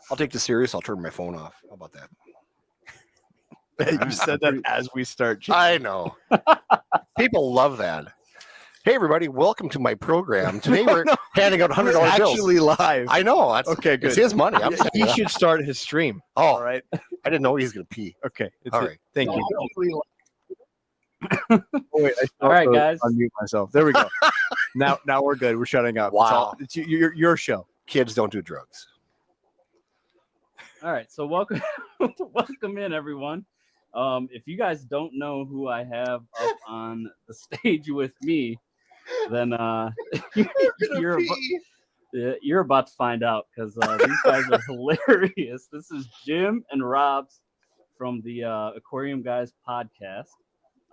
I'll take this serious. I'll turn my phone off. How about that? You said that as we start. I know. People love that. Hey, everybody. Welcome to my program. Today we're handing out $100 bills. Actually live. I know. That's, okay, good. It's his money. He should start his stream. Oh, all right. I didn't know he was going to pee. Okay. All right. Thank you. Wait, all right, guys. Unmute myself. There we go. now we're good. We're shutting up. Wow. It's your show. Kids don't do drugs. All right. So welcome in, everyone. If you guys don't know who I have up on the stage with me, then you're about to find out, because these guys are hilarious. This is Jim and Robbz from the Aquarium Guys Podcast.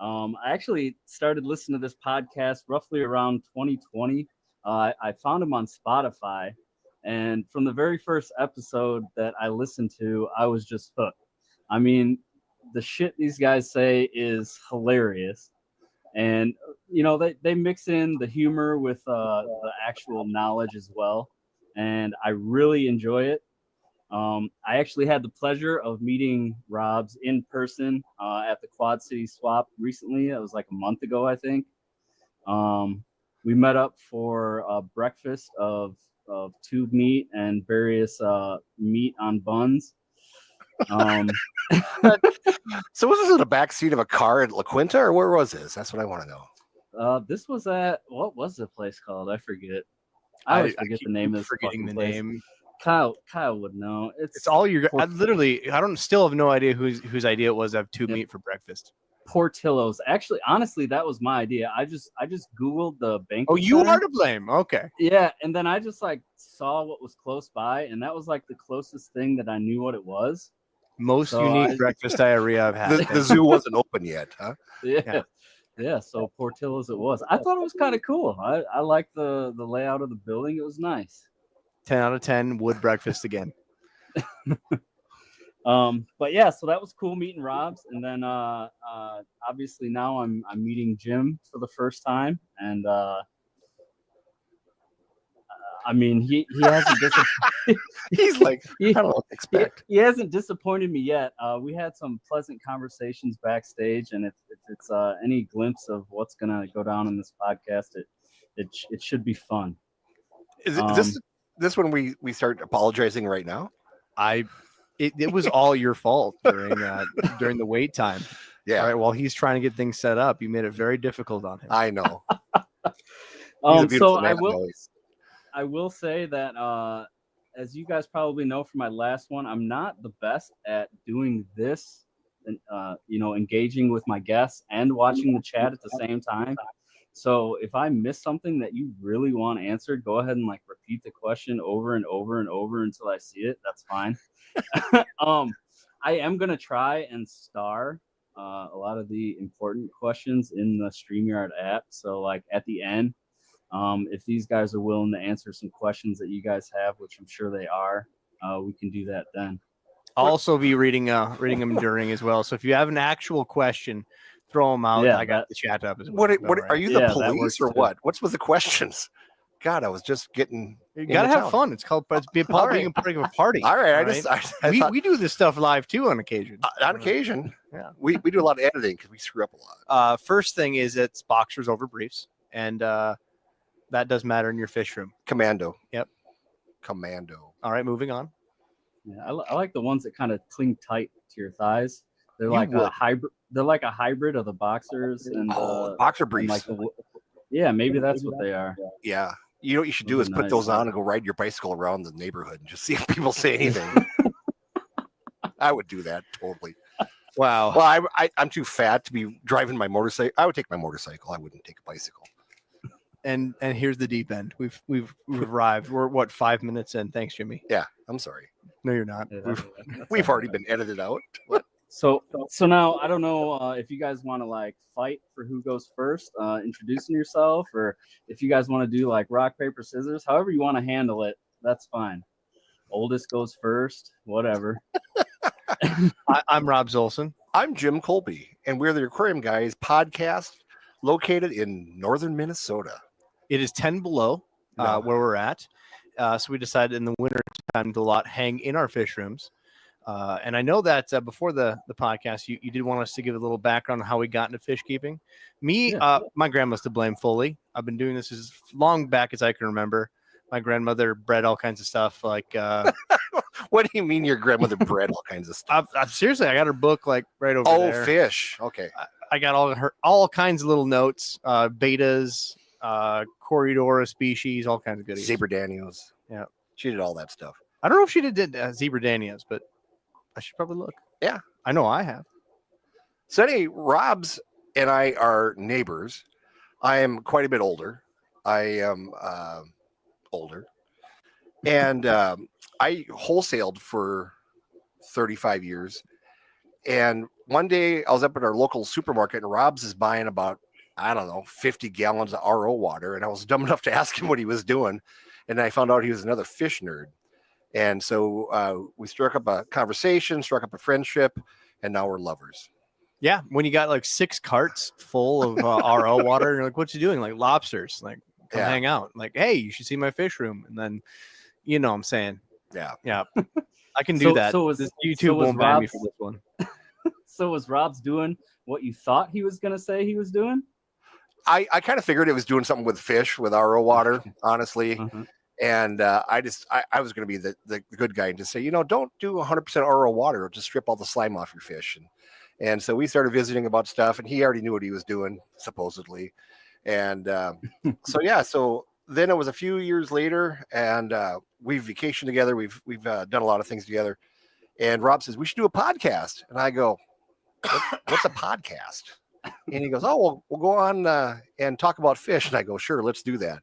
I actually started listening to this podcast roughly around 2020. I found them on Spotify, and from the very first episode that I listened to, I was just hooked. I mean, the shit these guys say is hilarious. And, they mix in the humor with the actual knowledge as well. And I really enjoy it. I actually had the pleasure of meeting Robbz in person at the Quad City Swap recently. It was like a month ago, I think. We met up for breakfast of tube meat and various meat on buns. So was this in the back seat of a car at La Quinta, or where was this? That's what I want to know. This was at, what was the place called? I forget. I always forget the name of this forgetting the place. name. Kyle would know. It's all your. I don't still have no idea whose idea it was to have tube meat for breakfast. Portillo's. Actually, honestly, that was my idea. I just Googled the banquet. Oh, you center. are to blame. Okay. Yeah, and then I just saw what was close by, and that was the closest thing that I knew what it was. Most unique breakfast diarrhea I've had. The zoo wasn't open yet, huh? Yeah. So Portillo's it was. I thought it was kind of cool. I liked the layout of the building. It was nice. 10 out of 10 would breakfast again. But yeah, so that was cool meeting Robbz, and then obviously now I'm meeting Jim for the first time, and I mean he hasn't disappointed. He's like, I don't know what to expect. He hasn't disappointed me yet. We had some pleasant conversations backstage, and if it's any glimpse of what's gonna go down in this podcast, it should be fun. Is this when we start apologizing right now? It was all your fault during the wait time. Yeah. All right. While he's trying to get things set up, you made it very difficult on him. I know. So I will say that as you guys probably know from my last one, I'm not the best at doing this, and engaging with my guests and watching the chat at the same time. So if I miss something that you really want answered, go ahead and repeat the question over and over and over until I see it. That's fine. I am going to try and star a lot of the important questions in the StreamYard app. So at the end, if these guys are willing to answer some questions that you guys have, which I'm sure they are, we can do that then. I'll also be reading them during as well. So if you have an actual question, throw them out. Yeah, I got the chat up as well. What are you, the police or what? What's with the questions? God, I was just getting. You gotta have fun. It's being part of a party. All right, we do this stuff live too on occasion. On occasion, yeah. We do a lot of editing because we screw up a lot. First thing is it's boxers over briefs, and that does matter in your fish room. Commando. Yep. Commando. All right, moving on. Yeah, I like the ones that kind of cling tight to your thighs. They're a hybrid. They're like a hybrid of the boxers and boxer briefs. Yeah, maybe that's what they are. Yeah. You know what you should do is put those on and go ride your bicycle around the neighborhood and just see if people say anything. I would do that totally. Wow. Well, I'm too fat to be driving my motorcycle. I would take my motorcycle. I wouldn't take a bicycle. And here's the deep end. We've arrived. We're what, 5 minutes in? Thanks, Jimmy. Yeah, I'm sorry. No, you're not. We've already been edited out. What? So now I don't know if you guys want to fight for who goes first, introducing yourself, or if you guys want to do rock, paper, scissors, however you want to handle it, that's fine. Oldest goes first, whatever. I'm Robbz Olson. I'm Jim Colby, and we're the Aquarium Guys Podcast, located in northern Minnesota. It is 10 below where we're at. So we decided in the winter time to hang in our fish rooms. And I know that before the podcast, you did want us to give a little background on how we got into fish keeping. My grandma's to blame fully. I've been doing this as long back as I can remember. My grandmother bred all kinds of stuff like. What do you mean your grandmother bred all kinds of stuff? Seriously, I got her book like right over there. Oh, fish. Okay. I got all kinds of little notes, betas, Corridora species, all kinds of goodies. Zebra Danios. Yeah. She did all that stuff. I don't know if she did Zebra Danios, but I should probably look. Yeah. I know I have. So anyway, Robbz and I are neighbors. I am quite a bit older. I am older. And I wholesaled for 35 years. And one day I was up at our local supermarket and Robbz is buying about, 50 gallons of RO water. And I was dumb enough to ask him what he was doing. And I found out he was another fish nerd. And so we struck up a conversation, struck up a friendship, and now we're lovers. Yeah. When you got like 6 carts full of RO water, and you're like, what you doing? Like lobsters, like come hang out. Like, hey, you should see my fish room. And then, you know what I'm saying? Yeah. Yeah. I can do that. YouTube won't ban me for this one. So was Robbz doing what you thought he was going to say he was doing? I kind of figured it was doing something with fish, with RO water, honestly. Mm-hmm. And I was going to be the good guy and just say, don't do 100% RO water. Just strip all the slime off your fish. And so we started visiting about stuff, and he already knew what he was doing, supposedly. And so then it was a few years later, and we've vacationed together. We've done a lot of things together. And Rob says, we should do a podcast. And I go, what's a podcast? And he goes, oh, well, we'll go on and talk about fish. And I go, sure, let's do that.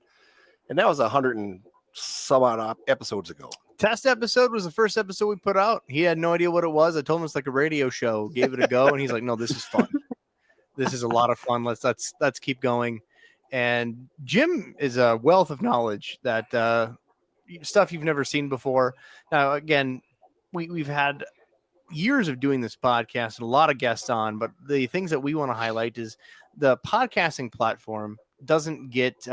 And that was 100 and some odd episodes ago. Test episode was the first episode we put out. He had no idea what it was. I told him it's like a radio show, gave it a go. And he's like, no, this is fun. This is a lot of fun. Let's keep going. And Jim is a wealth of knowledge that stuff you've never seen before. Now, again, we've had years of doing this podcast and a lot of guests on, but the things that we want to highlight is the podcasting platform doesn't get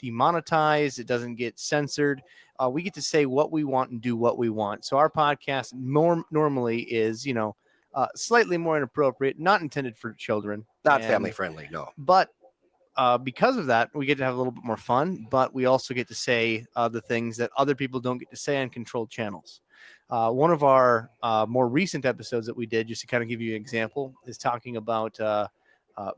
demonetized. It doesn't get censored. We get to say what we want and do what we want. So our podcast normally is, slightly more inappropriate, not intended for children. Not family friendly, no. But because of that, we get to have a little bit more fun, but we also get to say the things that other people don't get to say on controlled channels. One of our more recent episodes that we did, just to kind of give you an example, is talking about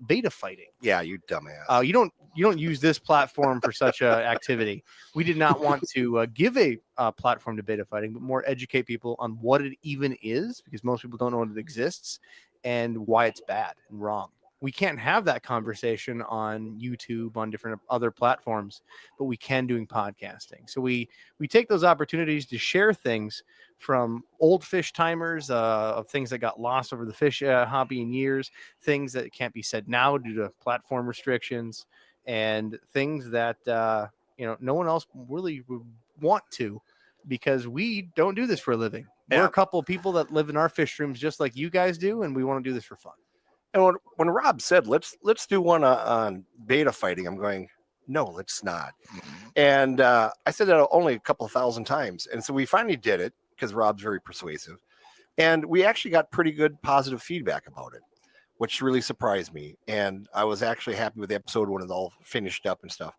beta fighting. Yeah, you dumbass. You don't use this platform for such a activity. We did not want to give a platform to beta fighting, but more educate people on what it even is, because most people don't know it exists and why it's bad and wrong. We can't have that conversation on YouTube, on different other platforms, but we can doing podcasting. So we take those opportunities to share things from old fish timers, of things that got lost over the fish hobby in years, things that can't be said now due to platform restrictions, and things that no one else really would want to, because we don't do this for a living. Yeah. We're a couple of people that live in our fish rooms just like you guys do, and we want to do this for fun. And when Rob said, let's do one on beta fighting, I'm going, no, let's not. And I said that only a couple of thousand times. And so we finally did it because Rob's very persuasive. And we actually got pretty good positive feedback about it, which really surprised me. And I was actually happy with the episode when it all finished up and stuff.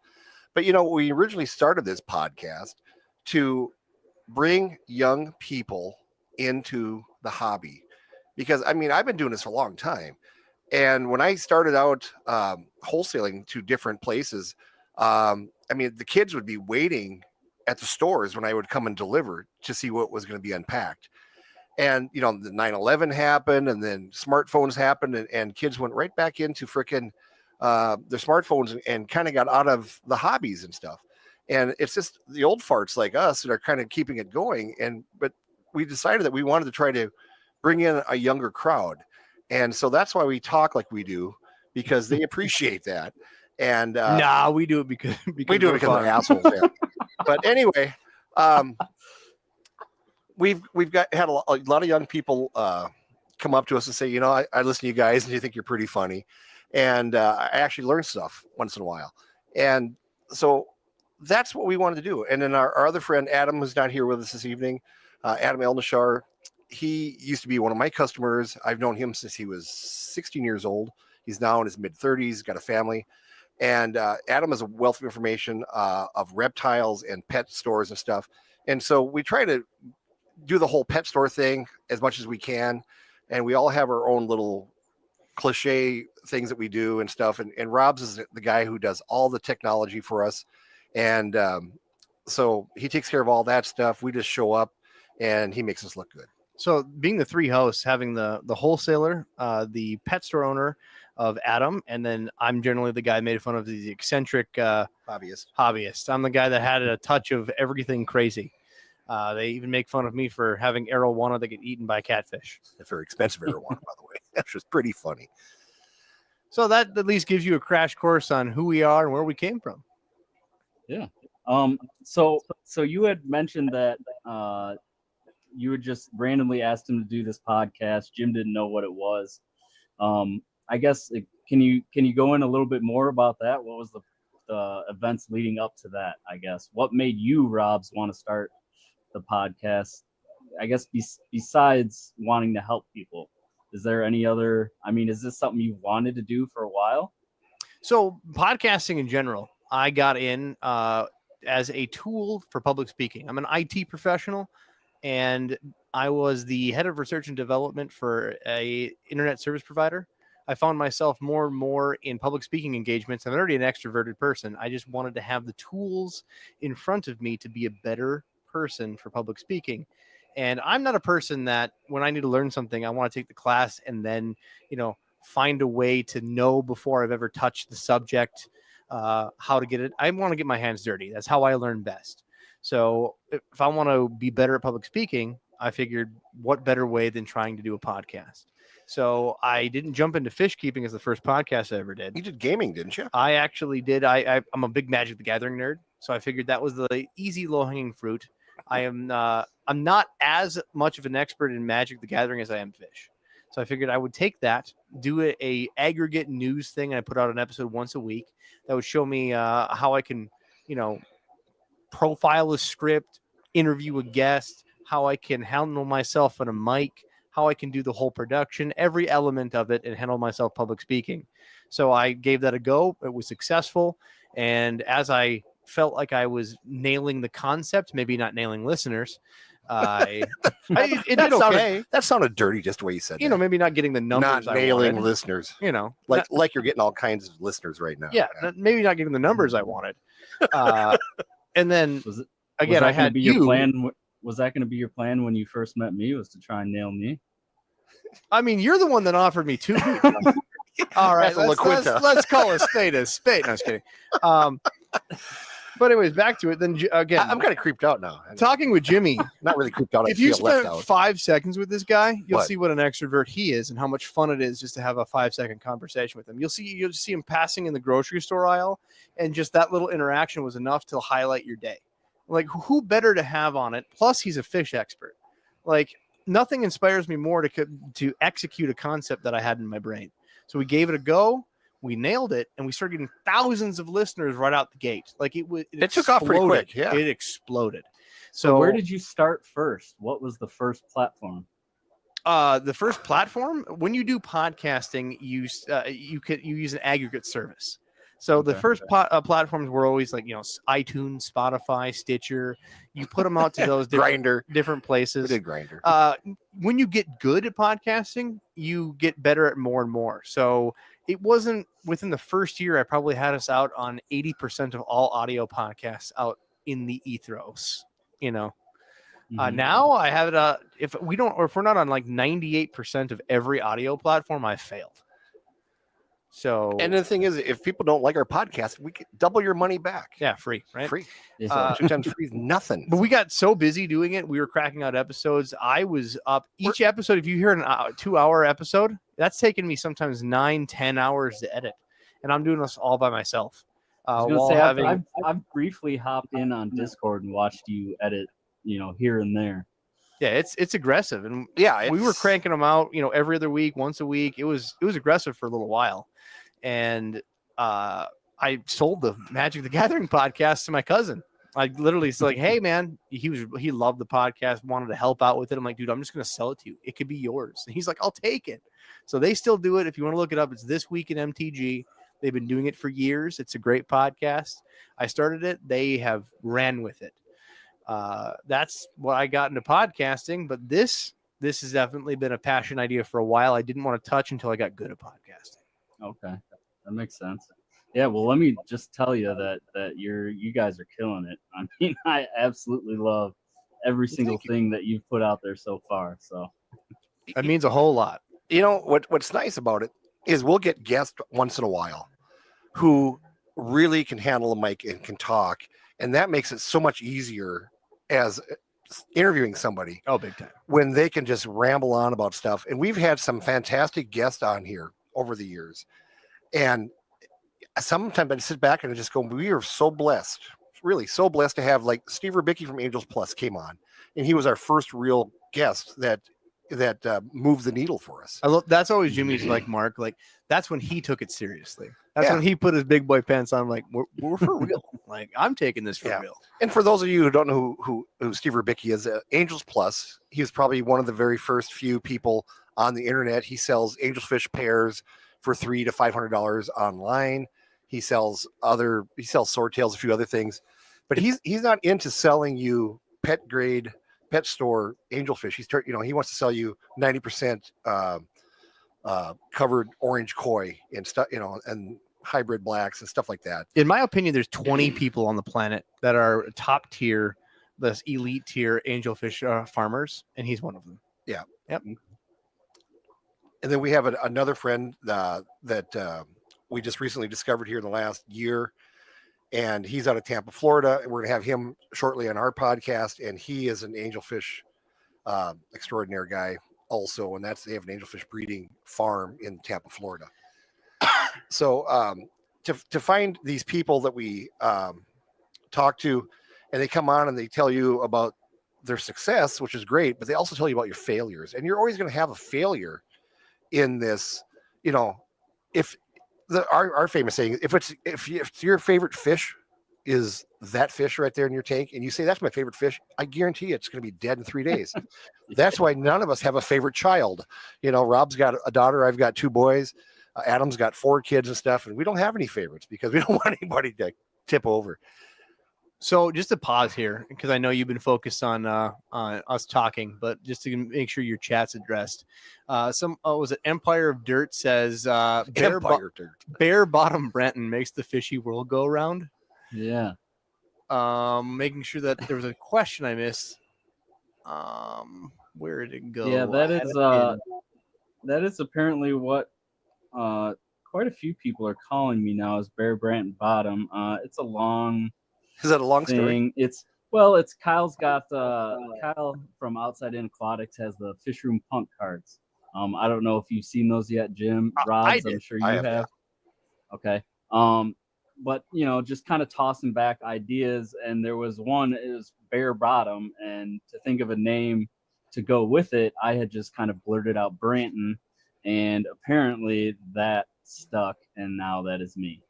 But, we originally started this podcast to bring young people into the hobby. Because, I've been doing this for a long time. And when I started out wholesaling to different places, the kids would be waiting at the stores when I would come and deliver to see what was going to be unpacked. And, the 9/11 happened, and then smartphones happened, and kids went right back into frickin' their smartphones and kind of got out of the hobbies and stuff. And it's just the old farts like us that are kind of keeping it going. But we decided that we wanted to try to bring in a younger crowd. And so that's why we talk like we do, because they appreciate that. And we do it because we do it because we're assholes. Yeah. But anyway, we've had a lot of young people come up to us and say, I listen to you guys and you think you're pretty funny, and I actually learn stuff once in a while. And so that's what we wanted to do. And then our other friend, Adam, who's not here with us this evening, Adam Elnashar, he used to be one of my customers. I've known him since he was 16 years old. He's now in his mid-30s, got a family. And Adam has a wealth of information of reptiles and pet stores and stuff. And so we try to do the whole pet store thing as much as we can. And we all have our own little cliche things that we do and stuff. And Robbz is the guy who does all the technology for us. And so he takes care of all that stuff. We just show up and he makes us look good. So being the three hosts, having the wholesaler, the pet store owner of Adam, and then I'm generally the guy made fun of the eccentric hobbyist. I'm the guy that had a touch of everything crazy. They even make fun of me for having arowana that get eaten by catfish. A very expensive arowana, by the way. That's just pretty funny. So that at least gives you a crash course on who we are and where we came from. Yeah. So you had mentioned that you had just randomly asked him to do this podcast. Jim didn't know what it was. I guess can you go in a little bit more about that? What was the events leading up to that? I guess what made you, Robbz, want to start the podcast? I guess besides wanting to help people, is there any other? I mean, is this something you wanted to do for a while? So podcasting in general, I got in as a tool for public speaking. I'm an IT professional, and I was the head of research and development for a internet service provider. I found myself more and more in public speaking engagements. I'm already an extroverted person. I just wanted to have the tools in front of me to be a better person for public speaking. And I'm not a person that when I need to learn something, I want to take the class and then, find a way to know before I've ever touched the subject, how to get it. I want to get my hands dirty. That's how I learn best. So if I want to be better at public speaking, I figured what better way than trying to do a podcast. So I didn't jump into fish keeping as the first podcast I ever did. You did gaming, didn't you? I actually did. I'm a big Magic the Gathering nerd. So I figured that was the easy low-hanging fruit. I'm not as much of an expert in Magic the Gathering as I am fish. So I figured I would take that, do a aggregate news thing, and I put out an episode once a week that would show me how I can, profile a script, interview a guest, how I can handle myself on a mic, how I can do the whole production, every element of it, and handle myself public speaking. So I gave that a go. It was successful. And as I felt like I was nailing the concept, maybe not nailing listeners, it did okay. That sounded dirty just the way you said that. Maybe not getting the numbers. Not nailing I wanted, listeners. Like you're getting all kinds of listeners right now. Yeah. Maybe not getting the numbers I wanted. And then again, I had your plan. Was that going to be your plan when you first met me? Was to try and nail me? I mean, you're the one that offered me 2 weeks. All right, let's call a spade a spade. No, I was kidding. But anyways, back to it. Then again, I'm kind of creeped out now. Talking with Jimmy, not really creeped out. If you spent 5 seconds with this guy, you'll see what an extrovert he is and how much fun it is just to have a 5-second conversation with him. You'll see him passing in the grocery store aisle, and just that little interaction was enough to highlight your day. Like, who better to have on it? Plus, he's a fish expert. Like, nothing inspires me more to execute a concept that I had in my brain. So we gave it a go. We nailed it, and we started getting thousands of listeners right out the gate. Like it took off pretty quick. Yeah, it exploded. So where did you start first? What was the first platform? The first platform, when you do podcasting, you use an aggregate service. So the first platforms were always like, iTunes, Spotify, Stitcher. You put them out to those different places. We did Grindr. When you get good at podcasting, you get better at more and more. So it wasn't within the first year. I probably had us out on 80% of all audio podcasts out in the ethos. Now I have it. If we're not on like 98% of every audio platform, I failed. So, and the thing is, if people don't like our podcast, we can double your money back. Yeah, free, right? Free. 2 times free is nothing. But we got so busy doing it, we were cracking out episodes. I was up each episode. If you hear an 2-hour episode, that's taken me sometimes 9-10 hours to edit, and I'm doing this all by myself. I've briefly hopped in on Discord and watched you edit, here and there. Yeah, it's aggressive, and yeah, we were cranking them out, every other week, once a week. It was aggressive for a little while, and I I sold the Magic the Gathering podcast to my cousin. I literally was like, hey man, he loved the podcast, wanted to help out with it. I'm like, dude, I'm just gonna sell it to you. It could be yours. And he's like, I'll take it. So they still do it. If you want to look it up, it's This Week in MTG. They've been doing it for years. It's a great podcast. I started it. They have ran with it. That's what I got into podcasting. But this has definitely been a passion idea for a while. I didn't want to touch until I got good at podcasting. Okay, that makes sense. Yeah, well, let me just tell you that you guys are killing it. I mean, I absolutely love every single thing that you've put out there so far. So that means a whole lot. You know what's nice about it is we'll get guests once in a while who really can handle a mic and can talk, and that makes it so much easier as interviewing somebody. Oh, big time. When they can just ramble on about stuff. And we've had some fantastic guests on here over the years, and sometimes I sit back and I just go, we are so blessed, really so blessed to have, like, Steve Rubicki from Angels Plus came on, and he was our first real guest that moved the needle for us. That's always Jimmy's, like, Mark. Like, that's when he took it seriously. That's when he put his big boy pants on. Like, we're for real. Like, I'm taking this for real. And for those of you who don't know who Steve Rubicki is, Angels Plus, he was probably one of the very first few people on the internet. He sells angelfish pairs for $300 to $500 online. He sells swordtails, a few other things, but he's not into selling you pet grade, pet store angelfish. He wants to sell you 90% covered orange koi and stuff, and hybrid blacks and stuff like that. In my opinion, there's 20 people on the planet that are top tier, this elite tier angelfish farmers, and he's one of them. Yeah. Yep. And then we have another friend that we just recently discovered here in the last year, and he's out of Tampa, Florida. And we're going to have him shortly on our podcast, and he is an angelfish extraordinary guy also, and they have an angelfish breeding farm in Tampa, Florida. So to find these people that we talk to, and they come on and they tell you about their success, which is great, but they also tell you about your failures, and you're always going to have a failure in this. If our famous saying, if your favorite fish is that fish right there in your tank, and you say that's my favorite fish, I guarantee you it's going to be dead in 3 days. That's why none of us have a favorite child. Rob's got a daughter, I've got 2 boys, Adam's got 4 kids and stuff, and we don't have any favorites because we don't want anybody to tip over. So just to pause here, because I know you've been focused on us talking, but just to make sure your chat's addressed. Was it Empire of Dirt says Bare Bottom Brenton makes the fishy world go around. Yeah. Making sure that there was a question I missed. Where did it go? Yeah, that is apparently what quite a few people are calling me now, is Bear Brenton Bottom. It's a long. Is that a long story? It's Kyle's got Kyle from Outside In Aquatics has the Fish Room Punk cards. I don't know if you've seen those yet, Jim. Robbz, I'm sure you have. Okay. But just kind of tossing back ideas, and there was one, it was Bare Bottom, and to think of a name to go with it, I had just kind of blurted out Branton, and apparently that stuck, and now that is me.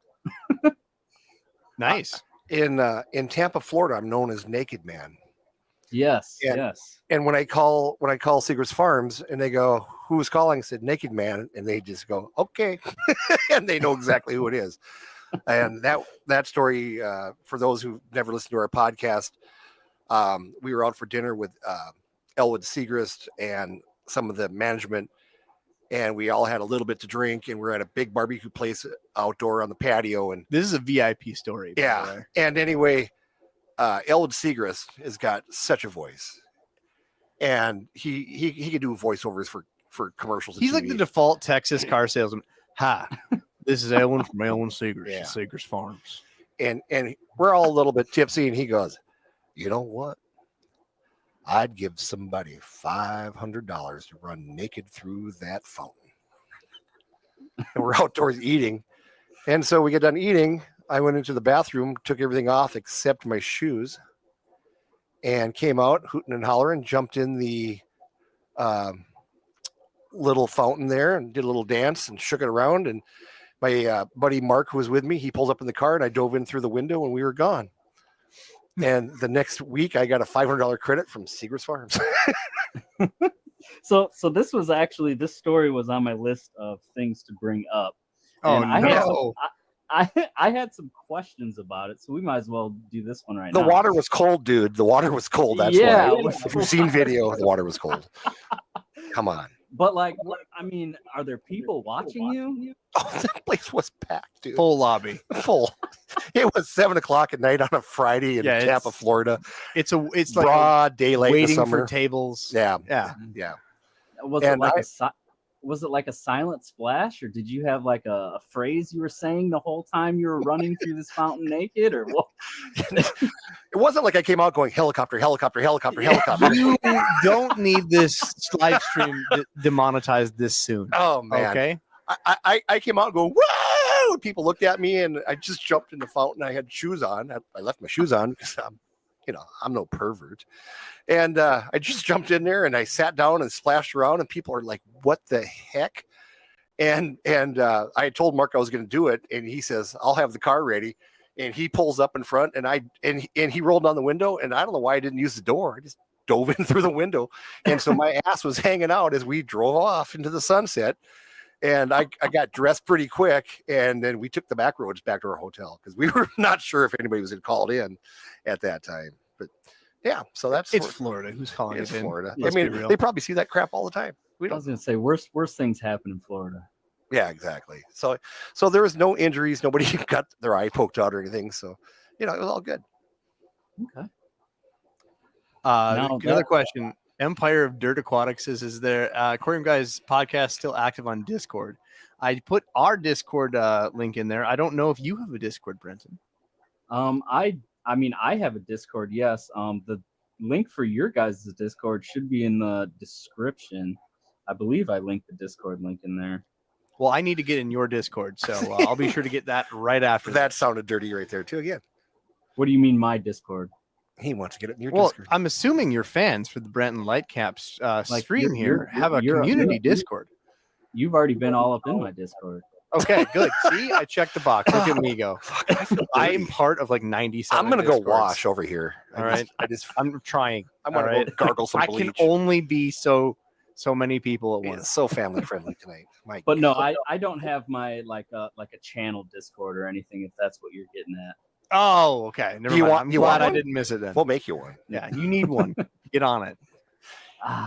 Nice. In Tampa, Florida, I'm known as Naked Man. Yes. And when I call Seagrass Farms and they go, "Who's calling?" I said, "Naked Man," and they just go, "Okay," and they know exactly who it is. And that story, for those who've never listened to our podcast, we were out for dinner with Elwood Seagrass and some of the management, and we all had a little bit to drink, and we're at a big barbecue place outdoor on the patio. And this is a VIP story. Yeah. And anyway, Elwood Seagrass has got such a voice, and he can do voiceovers for commercials. He's like the default Texas car salesman. Hi, this is Elwood from Elwood Seagrass, Seagrass Farms. And we're all a little bit tipsy, and he goes, "You know what? I'd give somebody $500 to run naked through that fountain." And we're outdoors eating. And so we get done eating. I went into the bathroom, took everything off except my shoes, and came out hooting and hollering, jumped in the little fountain there and did a little dance and shook it around. And my buddy Mark, who was with me, he pulled up in the car and I dove in through the window and we were gone. And the next week I got a $500 credit from Seagrass Farms. So this story was on my list of things to bring up. Oh, And no. I had some questions about it, so we might as well do this one right The now. water was cold, dude. The water was cold. That's Yeah, why. it was If you've seen video, the water was cold. Come on. But like, I mean, are there people watching you? Oh, that place was packed, dude. Full lobby. Full. It was 7:00 at night on a Friday in Tampa, Florida. It's like broad daylight in the waiting summer. for tables. Yeah. Was it like a silent splash, or did you have like a phrase you were saying the whole time you were running through this fountain naked, or what? It wasn't like I came out going helicopter, helicopter, helicopter, helicopter. You don't need this live stream demonetized this soon. Oh man. Okay. I came out and go, whoa! People looked at me and I just jumped in the fountain. I had shoes on. I left my shoes on because I'm no pervert. And I just jumped in there and I sat down and splashed around and people are like, what the heck? And I told Mark I was going to do it. And he says, I'll have the car ready. And he pulls up in front and he rolled down the window. And I don't know why I didn't use the door. I just dove in through the window. And so my ass was hanging out as we drove off into the sunset. And I got dressed pretty quick, and then we took the back roads back to our hotel because we were not sure if anybody was called in at that time. But yeah, so it's Florida. Who's calling it in? Florida. Let's I be mean, real. they probably see that crap all the time. I was gonna say worse things happen in Florida. Yeah, exactly. So there was no injuries. Nobody got their eye poked out or anything. So it was all good. Okay. Another question. Empire of Dirt Aquatics is there Aquarium Guys podcast still active on Discord? I put our Discord link in there. I don't know if you have a Discord, Brenton. I mean I have a Discord, yes. The link for your guys' Discord should be in the description. I believe I linked the Discord link in there. Well, I need to get in your Discord, so I'll be sure to get that right after. That sounded dirty right there too. Again, what do you mean my Discord? He wants to get it in your Well, Discord. I'm assuming your fans for the Brenton Lightcaps stream you're have a community Discord. You've already been all up in my Discord. Okay, good. See, I checked the box. Look at me go. I'm part of like 97. I'm gonna go wash over here. All right. I'm trying. I'm gonna go gargle some bleach. I can only be so many people at once. It's so family friendly tonight. But no, I don't have my like a channel Discord or anything. If that's what you're getting at. Oh, okay. Never mind. I'm glad I didn't miss it then. We'll make you one. Yeah, you need one. Get on it.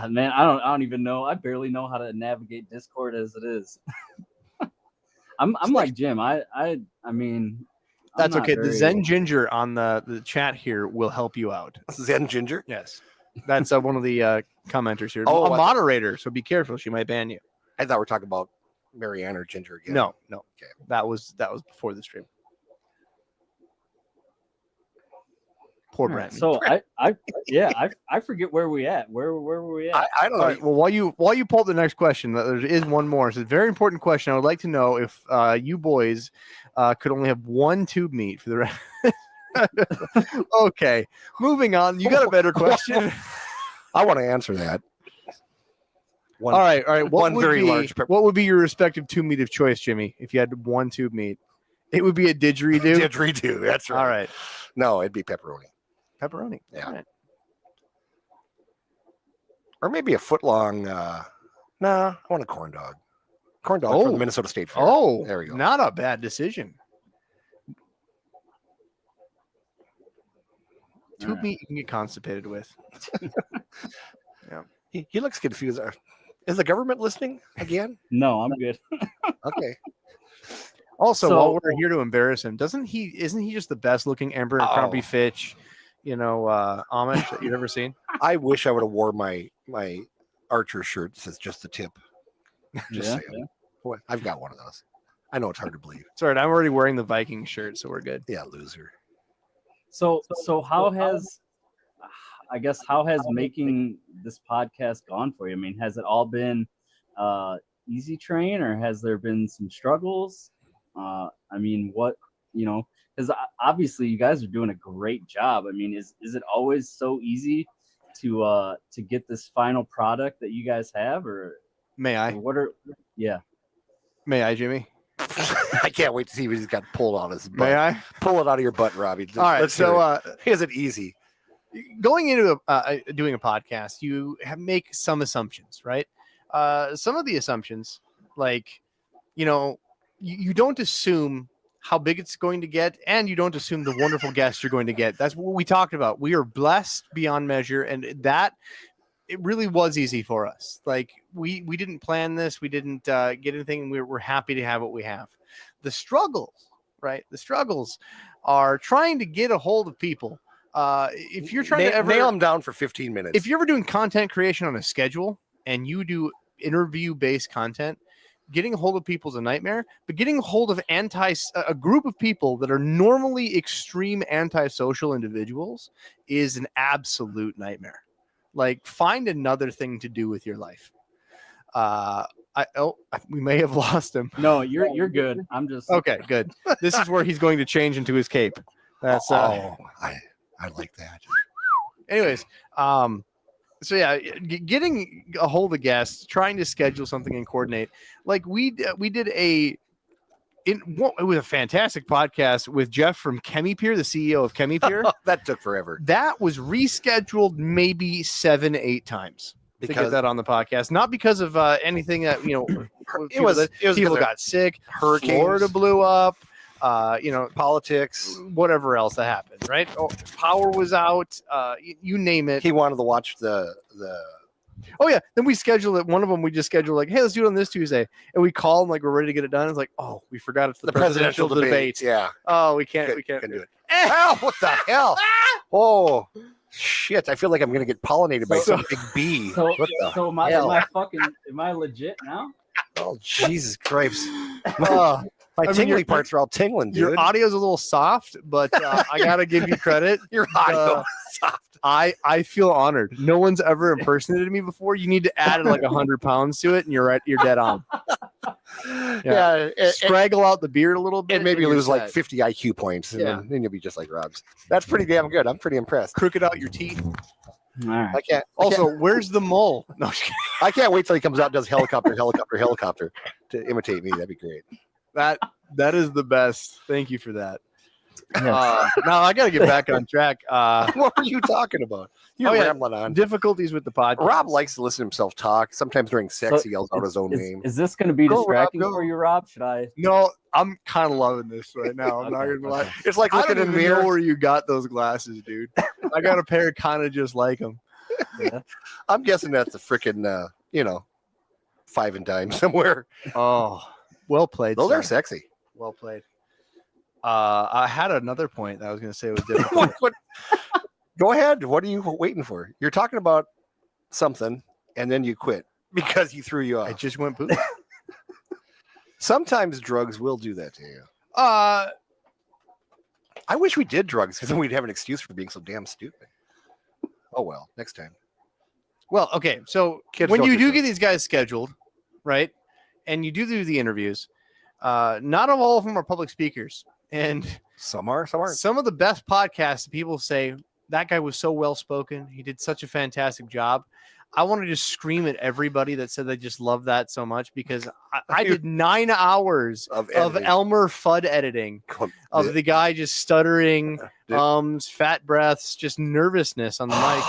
Man, I don't even know. I barely know how to navigate Discord as it is. I'm like Jim. I mean, that's okay. The Zen Ginger on the chat here will help you out. Zen Ginger? Yes. That's one of the commenters here. Oh, a moderator, so be careful. She might ban you. I thought we were talking about Marianne or Ginger again. No. Okay. That was before the stream. Poor Brent. So I forget where we at. Where were we at? I don't know. Right, well, while you pull up the next question, there is one more. It's a very important question. I would like to know if you boys could only have one tube meat for the rest. Okay, moving on. You got a better question? I want to answer that. All right. What would be your respective tube meat of choice, Jimmy? If you had one tube meat, it would be a didgeridoo. Didgeridoo. That's right. All right. No, it'd be pepperoni. Pepperoni. Yeah. Right. Or maybe a foot long. Nah, I want a corn dog. Corn dog from the Minnesota State Fair. Oh, there we go. Not a bad decision. Tube meat you can get constipated with. Yeah. He looks confused. Is the government listening again? No, I'm good. Okay. Also, while we're here to embarrass him, isn't he just the best looking Emperor and Crumpy Fitch, Amish that you've ever seen? I wish I would have wore my Archer shirt that says just the tip. Just saying. Yeah. Boy, I've got one of those. I know it's hard to believe. It's all right. I'm already wearing the Viking shirt, so we're good. Yeah, loser. So how has making this podcast gone for you? I mean, has it all been easy train, or has there been some struggles? I mean, because obviously you guys are doing a great job. I mean, is it always so easy to get this final product that you guys have, or may I? May I, Jimmy? I can't wait to see what he's got pulled out of his butt. May I? Pull it out of your butt, Robbie. All right. Let's hear So it. Here's it easy. going into doing a podcast, you make some assumptions, right? Some of the assumptions, like, you don't assume how big it's going to get, and you don't assume the wonderful guests you're going to get. That's what we talked about. We are blessed beyond measure, and that it really was easy for us. Like we didn't plan this, we didn't get anything. We're happy to have what we have. The struggles, right? The struggles are trying to get a hold of people. If you're trying to nail them down for 15 minutes, if you're ever doing content creation on a schedule and you do interview-based content, getting a hold of people is a nightmare. But getting a hold of a group of people that are normally extreme antisocial individuals is an absolute nightmare. Like, find another thing to do with your life. We may have lost him. No, you're good. I'm just okay. Good. This is where he's going to change into his cape. That's I like that. Anyways, so yeah, getting a hold of guests, trying to schedule something and coordinate. Like we did it was a fantastic podcast with Jeff from ChemiPeer, the CEO of ChemiPeer. That took forever. That was rescheduled maybe 7-8 times to get that on the podcast. Not because of anything that it was people got sick, hurricanes, Florida blew up. Politics, whatever else that happened, right? Power was out, you name it. He wanted to watch the Oh yeah, then we scheduled it. One of them we just scheduled like, hey, let's do it on this Tuesday, and we call them like we're ready to get it done. It's like, oh, we forgot it's the presidential debate. Yeah. Oh, we can't do it. do it. Oh, what the hell? Oh shit! I feel like I'm gonna get pollinated by some big bee. So, what the so am I legit now? Oh Jesus Christ! My tingly parts are all tingling, dude. Your audio's a little soft, but I gotta give you credit. Your audio is soft. I feel honored. No one's ever impersonated me before. You need to add like 100 pounds to it, and you're right. You're dead on. Yeah, straggle out the beard a little bit, and maybe lose like 50 IQ points, and then you'll be just like Robbz. That's pretty damn good. I'm pretty impressed. Crooked out your teeth. All right. I can't. Where's the mole? No, I can't wait till he comes out and does helicopter to imitate me. That'd be great. That is the best. Thank you for that. Now I got to get back on track. What were you talking about? You're rambling on. Difficulties with the podcast. Rob likes to listen to himself talk. Sometimes during sex, he yells out his own name. Is this going to be distracting Rob, for you, Rob? Should I? No, I'm kind of loving this right now. I'm not going to lie. It's like looking in the mirror. I don't know where you got those glasses, dude. I got a pair kind of just like them. Yeah. I'm guessing that's a freaking, 5 and dime somewhere. Oh, well played. Those are sexy. Well played. I had another point that I was going to say was different. Go ahead. What are you waiting for? You're talking about something, and then you quit because he threw you off. I just went poop. Sometimes drugs will do that to you. I wish we did drugs because then we'd have an excuse for being so damn stupid. Oh, well, next time. Well, okay. So when you do get these guys scheduled, right, and you do the interviews, not all of them are public speakers. And some are. Some of the best podcasts, people say, that guy was so well-spoken. He did such a fantastic job. I want to just scream at everybody that said they just love that so much because I did 9 hours of Elmer Fudd editing of the guy just stuttering, fat breaths, just nervousness on the mic.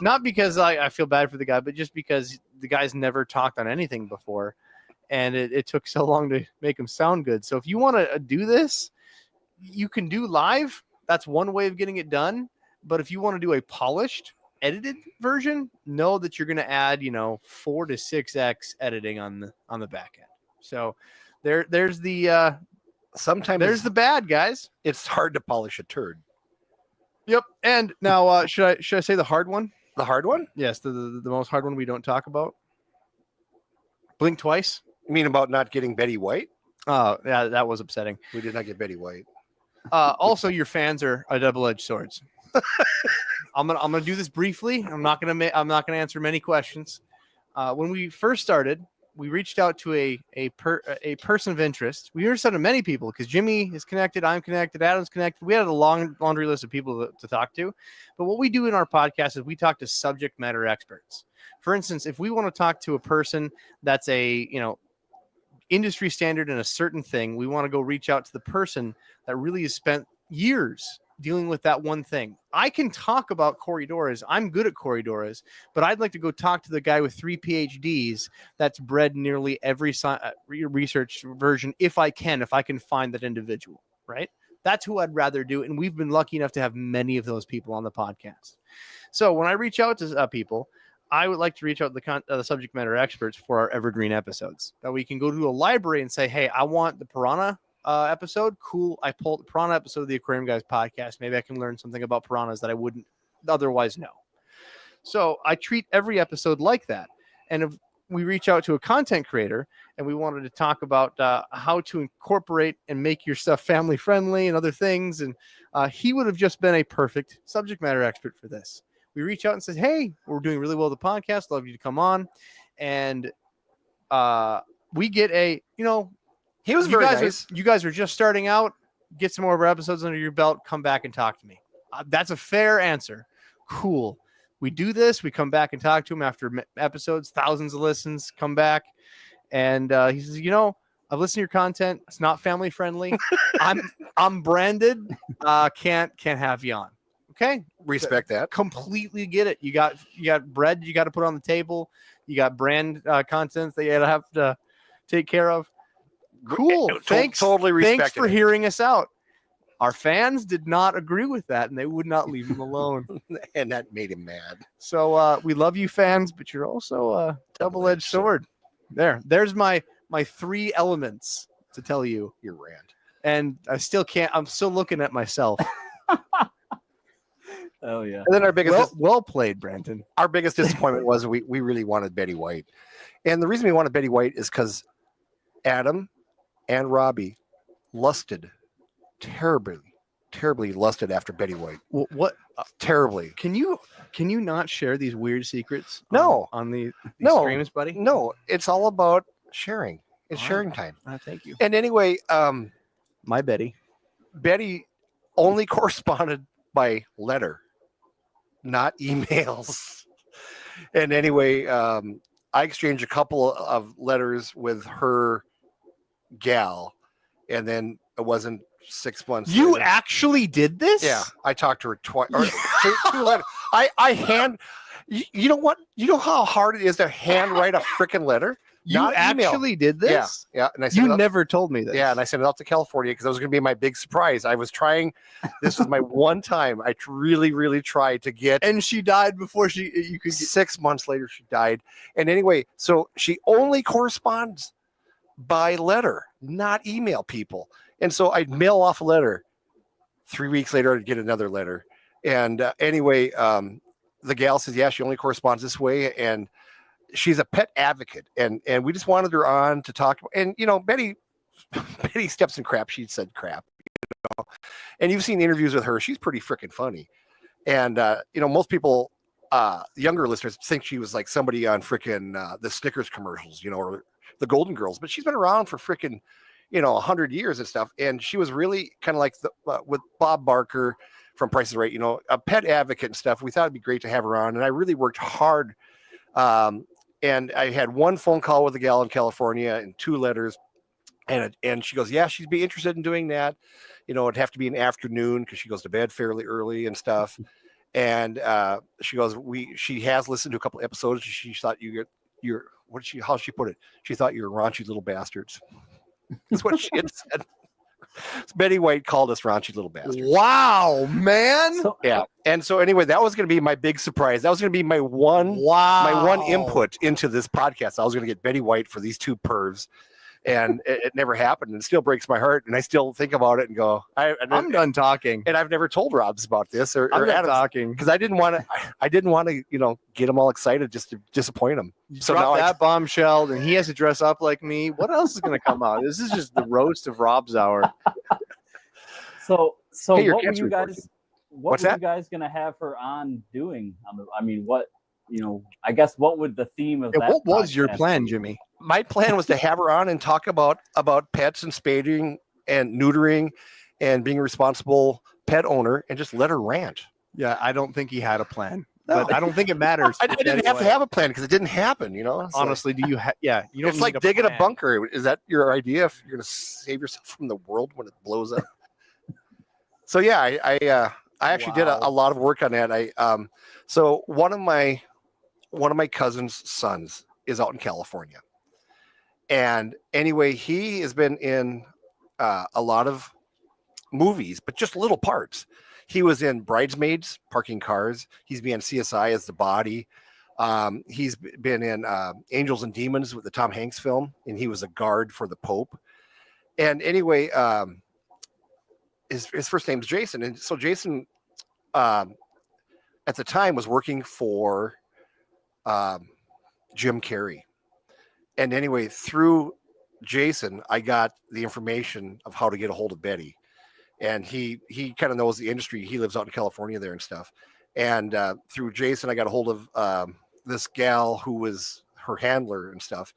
Not because I feel bad for the guy, but just because the guy's never talked on anything before. And it took so long to make him sound good. So if you want to do this, you can do live. That's one way of getting it done. But if you want to do a polished, edited version, know that you're going to add, 4 to 6x editing on the back end. So there's the sometimes there's the bad guys. It's hard to polish a turd. Yep. And now should I say the hard one? The hard one? Yes, the most hard one we don't talk about. Blink twice. You mean about not getting Betty White? Oh, yeah, that was upsetting. We did not get Betty White. Also, your fans are double-edged swords. I'm gonna do this briefly. I'm not gonna answer many questions. When we first started, we reached out to a person of interest. We reached out to many people because Jimmy is connected, I'm connected, Adam's connected. We had a long laundry list of people to talk to. But what we do in our podcast is we talk to subject matter experts. For instance, if we want to talk to a person that's industry standard in a certain thing, we want to go reach out to the person that really has spent years dealing with that one thing. I can talk about corridoras. I'm good at corridoras, but I'd like to go talk to the guy with 3 PhDs that's bred nearly every research version if I can find that individual, right? That's who I'd rather do. And we've been lucky enough to have many of those people on the podcast. So when I reach out to people, I would like to reach out to the subject matter experts for our evergreen episodes. That we can go to a library and say, hey, I want the piranha episode. Cool. I pulled the piranha episode of the Aquarium Guys podcast. Maybe I can learn something about piranhas that I wouldn't otherwise know. So I treat every episode like that. And if we reach out to a content creator and we wanted to talk about how to incorporate and make your stuff family friendly and other things, and he would have just been a perfect subject matter expert for this. We reach out and say, hey, we're doing really well with the podcast. Love you to come on. And we get he was very nice. You guys are just starting out. Get some more of our episodes under your belt. Come back and talk to me. That's a fair answer. Cool. We do this. We come back and talk to him after episodes, thousands of listens. Come back, and he says, I've listened to your content. It's not family friendly. I'm branded. Can't have you on. Okay, respect that. Completely get it. You got bread. You got to put on the table. You got brand contents that you have to take care of. Cool. Thanks. Totally respect. Thanks for hearing us out. Our fans did not agree with that, and they would not leave him alone. And that made him mad. So we love you, fans, but you're also a double-edged sword. There's my 3 elements to tell you. Your rant. And I still can't. I'm still looking at myself. Oh yeah. And then our biggest well played, Brandon. Our biggest disappointment was we really wanted Betty White, and the reason we wanted Betty White is because Adam and Robbie terribly lusted after Betty White. What? Terribly. Can you not share these weird secrets? No. On these streams, buddy. No, it's all about sharing. It's sharing time. Thank you. And anyway, my Betty only corresponded by letter, not emails. And anyway, I exchanged a couple of letters with her gal, and then it wasn't 6 months. You later. Actually did this? Yeah, I talked to her twice. Two letters. You know what? You know how hard it is to handwrite a freaking letter? You actually did this? Yeah. And I said, you never told me this. Yeah, and I sent it out to California because that was going to be my big surprise. I was trying. This was my one time. I really, really tried to get. And she died before you could. 6 months later, she died. And anyway, so she only corresponds by letter, not email people. And so I'd mail off a letter. 3 weeks later, I'd get another letter. And anyway, the gal says, yeah, she only corresponds this way. And she's a pet advocate. And we just wanted her on to talk. And, Betty steps in crap. She said crap. And you've seen interviews with her. She's pretty freaking funny. And, most people, younger listeners, think she was like somebody on freaking the Snickers commercials, or the Golden Girls. But she's been around for freaking 100 years and stuff. And she was really kind of like with Bob Barker from Price is Right, a pet advocate and stuff. We thought it'd be great to have her on. And I really worked hard. And I had one phone call with a gal in California and 2 letters. And she goes, yeah, she'd be interested in doing that. It'd have to be an afternoon because she goes to bed fairly early and stuff. And she goes, she has listened to a couple episodes. She thought how'd she put it? She thought you were raunchy little bastards. That's what she had said. Betty White called us raunchy little bastards. Wow, man. Yeah. And so anyway, that was going to be my big surprise. That was going to be my one input into this podcast. I was going to get Betty White for these 2 pervs. And it never happened. And it still breaks my heart. And I still think about it and go, I'm done talking. And I've never told Robbz about this or I'm done Adam's, talking because I didn't want to, get them all excited just to disappoint them. So now that bombshell, and he has to dress up like me. What else is going to come out? This is just the roast of Robbz hour. So hey, what were you guys? What were you guys going to have her on doing? I guess what would the theme of that? What was your plan, Jimmy? My plan was to have her on and talk about pets and spading and neutering and being a responsible pet owner and just let her rant. Yeah, I don't think he had a plan. but No. I don't think it matters. I didn't have to have a plan because it didn't happen. You know, it's Honestly, do you? Yeah, you don't. it's like need digging a plan. bunker. Is that your idea? If you're going to save yourself from the world when it blows up? So yeah, I actually did a lot of work on that. So one of my cousin's sons is out in California, and anyway, he has been in a lot of movies, but just little parts. He was in Bridesmaids, parking cars. He's been in CSI as the body. He's been in Angels and Demons with the Tom Hanks film, and he was a guard for the Pope. And anyway, his first name's Jason, and so Jason, at the time, was working for Jim Carrey. And anyway, through Jason, I got the information of how to get a hold of Betty. And he kind of knows the industry. He lives out in California there and stuff. And through Jason, I got a hold of this gal who was her handler and stuff.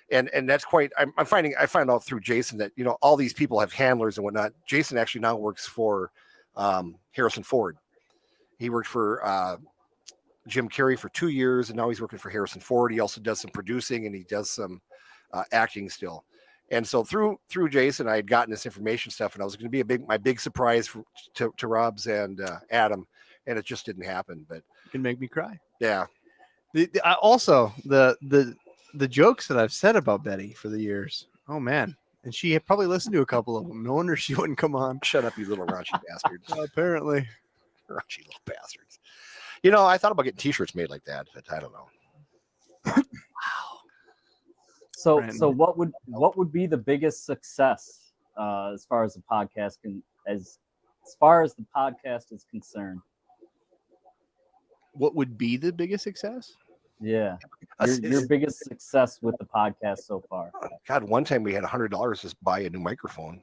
And that's quite. I find out through Jason that all these people have handlers and whatnot. Jason actually now works for Harrison Ford. He worked for Jim Carrey for 2 years, and now he's working for Harrison Ford. He also does some producing and he does some acting still. And so through Jason, I had gotten this information stuff, and I was going to be my big surprise to Robbz and Adam, and it just didn't happen. But it can make me cry. Yeah. Also, the jokes that I've said about Betty for the years. Oh man, and she had probably listened to a couple of them. No wonder she wouldn't come on. Shut up, you little raunchy bastards! Apparently, raunchy little bastards. I thought about getting T-shirts made like that, but I don't know. Wow. So what would be the biggest success as far as the podcast as far as the podcast is concerned? What would be the biggest success? Yeah, your biggest success with the podcast so far. God, one time we had $100 to buy a new microphone.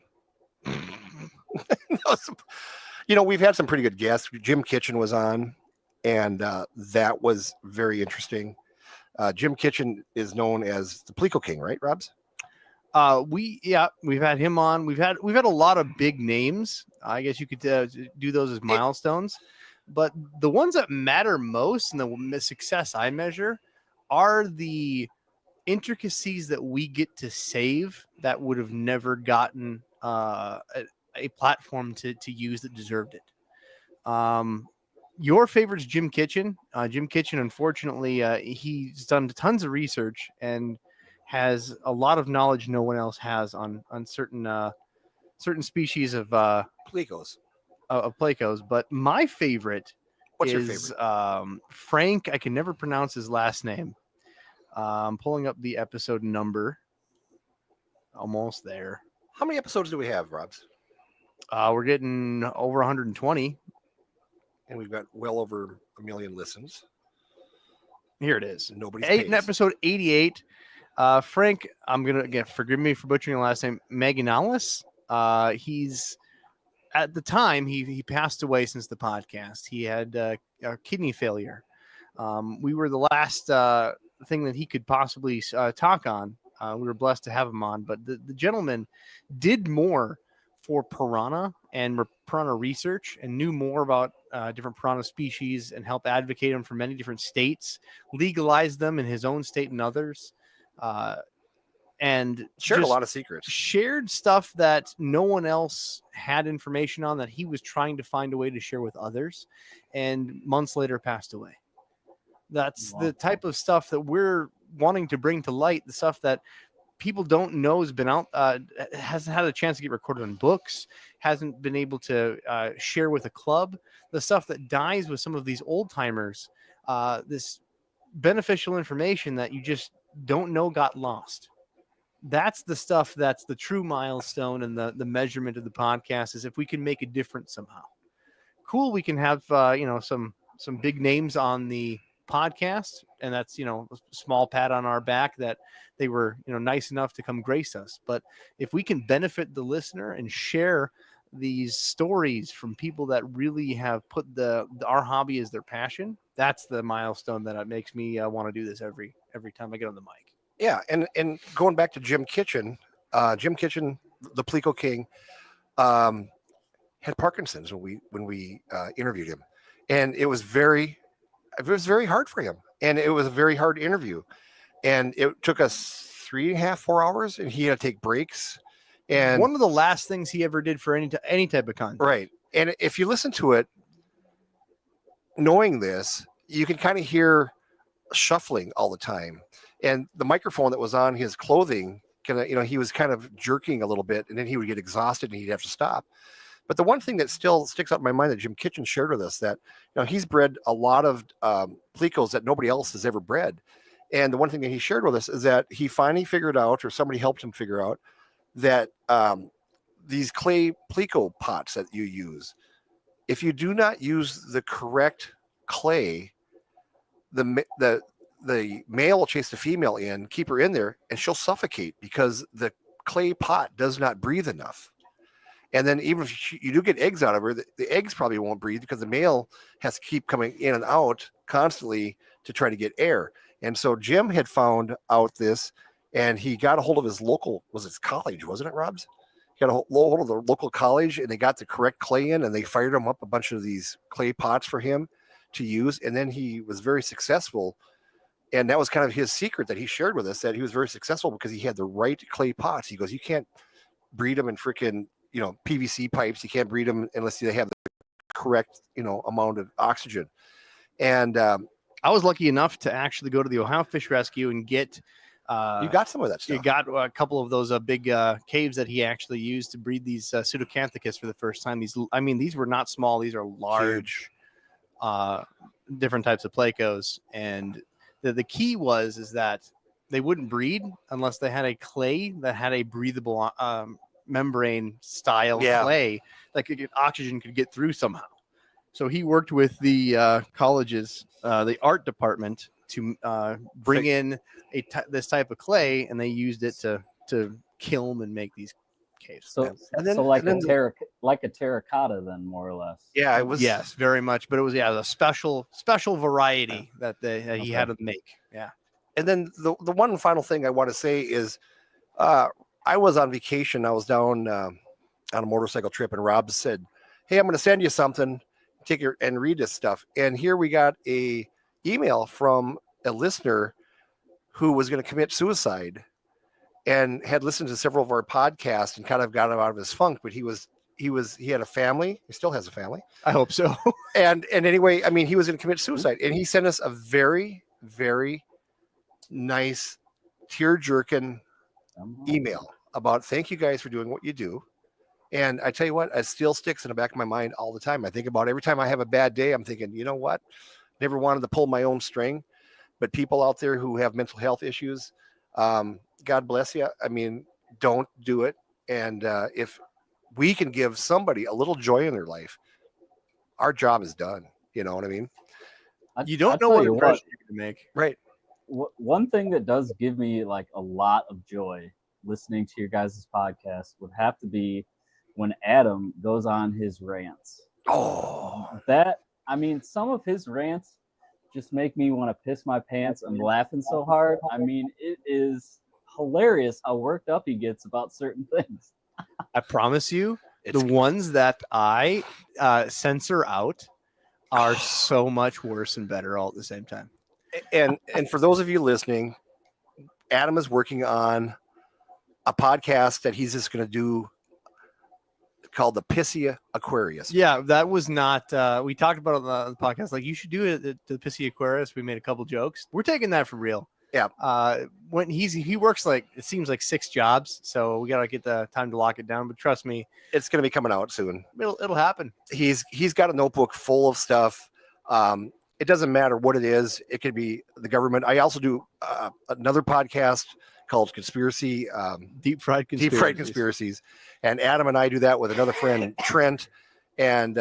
We've had some pretty good guests. Jim Kitchen was on, and that was very interesting. Jim Kitchen is known as the Plico King, right, Robbz? We've had him on. We've had a lot of big names. I guess you could do those as milestones, but the ones that matter most and the success I measure are the intricacies that we get to save that would have never gotten a platform to use that deserved it. Your favorite's Jim Kitchen. Jim Kitchen, unfortunately, he's done tons of research and has a lot of knowledge no one else has on certain species of Plecos. Of Plecos. But my favorite What's is your favorite? Frank. I can never pronounce his last name. I'm pulling up the episode number. Almost there. How many episodes do we have, Robbz? We're getting over 120. And we've got well over 1 million listens. Here it is. Nobody's in episode 88. Frank, I'm gonna again forgive me for butchering the last name. Maganalis. He's at the time he passed away since the podcast. He had a kidney failure. We were the last thing that he could possibly talk on. We were blessed to have him on, but the gentleman did more for piranha and piranha research and knew more about different piranha species and helped advocate them for many different states, legalized them in his own state and others, and shared a lot of secrets. Shared stuff that no one else had information on that he was trying to find a way to share with others, and months later passed away. That's the type of stuff that we're wanting to bring to light, the stuff that people don't know has been out, hasn't had a chance to get recorded on books, hasn't been able to share with a club, the stuff that dies with some of these old timers, this beneficial information that you just don't know got lost. That's the stuff that's the true milestone and the measurement of the podcast is if we can make a difference somehow. Cool. We can have, some big names on the podcast, and that's a small pat on our back that they were nice enough to come grace us. But if we can benefit the listener and share these stories from people that really have put our hobby as their passion, that's the milestone that makes me want to do this every time I get on the mic. Yeah, and going back to Jim Kitchen, the Plico King, had Parkinson's when we interviewed him, and it was very it was very hard for him, and it was a very hard interview, and it took us 3.5, 4 hours, and he had to take breaks. And one of the last things he ever did for any type of content. Right. And if you listen to it, knowing this, you can kind of hear shuffling all the time. And the microphone that was on his clothing, he was kind of jerking a little bit, and then he would get exhausted and he'd have to stop. But the one thing that still sticks out in my mind that Jim Kitchen shared with us, that he's bred a lot of plecos that nobody else has ever bred. And the one thing that he shared with us is that he finally figured out, or somebody helped him figure out, that these clay pleco pots that you use, if you do not use the correct clay, the male will chase the female in, keep her in there, and she'll suffocate because the clay pot does not breathe enough. And then even if you do get eggs out of her, the eggs probably won't breathe because the male has to keep coming in and out constantly to try to get air. And so Jim had found out this, and he got a hold of his local, college, wasn't it, Robbz? He got a hold of the local college, and they got the correct clay in, and they fired him up a bunch of these clay pots for him to use. And then he was very successful. And that was kind of his secret that he shared with us, that he was very successful because he had the right clay pots. He goes, you can't breed them in freaking, PVC pipes. You can't breed them unless they have the correct, amount of oxygen. And I was lucky enough to actually go to the Ohio Fish Rescue and get. You got some of that stuff. You got a couple of those big caves that he actually used to breed these pseudocanthicus for the first time. These were not small. These are large, different types of plecos. And the key is that they wouldn't breed unless they had a clay that had a breathable membrane style clay that oxygen could get through somehow. So he worked with the college's the art department to bring in this type of clay, and they used it to kiln and make these caves. So like a terracotta, then, more or less. Yeah, it was. Yes, very much. But it was a special variety that he had to make. Yeah. And then the one final thing I want to say is, I was on vacation. I was down on a motorcycle trip, and Rob said, "Hey, I'm going to send you something. Take your and read this stuff." And here we got a email from a listener who was going to commit suicide and had listened to several of our podcasts and kind of got him out of his funk. But he had a family. He still has a family. I hope so. and anyway, I mean, he was going to commit suicide, and he sent us a very, very nice tear-jerking email about, thank you guys for doing what you do. And I tell you what, it still sticks in the back of my mind all the time. I think about every time I have a bad day, I'm thinking, you know what? Never wanted to pull my own string, but people out there who have mental health issues, God bless you. I mean, don't do it. And if we can give somebody a little joy in their life, our job is done. You know what I mean? You don't know what impression you're going to make. Right. One thing that does give me like a lot of joy listening to your guys' podcast would have to be when Adam goes on his rants. Oh, some of his rants just make me want to piss my pants. I'm laughing so hard. I mean, it is hilarious how worked up he gets about certain things. I promise you, the ones that I censor out are so much worse and better all at the same time. And for those of you listening, Adam is working on a podcast that he's just going to do called the Pissy Aquarius. Yeah, that was not. We talked about it on the podcast. Like, you should do it at the Pissy Aquarius. We made a couple jokes. We're taking that for real. Yeah. When he works like, it seems like 6 jobs, so we gotta get the time to lock it down. But trust me, it's going to be coming out soon. It'll happen. He's got a notebook full of stuff. It doesn't matter what it is. It could be the government. I also do another podcast called Conspiracy, Deep Fried Conspiracies. And Adam and I do that with another friend, Trent. And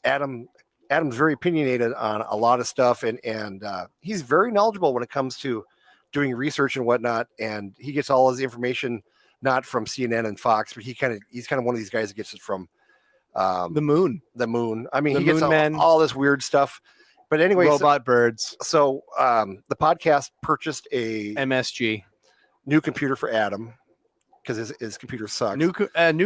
Adam's very opinionated on a lot of stuff, and he's very knowledgeable when it comes to doing research and whatnot. And he gets all his information not from CNN and Fox, but he's kind of one of these guys that gets it from the moon. I mean, he gets all this weird stuff. But anyway, robot birds. So the podcast purchased a MSG new computer for Adam because his computer sucks. New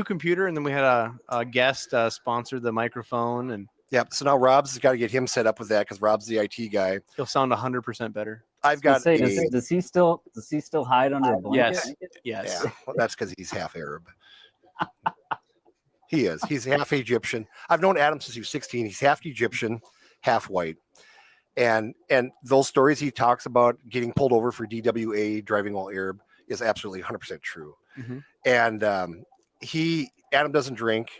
computer, and then we had a guest sponsor the microphone, and Yep. So now Robb's has got to get him set up with that because Robb's the IT guy. He'll sound 100% better. I've got. Say, does he still hide under a blanket? Yes. Yeah. Well, that's because he's half Arab. He is. He's half Egyptian. I've known Adam since he was 16. He's half Egyptian, half white. And those stories he talks about getting pulled over for DWA, driving while Arab, is absolutely 100% true. Mm-hmm. And Adam doesn't drink,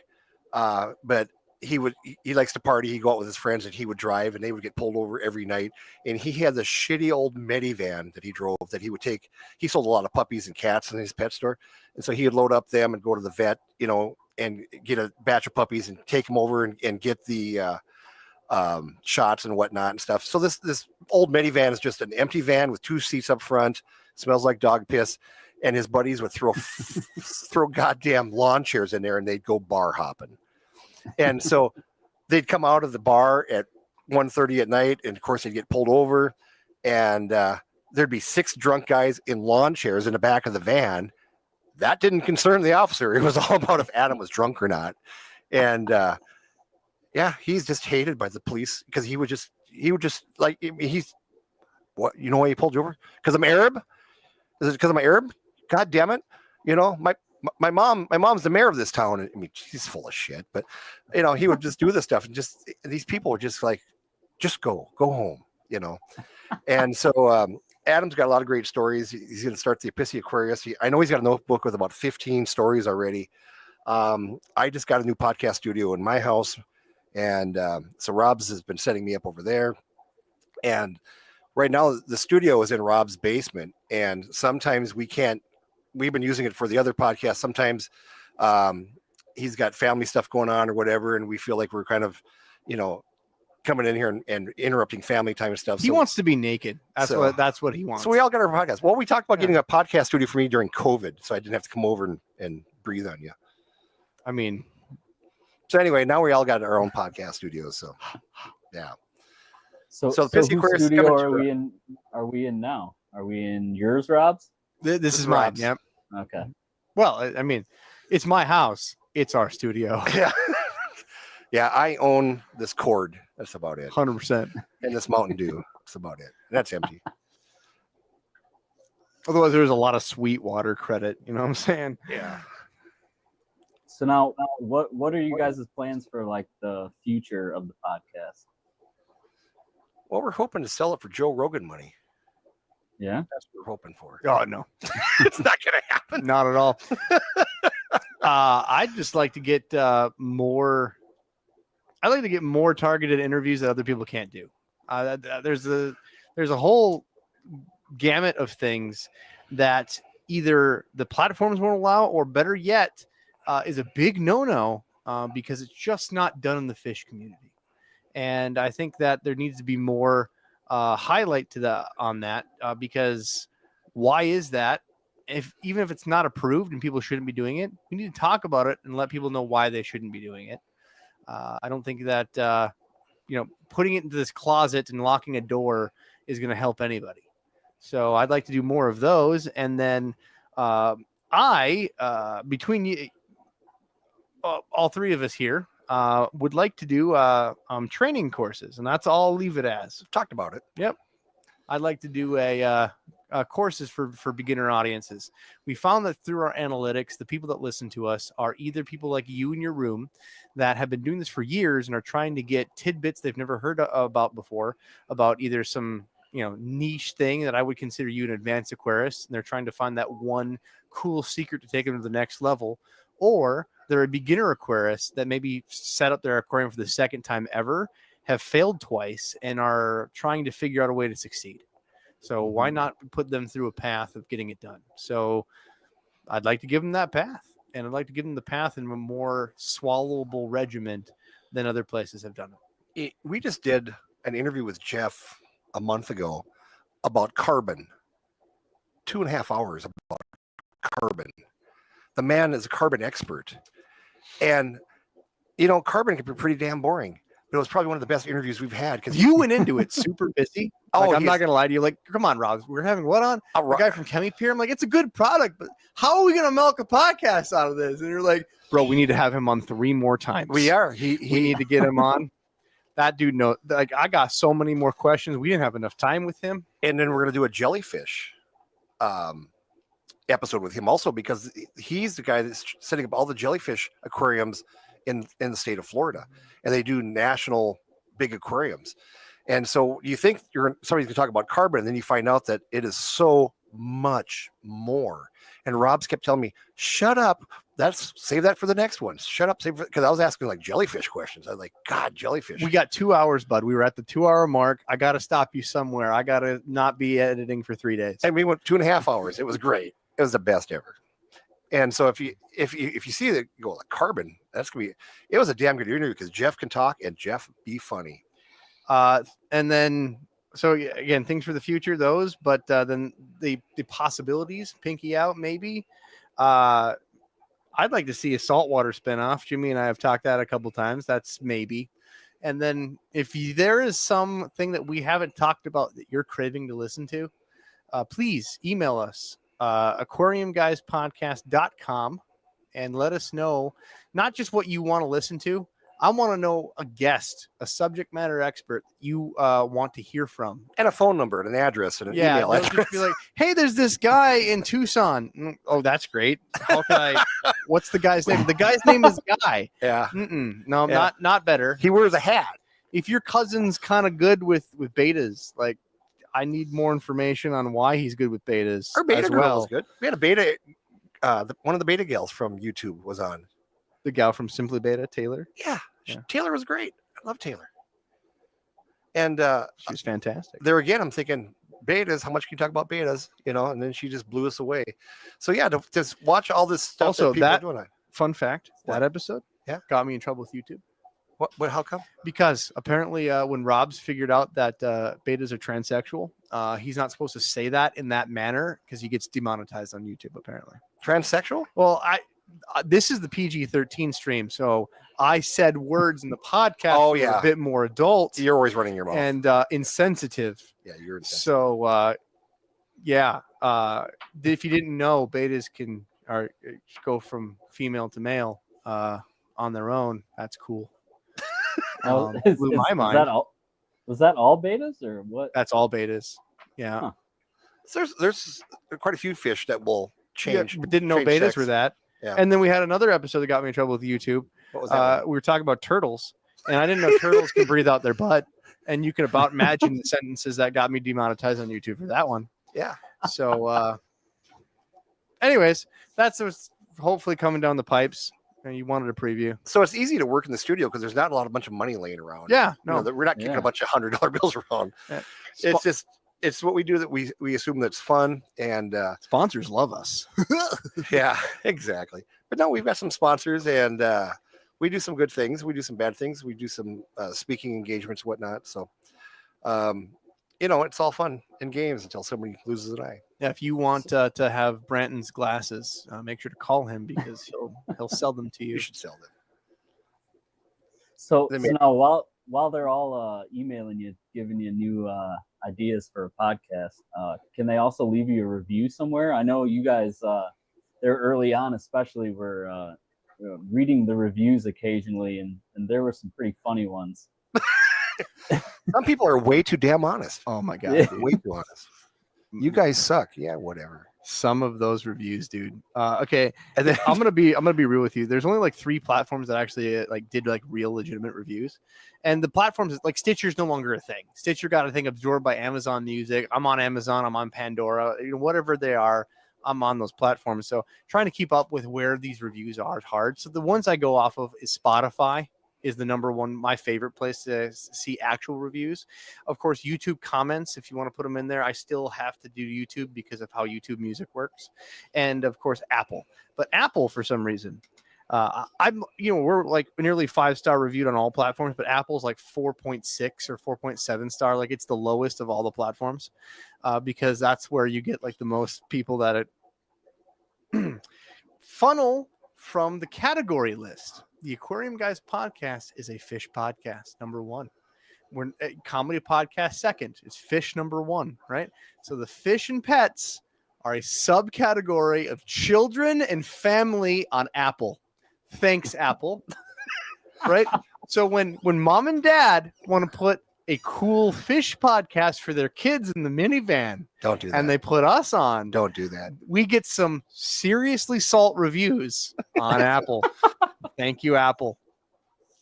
but he likes to party. He'd go out with his friends and he would drive, and they would get pulled over every night. And he had this shitty old minivan that he drove that he would take. He sold a lot of puppies and cats in his pet store. And so he would load up them and go to the vet, and get a batch of puppies and take them over and get the shots and whatnot and stuff. So this old minivan is just an empty van with 2 seats up front, smells like dog piss, and his buddies would throw goddamn lawn chairs in there and they'd go bar hopping. And so they'd come out of the bar at 1:30 at night, and of course they'd get pulled over, and there'd be 6 drunk guys in lawn chairs in the back of the van. That didn't concern the officer. It was all about if Adam was drunk or not. And yeah, he's just hated by the police because he would just like, he's what, why he pulled you over? Because I'm Arab? Is it because I'm Arab? God damn it. My mom's the mayor of this town. I mean, she's full of shit, but he would just do this stuff, and just these people were just like, just go home, And so Adam's got a lot of great stories. He's going to start the Epicity Aquarius. I know he's got a notebook with about 15 stories already. I just got a new podcast studio in my house. And so Robbz has been setting me up over there. And right now the studio is in Robb's basement. And sometimes we've been using it for the other podcast. Sometimes he's got family stuff going on or whatever. And we feel like we're kind of, coming in here and interrupting family time and stuff. He wants to be naked. That's what he wants. So we all got our podcast. Well, we talked about getting a podcast studio for me during COVID, so I didn't have to come over and breathe on you. I mean, so anyway, now we all got our own podcast studios. So yeah. So the whose studio are we in now? Are we in yours, Robbz? This is mine. Robbz. Yep. Okay. Well, I mean, it's my house. It's our studio. Yeah. Yeah, I own this cord. That's about it. 100%. And this Mountain Dew. That's about it. That's empty. Otherwise, there's a lot of sweet water credit. You know what I'm saying? Yeah. So now, what are you guys' plans for like the future of the podcast? Well, we're hoping to sell it for Joe Rogan money. Yeah, that's what we're hoping for. Oh no, it's not going to happen. Not at all. I'd just like to get more. I'd like to get more targeted interviews that other people can't do. There's a whole gamut of things that either the platforms won't allow, or better yet, is a big no-no because it's just not done in the fish community. And I think that there needs to be more highlight on that because why is that? Even if it's not approved and people shouldn't be doing it, we need to talk about it and let people know why they shouldn't be doing it. I don't think that putting it into this closet and locking a door is going to help anybody. So I'd like to do more of those, and then between you, all 3 of us here, would like to do training courses, and that's all I'll leave it as. Talked about it. Yep. I'd like to do courses for beginner audiences. We found that through our analytics, the people that listen to us are either people like you in your room that have been doing this for years and are trying to get tidbits they've never heard about before, about either some niche thing that I would consider you an advanced aquarist, and they're trying to find that one cool secret to take them to the next level, or they're a beginner aquarist that maybe set up their aquarium for the second time ever, have failed twice, and are trying to figure out a way to succeed. So why not put them through a path of getting it done? So I'd like to give them that path, and I'd like to give them the path in a more swallowable regiment than other places have done it. We just did an interview with Jeff a month ago about carbon. 2.5 hours about carbon. The man is a carbon expert. And, carbon can be pretty damn boring. But it was probably one of the best interviews we've had. Because you went into it super busy. I'm not going to lie to you. Like, come on, Robbz. We're having what on? A guy from Chemi Pier. I'm like, it's a good product, but how are we going to milk a podcast out of this? And you're like, bro, we need to have him on 3 more times. We are. We need to get him on. That dude knows. Like, I got so many more questions. We didn't have enough time with him. And then we're going to do a jellyfish episode with him also, because he's the guy that's setting up all the jellyfish aquariums in the state of Florida, and they do national big aquariums. And so you think somebody's going to talk about carbon, and then you find out that it is so much more. And Robb's kept telling me, shut up. Save that for the next one. Shut up. Because I was asking like jellyfish questions. I was like, God, jellyfish. We got 2 hours, bud. We were at the 2-hour mark. I got to stop you somewhere. I got to not be editing for 3 days. And we went 2.5 hours. It was great. It was the best ever. And so if you see that, you go like carbon, that's going to be, it was a damn good interview because Jeff can talk and Jeff be funny. And then, so again, things for the future, those, but then the possibilities, Pinky Out, maybe. I'd like to see a saltwater spinoff. Jimmy and I have talked that a couple times. That's maybe. And then if there is something that we haven't talked about that you're craving to listen to, please email us, aquariumguyspodcast.com, and let us know not just what you want to listen to. I want to know a guest, a subject matter expert you want to hear from. And a phone number and an address and an email address. Just be like, hey, there's this guy in Tucson. Oh, that's great. How can what's the guy's name? The guy's name is Guy. Yeah. No, yeah. Not better. He wears a hat. If your cousin's kind of good with betas, like, I need more information on why he's good with betas. Our beta as girl well. was good. We had a beta, one of the beta gals from YouTube was on. The gal from Simply Beta, Taylor. Yeah. Taylor was great. I love Taylor. And she's fantastic. There again, I'm thinking betas. How much can you talk about betas? And then she just blew us away. So yeah, just watch all this stuff. Also, that people are doing. Fun fact: that episode, got me in trouble with YouTube. What? How come? Because apparently, when Robbz figured out that betas are transsexual, he's not supposed to say that in that manner because he gets demonetized on YouTube. Apparently, transsexual. Well, this is the PG-13 stream, so I said words in the podcast. Oh yeah, a bit more adult. You're always running your mouth and insensitive. Yeah, you're insensitive. So if you didn't know, betas can go from female to male on their own. That's cool. Blew my mind. Was that all betas or what? That's all betas. Yeah. Huh. So there's quite a few fish that will change. Yeah, but didn't know betas sex. were that. Yeah. And then we had another episode that got me in trouble with YouTube. What was that? We were talking about turtles, and I didn't know turtles can breathe out their butt. And you can about imagine the sentences that got me demonetized on YouTube for that one. Yeah. So, anyways, that's what's hopefully coming down the pipes. And you wanted a preview. So it's easy to work in the studio because there's not a bunch of money laying around. Yeah. No, we're not kicking a bunch of $100 bills around. Yeah. It's what we do that we assume that's fun, and sponsors love us. Yeah, exactly. But no, we've got some sponsors, and we do some good things. We do some bad things. We do some speaking engagements, whatnot. So, it's all fun in games until somebody loses an eye. Yeah, if you want to have Branton's glasses, make sure to call him because he'll sell them to you. You should sell them. So now while they're all emailing you, giving you new ideas for a podcast, can they also leave you a review somewhere? I know you guys, they're early on, especially were reading the reviews occasionally, and there were some pretty funny ones. Some people are way too damn honest. Oh my God, yeah. Way too honest. You guys suck. Yeah, whatever. Some of those reviews, dude. Okay, and then I'm gonna be real with you. There's only like 3 platforms that actually did real legitimate reviews, and the platforms like Stitcher's no longer a thing. Stitcher got, I think, absorbed by Amazon Music. I'm on Amazon. I'm on Pandora. Whatever they are, I'm on those platforms. So trying to keep up with where these reviews are is hard. So the ones I go off of is Spotify. Is the number one, my favorite place to see actual reviews. Of course, YouTube comments, if you want to put them in there, I still have to do YouTube because of how YouTube music works. And of course, Apple. But Apple, for some reason, we're like nearly 5-star reviewed on all platforms, but Apple's like 4.6 or 4.7 star. Like it's the lowest of all the platforms because that's where you get like the most people that funnel from the category list. The Aquarium Guys Podcast is a fish podcast, number 1. We're a comedy podcast second. It's fish number 1, right? So the fish and pets are a subcategory of children and family on Apple. Thanks, Apple. Right? So when mom and dad want to put a cool fish podcast for their kids in the minivan, Don't do that. and they put us on, Don't do that. we get some seriously salt reviews on Apple. Thank you, Apple.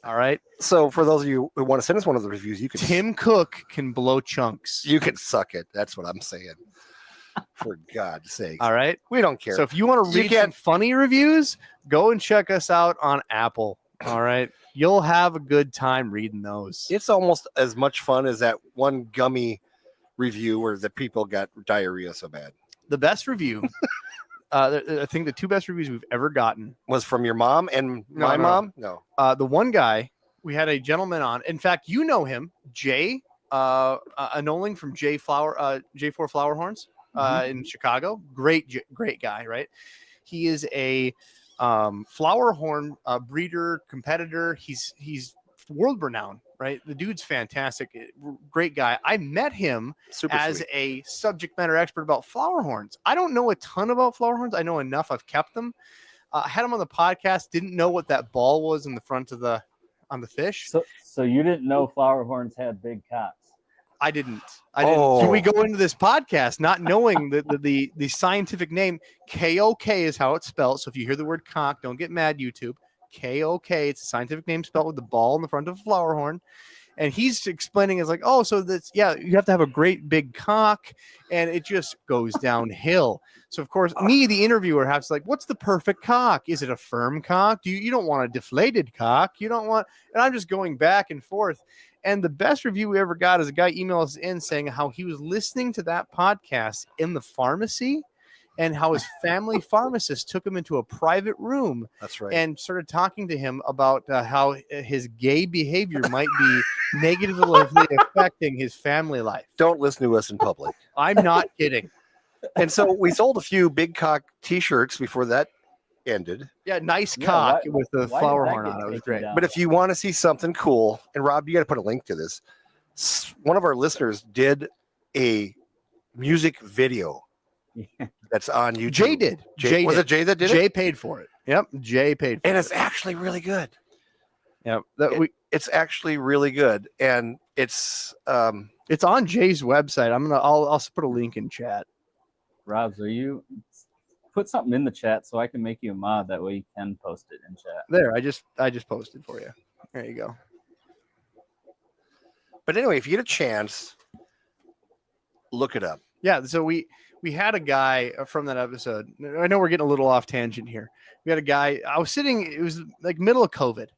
All right. So for those of you who want to send us one of the reviews, you can Tim Cook can blow chunks. you can suck it. That's what I'm saying. For God's sake. All right. We don't care. So if you want to You read some can't- funny reviews, go and check us out on Apple. All right. You'll have a good time reading those. It's almost as much fun as that one gummy review where the people got diarrhea so bad. The best review, I think the two best reviews we've ever gotten. Was from your mom and No, my no. mom? No. The one guy, we had a gentleman on. In fact, you know him, Jay, Anoling from J4 Flower Horns in Chicago. Great guy, right? He is a flower horn breeder, competitor. He's world renowned, right? The dude's fantastic, great guy. I met him Super as sweet. a subject matter expert about flower horns. I don't know a ton about flower horns. I know enough. I've kept them. I had him on the podcast. Didn't know what that ball was in the front of on the fish. So you didn't know flower horns had big cocks? I didn't. So we go into this podcast not knowing the scientific name. KOK is how it's spelled. So if you hear the word cock, don't get mad, YouTube. KOK. It's a scientific name spelled with the ball in the front of a flower horn. And he's explaining, it's like, oh, so that's, yeah, you have to have a great big cock, and it just goes downhill. So, of course, me, the interviewer, has like, what's the perfect cock? Is it a firm cock? You don't want a deflated cock. You don't want, and I'm just going back and forth. And the best review we ever got is a guy emailed us in saying how he was listening to that podcast in the pharmacy and how his family pharmacist took him into a private room That's right. and started talking to him about how his gay behavior might be negatively affecting his family life. Don't listen to us in public. I'm not kidding. And so we sold a few big cock t-shirts before that ended. Yeah, nice Yeah, cock why- with the why did flower that horn get on it. It was taken great. down? But if you want to see something cool, and Rob, you got to put a link to this. One of our listeners did a music video that's on YouTube. Jay did. Jay was did. it Jay that did Jay it? paid for it. Yep, Jay paid for And it. it's actually really good. Yep. It's actually really good, and it's It's on Jay's website. I'll put a link in chat. Robbz, are you put something in the chat so I can make you a mod? That way you can post it in chat. There, I just posted for you. There you go. But anyway, if you get a chance, look it up. Yeah, so we had a guy from that episode. I know we're getting a little off tangent here. We had a guy. I was sitting. It was like middle of COVID,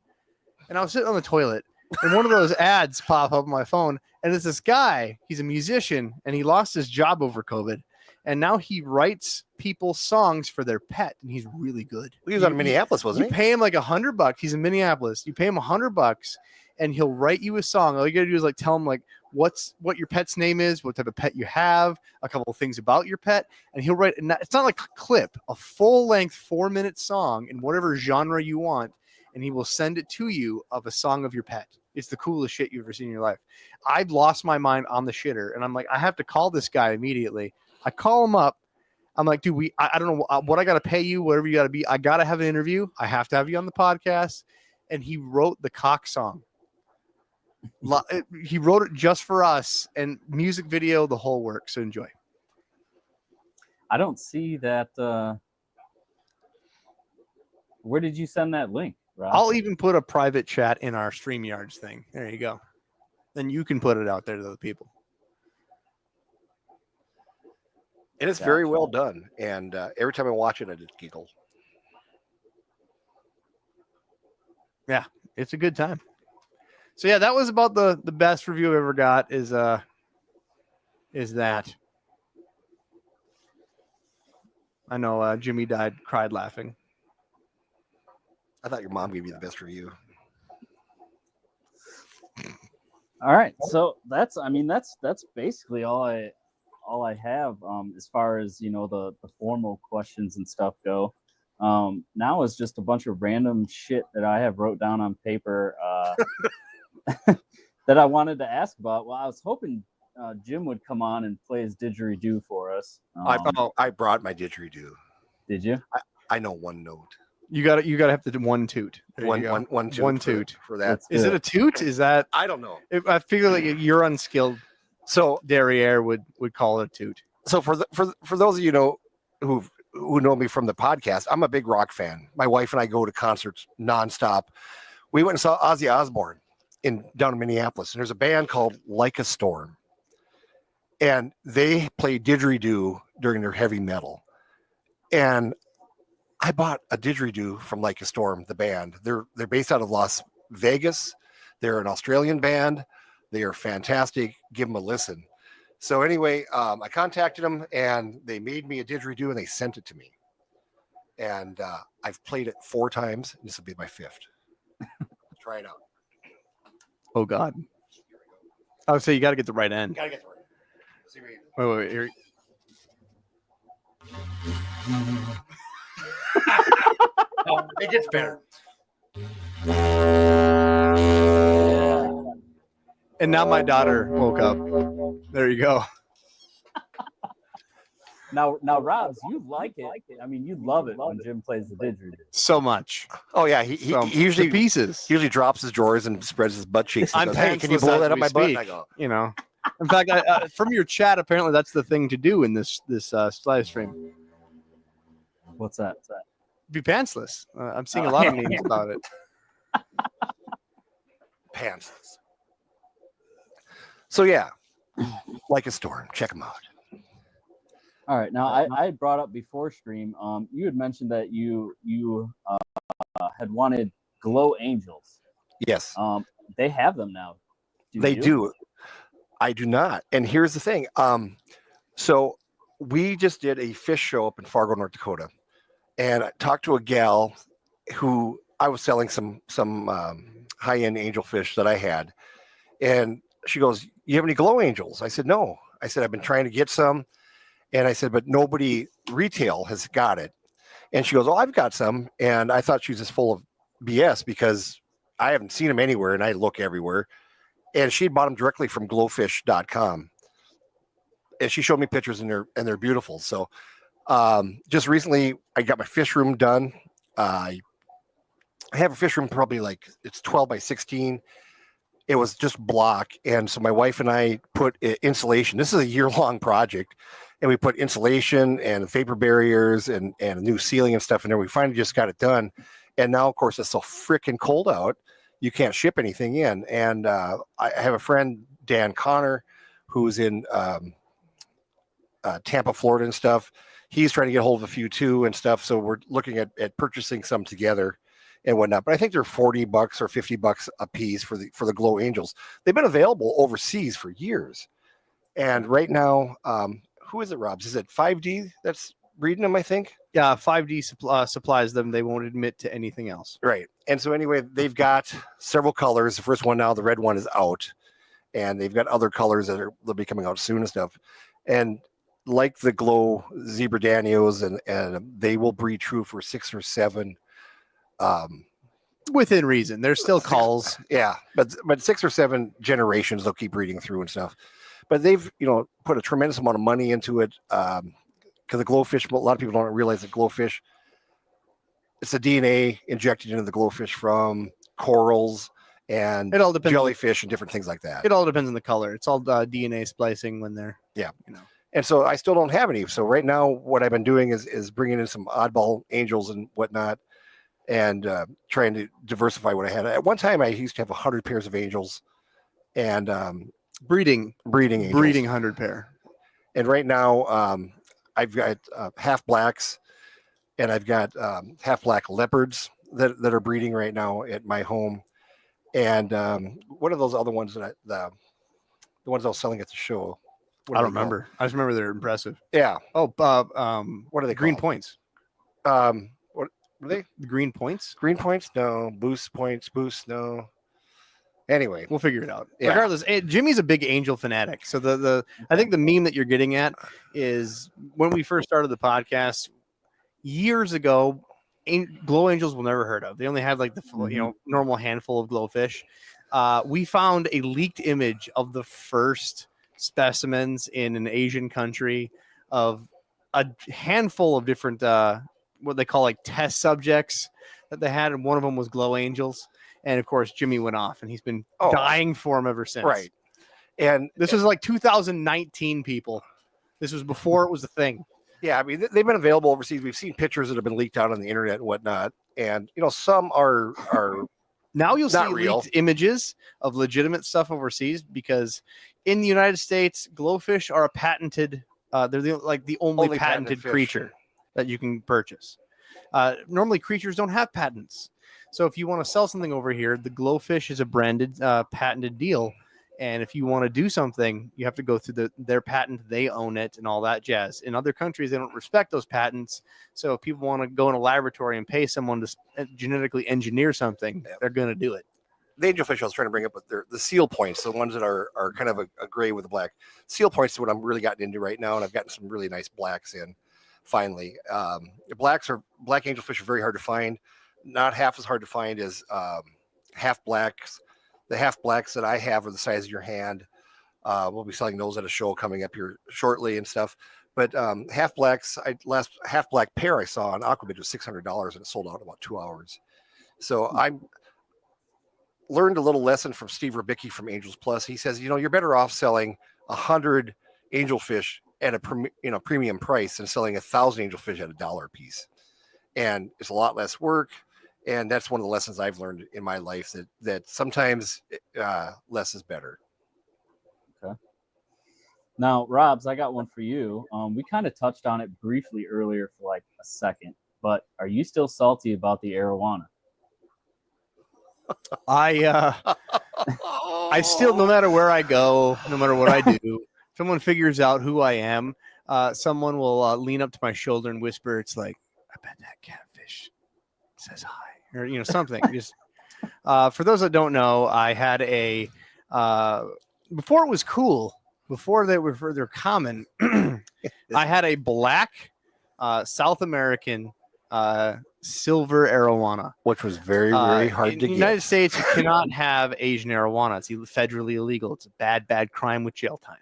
and I was sitting on the toilet, and one of those ads pop up on my phone, and it's this guy. He's a musician, and he lost his job over COVID, and now he writes people songs for their pet, and he's really good. He was out of Minneapolis, wasn't You he? pay him like $100. He's in Minneapolis. You pay him $100, and he'll write you a song. All you gotta do is like tell him like what your pet's name is, what type of pet you have, a couple of things about your pet, and he'll write. And it's not like a clip, a full length 4-minute song in whatever genre you want, and he will send it to you of a song of your pet. It's the coolest shit you've ever seen in your life. I've lost my mind on the shitter, and I'm like, I have to call this guy immediately. I call him up. I'm like, dude, I don't know what I got to pay you, whatever you got to be. I got to have an interview. I have to have you on the podcast. And he wrote the cock song. He wrote it just for us, and music video, the whole work. So enjoy. I don't see that. Where did you send that link, Rob? I'll even put a private chat in our StreamYards thing. There you go. Then you can put it out there to the people. It is very well done, and every time I watch it, I just giggle. Yeah, it's a good time. So yeah, that was about the best review I ever got. Is that? I know Jimmy cried laughing. I thought your mom gave you the best review. All right, so that's basically all I have as far as the formal questions and stuff go. Now is just a bunch of random shit that I have wrote down on paper that I wanted to ask about. Well, I was hoping Jim would come on and play his didgeridoo for us. I brought my didgeridoo. Did you? I know one note. You got to have to do one toot. There you go. One toot. One toot. for that. Let's Is do it a toot? Is that? I don't know. I figure like you're unskilled So derriere would call it a toot. so for those of you who know me from the podcast, I'm a big rock fan. My wife and I go to concerts nonstop. We went and saw Ozzy Osbourne down in Minneapolis, and there's a band called Like a Storm, and they play didgeridoo during their heavy metal. And I bought a didgeridoo from Like a Storm, the band. They're based out of Las Vegas. They're an Australian band. They are fantastic. Give them a listen. So anyway, I contacted them, and they made me a didgeridoo, and they sent it to me. And I've played it 4 times. This will be my 5th. Try it out. Oh God. I would say you got to get the right end. Gotta get the right. See where you... Wait. Here. Oh, it gets better. And now my daughter woke up. There you go. Now, Robbz, you like it. I mean, you love it when Jim plays the didgeridoo. So much. Oh yeah, he usually the pieces. He usually drops his drawers and spreads his butt cheeks. And I'm goes, hey, can you pantsless blow as that up we my butt? speak. And I go, You know. In fact, from your chat, apparently that's the thing to do in this live stream. What's that? Be pantsless. I'm seeing a lot of memes about it. pantsless. So yeah, Like a Storm. Check them out. All right. Now, I brought up before stream. You had mentioned that you had wanted glow angels. Yes, They have them now. they do. I do not. And here's the thing. So we just did a fish show up in Fargo, North Dakota, and I talked to a gal who I was selling some high-end angel fish that I had, and she goes, "You have any glow angels?" I said, "No." I said, "I've been trying to get some." And I said, "But nobody retail has got it." And she goes, "Oh, I've got some." And I thought she was just full of BS because I haven't seen them anywhere, and I look everywhere. And she bought them directly from glowfish.com. And she showed me pictures, and they're beautiful. So just recently, I got my fish room done. I have a fish room probably like it's 12 by 16. It was just block. And so my wife and I put insulation. This is a year-long project. And we put insulation and vapor barriers and a new ceiling and stuff in there. We finally just got it done. And now, of course, it's so freaking cold out, you can't ship anything in. And I have a friend, Dan Connor, who's in Tampa, Florida and stuff. He's trying to get a hold of a few too and stuff. So we're looking at purchasing some together and whatnot. But I think they're $40 or $50 a piece for the glow angels. They've been available overseas for years. And right now, who is it, Robbz? Is it 5D that's breeding them, I think? Yeah, 5D supplies them. They won't admit to anything else. Right. And so anyway, they've got several colors. The first one now, the red one, is out. And they've got other colors they'll be coming out soon and stuff. And like the glow zebra danios, and they will breed true for 6 or 7. Within reason. There's still calls. Yeah, but 6 or 7 generations they'll keep breeding through and stuff. But they've put a tremendous amount of money into it because the glowfish. A lot of people don't realize that glowfish. It's the DNA injected into the glowfish from corals and It all depends. jellyfish and different things like that. It all depends on the color. It's all DNA splicing when they're And so I still don't have any. So right now, what I've been doing is bringing in some oddball angels and whatnot, and trying to diversify what I had. At one time, I used to have 100 pairs of angels, and breeding angels. 100 pair. And right now, I've got half blacks, and I've got half black leopards that are breeding right now at my home. And what are those other ones that the ones I was selling at the show? I don't remember. I just remember they're impressive. Yeah. Oh, what are they green called? points. What are they? The green points? Green points? No. Boost points? Boost? No. Anyway, We'll figure it out. Yeah. Regardless, Jimmy's a big angel fanatic. So I think the meme that you're getting at is when we first started the podcast years ago, glow angels were never heard of. They only had like the normal handful of glowfish. We found a leaked image of the first specimens in an Asian country of a handful of different what they call like test subjects that they had, and one of them was glow angels. And of course, Jimmy went off, and he's been Oh. dying for them ever since. Right. And This was like 2019, people. This was before it was a thing. yeah, I mean, they've been available overseas. We've seen pictures that have been leaked out on the internet and whatnot. And, some are Now you'll see Not real. leaked images of legitimate stuff overseas, because in the United States, glowfish are a patented. They're the only patented fish. creature that you can purchase. Normally, creatures don't have patents. So if you want to sell something over here, the glowfish is a branded, patented deal. And if you want to do something, you have to go through their patent. They own it and all that jazz. In other countries, they don't respect those patents. So if people want to go in a laboratory and pay someone to genetically engineer something, they're going to do it. The angelfish I was trying to bring up, but they're the seal points, the ones that are kind of a gray with a black. Seal points is what I'm really gotten into right now, and I've gotten some really nice blacks in finally. Black angelfish are very hard to find. Not half as hard to find as half blacks. The half blacks that I have are the size of your hand. We'll be selling those at a show coming up here shortly and stuff. But half blacks, last half black pair I saw on Aquabid was $600, and it sold out in about 2 hours. So I learned a little lesson from Steve Rubicki from Angels Plus. He says, you're better off selling 100 angelfish at a premium price than selling 1,000 angelfish at $1 a piece. And it's a lot less work. And that's one of the lessons I've learned in my life, that sometimes less is better. Okay. Now, Robbz, I got one for you. We kind of touched on it briefly earlier for like a second, but are you still salty about the arowana? I still, no matter where I go, no matter what I do, someone figures out who I am. Someone will lean up to my shoulder and whisper, "It's like, I bet that catfish says hi," or something. Just for those that don't know, I had a before it was cool, before they were further common. I had a black South American silver arowana, Which was very, very hard in to the get. United States, you cannot have Asian arowana. It's federally illegal. It's a bad crime with jail time.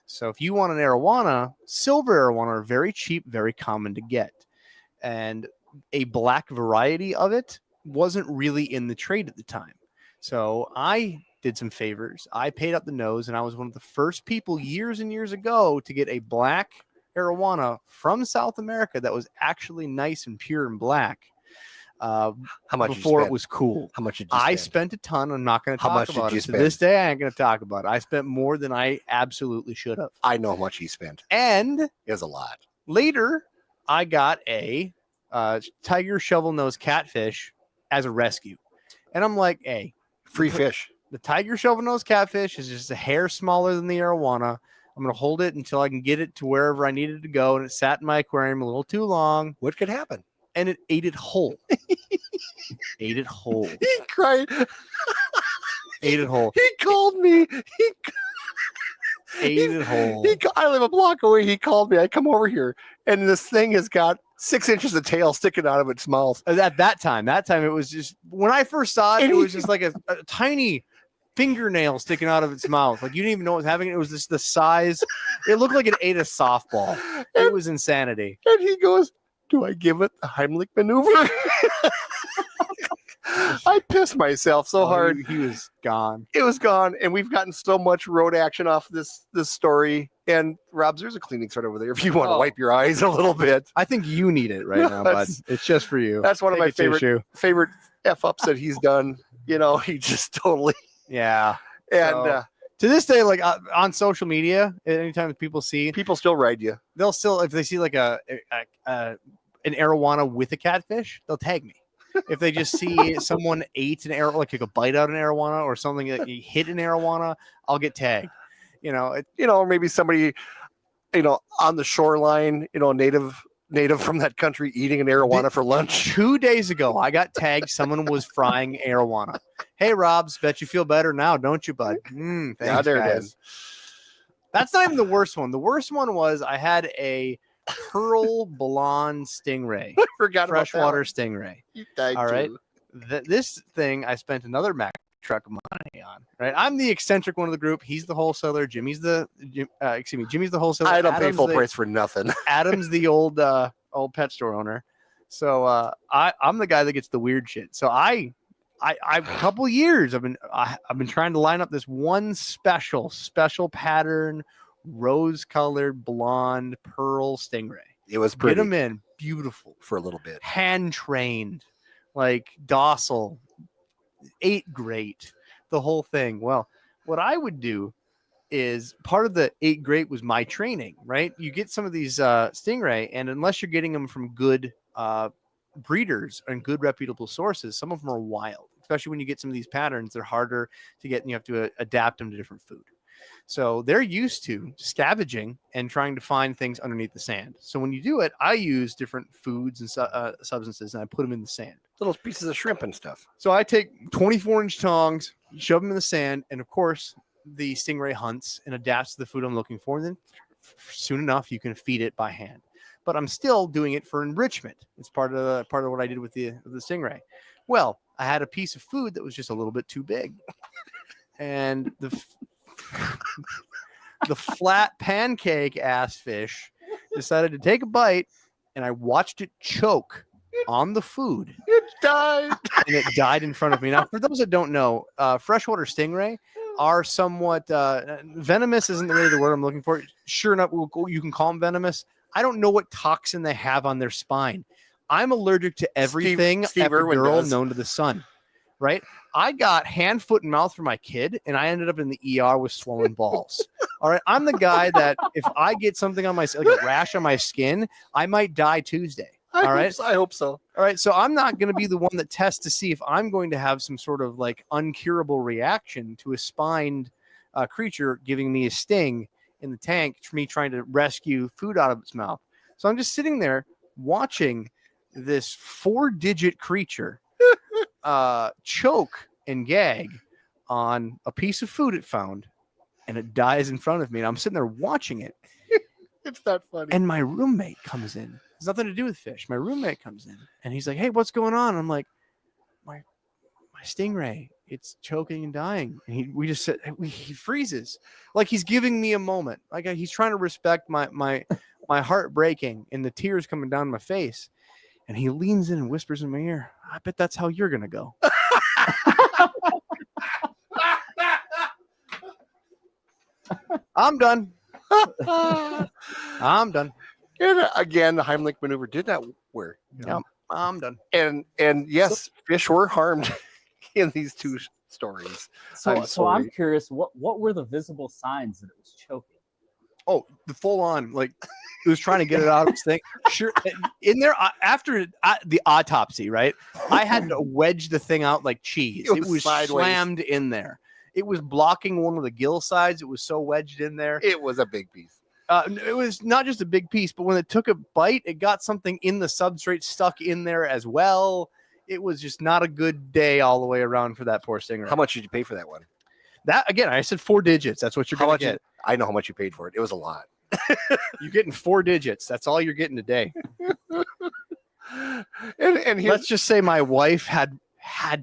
So if you want an arowana, silver arowana are very cheap, very common to get. And a black variety of it wasn't really in the trade at the time. So I did some favors. I paid up the nose, and I was one of the first people years and years ago to get a black arowana from South America that was actually nice and pure and black. How much before did you it was cool. How much did you I spend? spent a ton. I'm not going to How talk much did about you it. To spend? this day, I ain't going to talk about it. I spent more than I absolutely should have. I know how much he spent. And It was a lot. later, I got a tiger shovel-nosed catfish as a rescue. And I'm like, hey, Free fish. the tiger shovel-nosed catfish is just a hair smaller than the arowana. I'm going to hold it until I can get it to wherever I needed to go. And it sat in my aquarium a little too long, What could happen? and it ate it whole. Ate it whole. He cried. Ate it whole. He called me. Ate it whole. I live a block away. He called me. I come over here, and this thing has got 6 inches of tail sticking out of its mouth. At that time it was just, when I first saw it, it was just like a tiny fingernail sticking out of its mouth. Like, you didn't even know it was having it. It was just the size. It looked like it ate a softball. It was insanity. And he goes, "Do I give it the Heimlich maneuver?" I pissed myself so hard. He was gone. It was gone, and we've gotten so much road action off this story. And Robbz, there's a cleaning set over there if you want to Oh. wipe your eyes a little bit. I think you need it right now, bud. That's- It's just for you. That's one of my Take a tissue. favorite f-ups that he's done. He just totally Yeah. and So- To this day, like on social media, anytime people see, people still ride you. they'll still, if they see like an arowana with a catfish, they'll tag me. If they just see someone ate an arowana, like a bite out an arowana or something that you hit an arowana, I'll get tagged. Or maybe somebody, on the shoreline, native from that country eating an arowana for lunch. 2 days ago, I got tagged. Someone was frying arowana. Hey, Robbz, bet you feel better now, don't you, bud? Thanks, Yeah, there it guys. is. That's not even the worst one. The worst one was I had a pearl blonde stingray, I forgot freshwater about stingray. that. You died All right. too. This thing I spent another Mac truck money on. Right, I'm the eccentric one of the group. He's the wholesaler. Jimmy's the wholesaler. I don't pay Adam's full the- price for nothing. Adam's the old pet store owner. So I'm the guy that gets the weird shit. So I a couple years I've been trying to line up this one special pattern, rose-colored blonde pearl stingray. It was pretty. Get them in, beautiful for a little bit. Hand trained, like docile, ate great, the whole thing. Well, what I would do is part of the ate great was my training, right? You get some of these stingray, and unless you're getting them from good breeders and good reputable sources, some of them are wild. Especially when you get some of these patterns, they're harder to get, and you have to adapt them to different food. So they're used to scavenging and trying to find things underneath the sand. So when you do it, I use different foods and substances, and I put them in the sand. Little pieces of shrimp and stuff. So I take 24-inch tongs, shove them in the sand, and of course, the stingray hunts and adapts to the food I'm looking for. And then soon enough, you can feed it by hand. But I'm still doing it for enrichment. It's part of what I did with the stingray. Well, I had a piece of food that was just a little bit too big, and the flat pancake ass fish decided to take a bite, and I watched it choke on the food. It died. And it died in front of me. Now, for those that don't know, freshwater stingray are somewhat venomous. Isn't really the word I'm looking for. Sure enough, you can call them venomous. I don't know what toxin they have on their spine. I'm allergic to everything Steve epidural known to the sun. Right? I got hand, foot, and mouth for my kid, and I ended up in the ER with swollen balls. All right. I'm the guy that if I get something on my, like a rash on my skin, I might die Tuesday. All right. I hope so. All right. So I'm not going to be the one that tests to see if I'm going to have some sort of like uncurable reaction to a spined creature giving me a sting in the tank for me trying to rescue food out of its mouth. So I'm just sitting there watching this 4-digit creature choke and gag on a piece of food it found, and it dies in front of me. And I'm sitting there watching it. It's not funny. And my roommate comes in. It's nothing to do with fish. My roommate comes in and he's like, "Hey, what's going on?" I'm like, my stingray, it's choking and dying. And he freezes, like he's giving me a moment, like he's trying to respect my heart breaking and the tears coming down my face. And he leans in and whispers in my ear, "I bet that's how you're gonna go." I'm done. I'm done. And again, the Heimlich maneuver did not work. Yeah, I'm done. And yes, fish were harmed in these two stories. So I'm curious, what were the visible signs that it was choking? Oh, the full on, like it was trying to get it out of its thing. Sure, in there after the autopsy, right? I had to wedge the thing out like cheese. It was slammed in there. It was blocking one of the gill sides. It was so wedged in there. It was a big piece. It was not just a big piece, but when it took a bite, it got something in the substrate stuck in there as well. It was just not a good day all the way around for that poor stingray. How much did you pay for that one? That again, I said 4 digits. That's what you're going to get. I know how much you paid for it. It was a lot. You're getting 4 digits. That's all you're getting today. and let's just say my wife had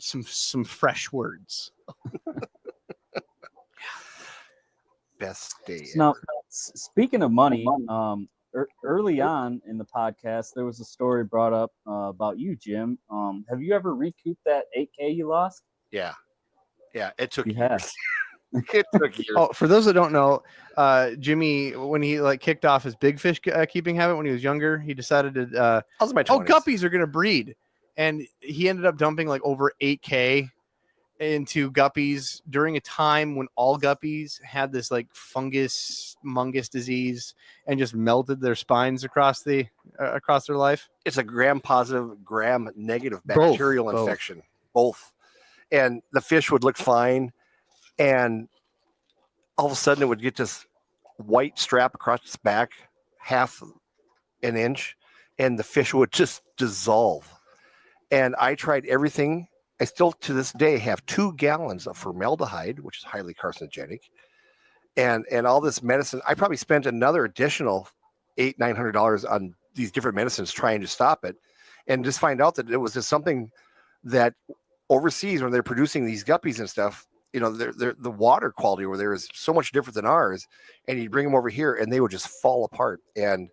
some fresh words. Best day. Now, speaking of money, early on in the podcast, there was a story brought up about you, Jim. Have you ever recouped that $8K you lost? Yeah, it took years. It took years. Oh, for those that don't know, Jimmy, when he kicked off his big fish keeping habit when he was younger, he decided to guppies are gonna breed, and he ended up dumping like over $8K into guppies during a time when all guppies had this like mungus disease and just melted their spines across their life. It's a gram-positive, gram-negative bacterial infection. Both. And the fish would look fine, and all of a sudden it would get this white strap across its back, half an inch, and the fish would just dissolve. And I tried everything. I still, to this day, have 2 gallons of formaldehyde, which is highly carcinogenic, and all this medicine. I probably spent another additional $800-900 on these different medicines trying to stop it, and just find out that it was just something that overseas, when they're producing these guppies and stuff, the water quality over there is so much different than ours, and you bring them over here and they would just fall apart. And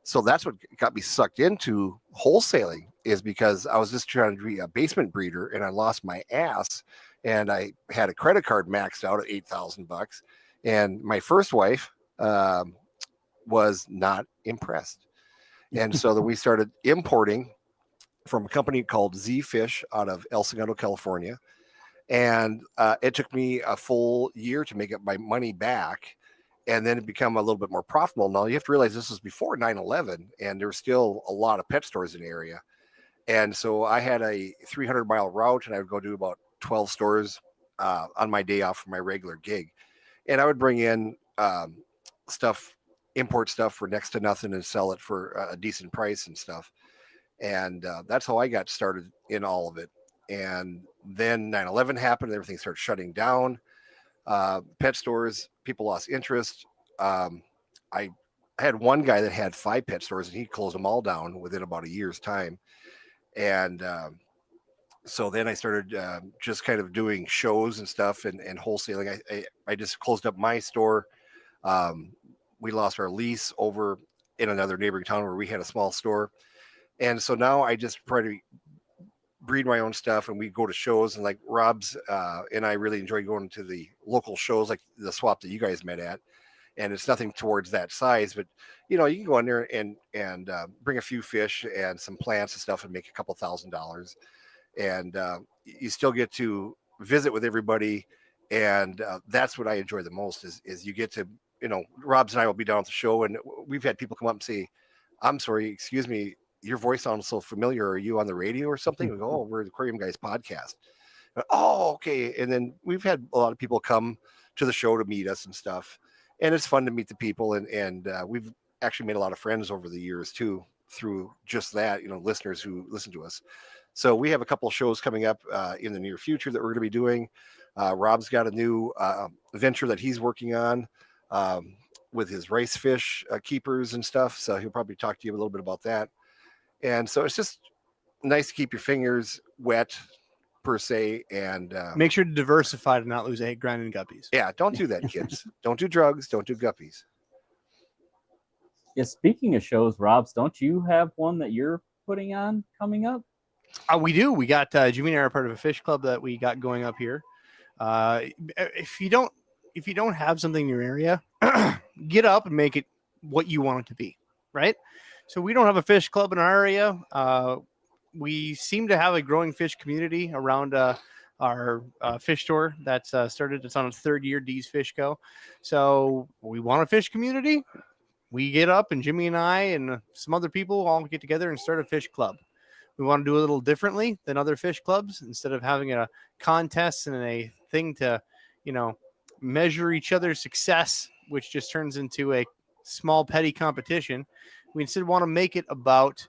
So that's what got me sucked into wholesaling, is because I was just trying to be a basement breeder and I lost my ass, and I had a credit card maxed out at $8,000. And my first wife was not impressed. And so then we started importing from a company called Z Fish out of El Segundo, California. And it took me a full year to make up my money back. And then it became a little bit more profitable. Now you have to realize this was before 9/11, and there were still a lot of pet stores in the area. And so I had a 300-mile route, and I would go do about 12 stores on my day off from my regular gig. And I would bring in stuff, import stuff for next to nothing, and sell it for a decent price and stuff. And that's how I got started in all of it. And then 9/11 happened, and everything started shutting down. Pet stores, people lost interest. I had one guy that had 5 pet stores, and he closed them all down within about a year's time. And so then I started just kind of doing shows and stuff and wholesaling. I just closed up my store. We lost our lease over in another neighboring town where we had a small store. And so now I just try to breed my own stuff, and we go to shows, and like Robbz and I really enjoy going to the local shows, like the swap that you guys met at. And it's nothing towards that size, but you know, you can go in there and bring a few fish and some plants and stuff and make a couple $1,000s. And you still get to visit with everybody. And that's what I enjoy the most is you get to, you know, Robbz and I will be down at the show, and we've had people come up and say, "I'm sorry, excuse me, your voice sounds so familiar. Are you on the radio or something?" We go, "Oh, we're the Aquarium Guys Podcast." Oh, okay. And then we've had a lot of people come to the show to meet us and stuff. And it's fun to meet the people. And we've actually made a lot of friends over the years too, through just that, you know, listeners who listen to us. So we have a couple of shows coming up in the near future that we're going to be doing. Robb's got a new venture that he's working on with his rice fish keepers and stuff. So he'll probably talk to you a little bit about that. And so it's just nice to keep your fingers wet, per se, and Make sure to diversify to not lose egg grinding guppies. yeah, don't do that, kids. Don't do drugs. Don't do guppies. Yeah, speaking of shows, Robbz, don't you have one that you're putting on coming up? We do. We got Jimmy and I are part of a fish club that we got going up here. If you don't have something in your area, get up and make it what you want it to be, right? So we don't have a fish club in our area. We seem to have a growing fish community around our fish store that's started. It's on its 3rd year, D's Fish Co. So we want a fish community. We get up, and Jimmy and I and some other people all get together and start a fish club. We want to do a little differently than other fish clubs. Instead of having a contest and a thing to, you know, measure each other's success, which just turns into a small petty competition, we instead want to make it about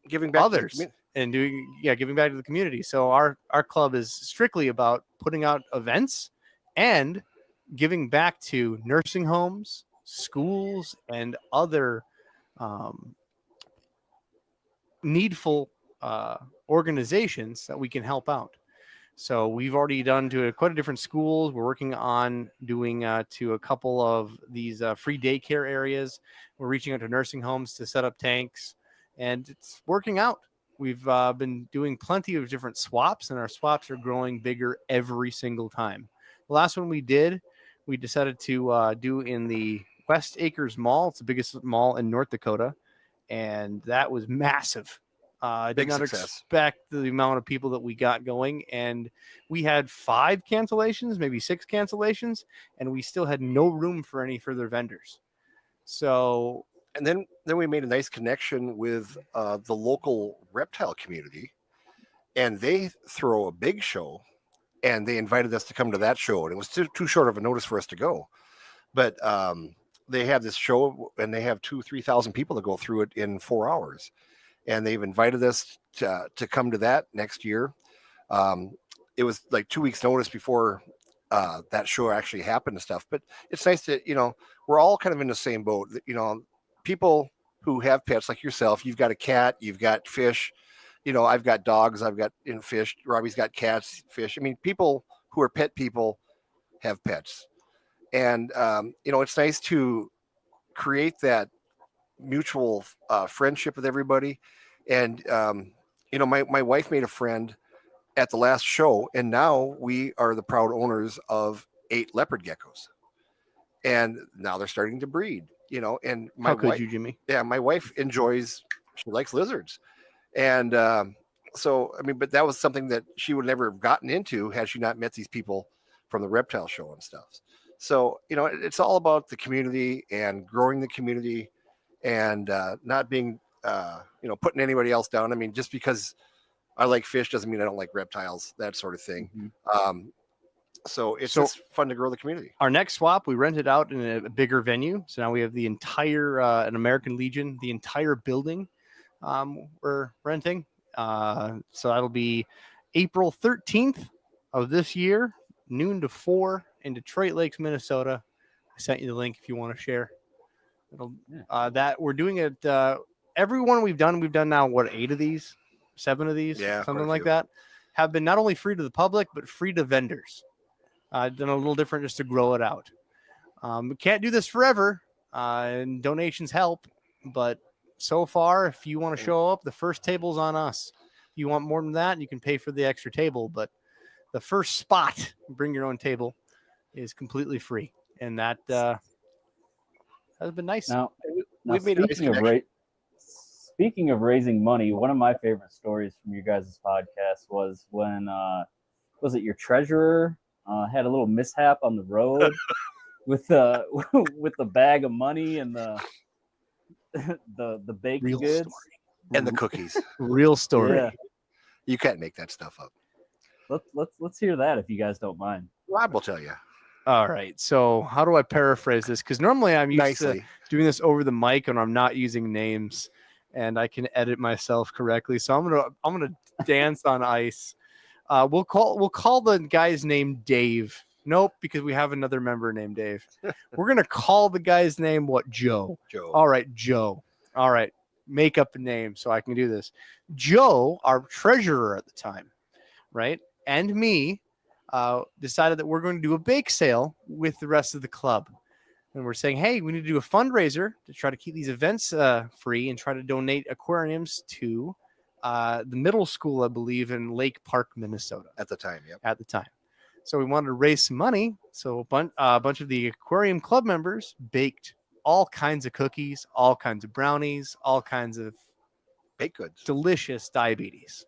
Giving back others to and giving back to the community. So our club is strictly about putting out events and giving back to nursing homes, schools, and other needful organizations that we can help out. So we've already done to quite a different schools. We're working on doing to a couple of these free daycare areas. We're reaching out to nursing homes to set up tanks, and it's working out. We've been doing plenty of different swaps, and our swaps are growing bigger every single time. The last one we did, we decided to do in the West Acres Mall. It's the biggest mall in North Dakota, and that was massive. I did not expect the amount of people that we got going, and we had 5 cancellations, maybe 6 cancellations, and we still had no room for any further vendors. So, and then we made a nice connection with the local reptile community, and they throw a big show, and they invited us to come to that show, and it was too short of a notice for us to go. But they have this show, and they have 2,000-3,000 people that go through it in 4 hours. And they've invited us to come to that next year. It was like 2 weeks notice before that show actually happened and stuff. But it's nice to, you know, we're all kind of in the same boat. You know, people who have pets like yourself, you've got a cat, you've got fish. You know, I've got dogs, I've got fish. Robbie's got cats, fish. I mean, people who are pet people have pets. And, you know, it's nice to create that mutual friendship with everybody. And, my wife made a friend at the last show, and now we are the proud owners of 8 leopard geckos. And now they're starting to breed, and my How could wife, you, Jimmy? yeah, my wife she likes lizards. And so, but that was something that she would never have gotten into had she not met these people from the reptile show and stuff. So, it's all about the community and growing the community and not being, putting anybody else down. I mean, just because I like fish doesn't mean I don't like reptiles, that sort of thing. Mm-hmm. So it's just fun to grow the community. Our next swap, we rented out in a bigger venue. So now we have the entire, an American Legion, the entire building we're renting. So that'll be April 13th of this year, noon to 4 in Detroit Lakes, Minnesota. I sent you the link if you want to share. That we're doing it. Every one we've done now, 8 of these, 7 of these, something like that, have been not only free to the public, but free to vendors. Done a little different just to grow it out. We can't do this forever, and donations help. But so far, if you want to show up, the first table's on us. If you want more than that, you can pay for the extra table. But the first spot, bring your own table, is completely free, and that has been nice. Now we've made a nice connection. Speaking of raising money, one of my favorite stories from your guys' podcast was when was it your treasurer had a little mishap on the road with the bag of money and the baked Real goods story. And the cookies. Real story. Yeah. You can't make that stuff up. Let's hear that if you guys don't mind. Rob will tell you. All right. So how do I paraphrase this? Because normally I'm used to doing this over the mic and I'm not using names and I can edit myself correctly. So I'm gonna dance on ice. We'll call the guy's name Dave. Nope, because we have another member named Dave. We're gonna call the guy's name Joe. Joe. All right, Joe. All right, make up a name so I can do this. Joe, our treasurer at the time, right, and me, decided that we're going to do a bake sale with the rest of the club, and we're saying, hey, we need to do a fundraiser to try to keep these events free and try to donate aquariums to the middle school, I believe, in Lake Park, Minnesota. At the time, yep. At the time. So we wanted to raise some money. So a bunch of the aquarium club members baked all kinds of cookies, all kinds of brownies, all kinds of baked goods, delicious diabetes,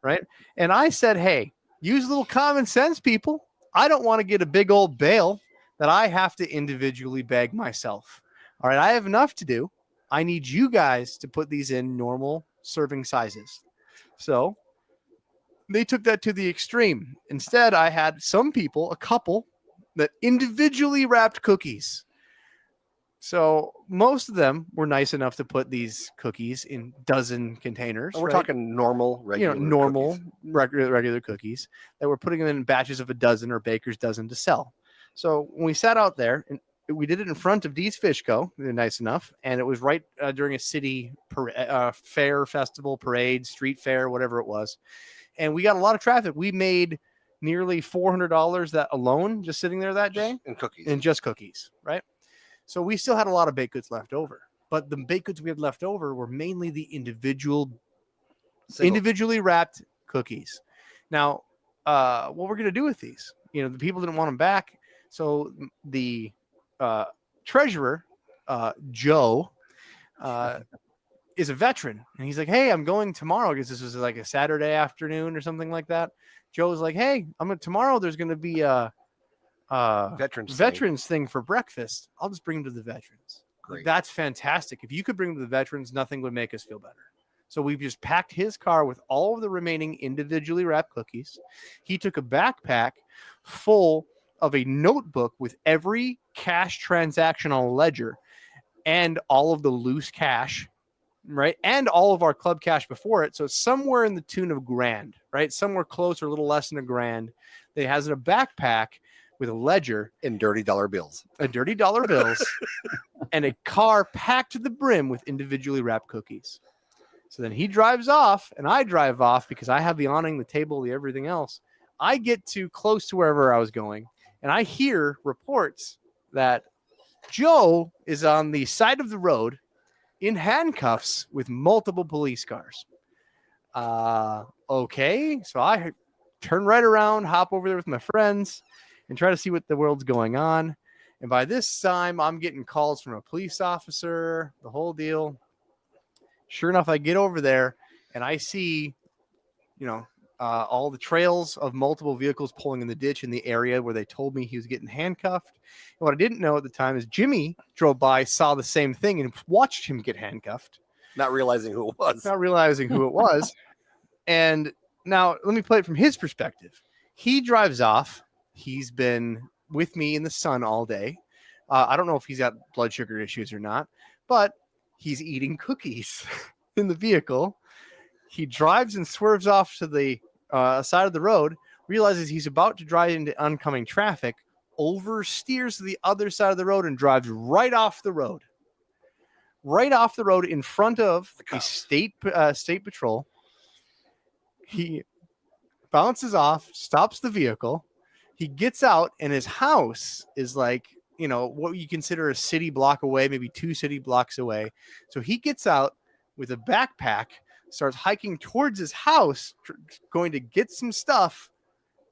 right? And I said, hey, use a little common sense, people. I don't want to get a big old bale that I have to individually bag myself. All right, I have enough to do. I need you guys to put these in normal serving sizes. So they took that to the extreme. Instead, I had a couple that individually wrapped cookies. So most of them were nice enough to put these cookies in dozen containers. And we're talking normal, regular, regular cookies that we're putting them in batches of a dozen or baker's dozen to sell. So when we sat out there, and we did it in front of Dee's Fish Co. They're nice enough, and it was right during a city fair, festival, parade, street fair, whatever it was. And we got a lot of traffic. We made nearly $400 that alone just sitting there that day. And cookies. And just cookies, right? So we still had a lot of baked goods left over. But the baked goods we had left over were mainly the individually wrapped cookies. Now, what we're going to do with these? The people didn't want them back. So the treasurer, Joe, is a veteran, and he's like, hey, I'm going tomorrow because this was like a Saturday afternoon or something like that. Joe's like, hey, tomorrow there's going to be a veterans thing for breakfast. I'll just bring them to the veterans. Great. That's fantastic. If you could bring them to the veterans, nothing would make us feel better. So we've just packed his car with all of the remaining individually wrapped cookies. He took a backpack full of a notebook with every cash transaction on a ledger and all of the loose cash, right? And all of our club cash before it. So it's somewhere in the tune of $1,000, right? Somewhere close or a little less than $1,000 that he has in a backpack with a ledger and dirty dollar bills, and a car packed to the brim with individually wrapped cookies. So then he drives off and I drive off because I have the awning, the table, the everything else. I get to close to wherever I was going. And I hear reports that Joe is on the side of the road in handcuffs with multiple police cars. Okay, so I turn right around, hop over there with my friends, and try to see what the world's going on. And by this time, I'm getting calls from a police officer, the whole deal. Sure enough, I get over there and I see, all the trails of multiple vehicles pulling in the ditch in the area where they told me he was getting handcuffed. And what I didn't know at the time is Jimmy drove by, saw the same thing, and watched him get handcuffed. Not realizing who it was. And now let me play it from his perspective. He drives off. He's been with me in the sun all day. I don't know if he's got blood sugar issues or not, but he's eating cookies in the vehicle. He drives and swerves off to the side of the road, realizes he's about to drive into oncoming traffic, oversteers to the other side of the road and drives right off the road. Right off the road in front of a state patrol. He bounces off, stops the vehicle. He gets out, and his house is like, what you consider a city block away, maybe 2 city blocks away. So he gets out with a backpack, starts hiking towards his house, going to get some stuff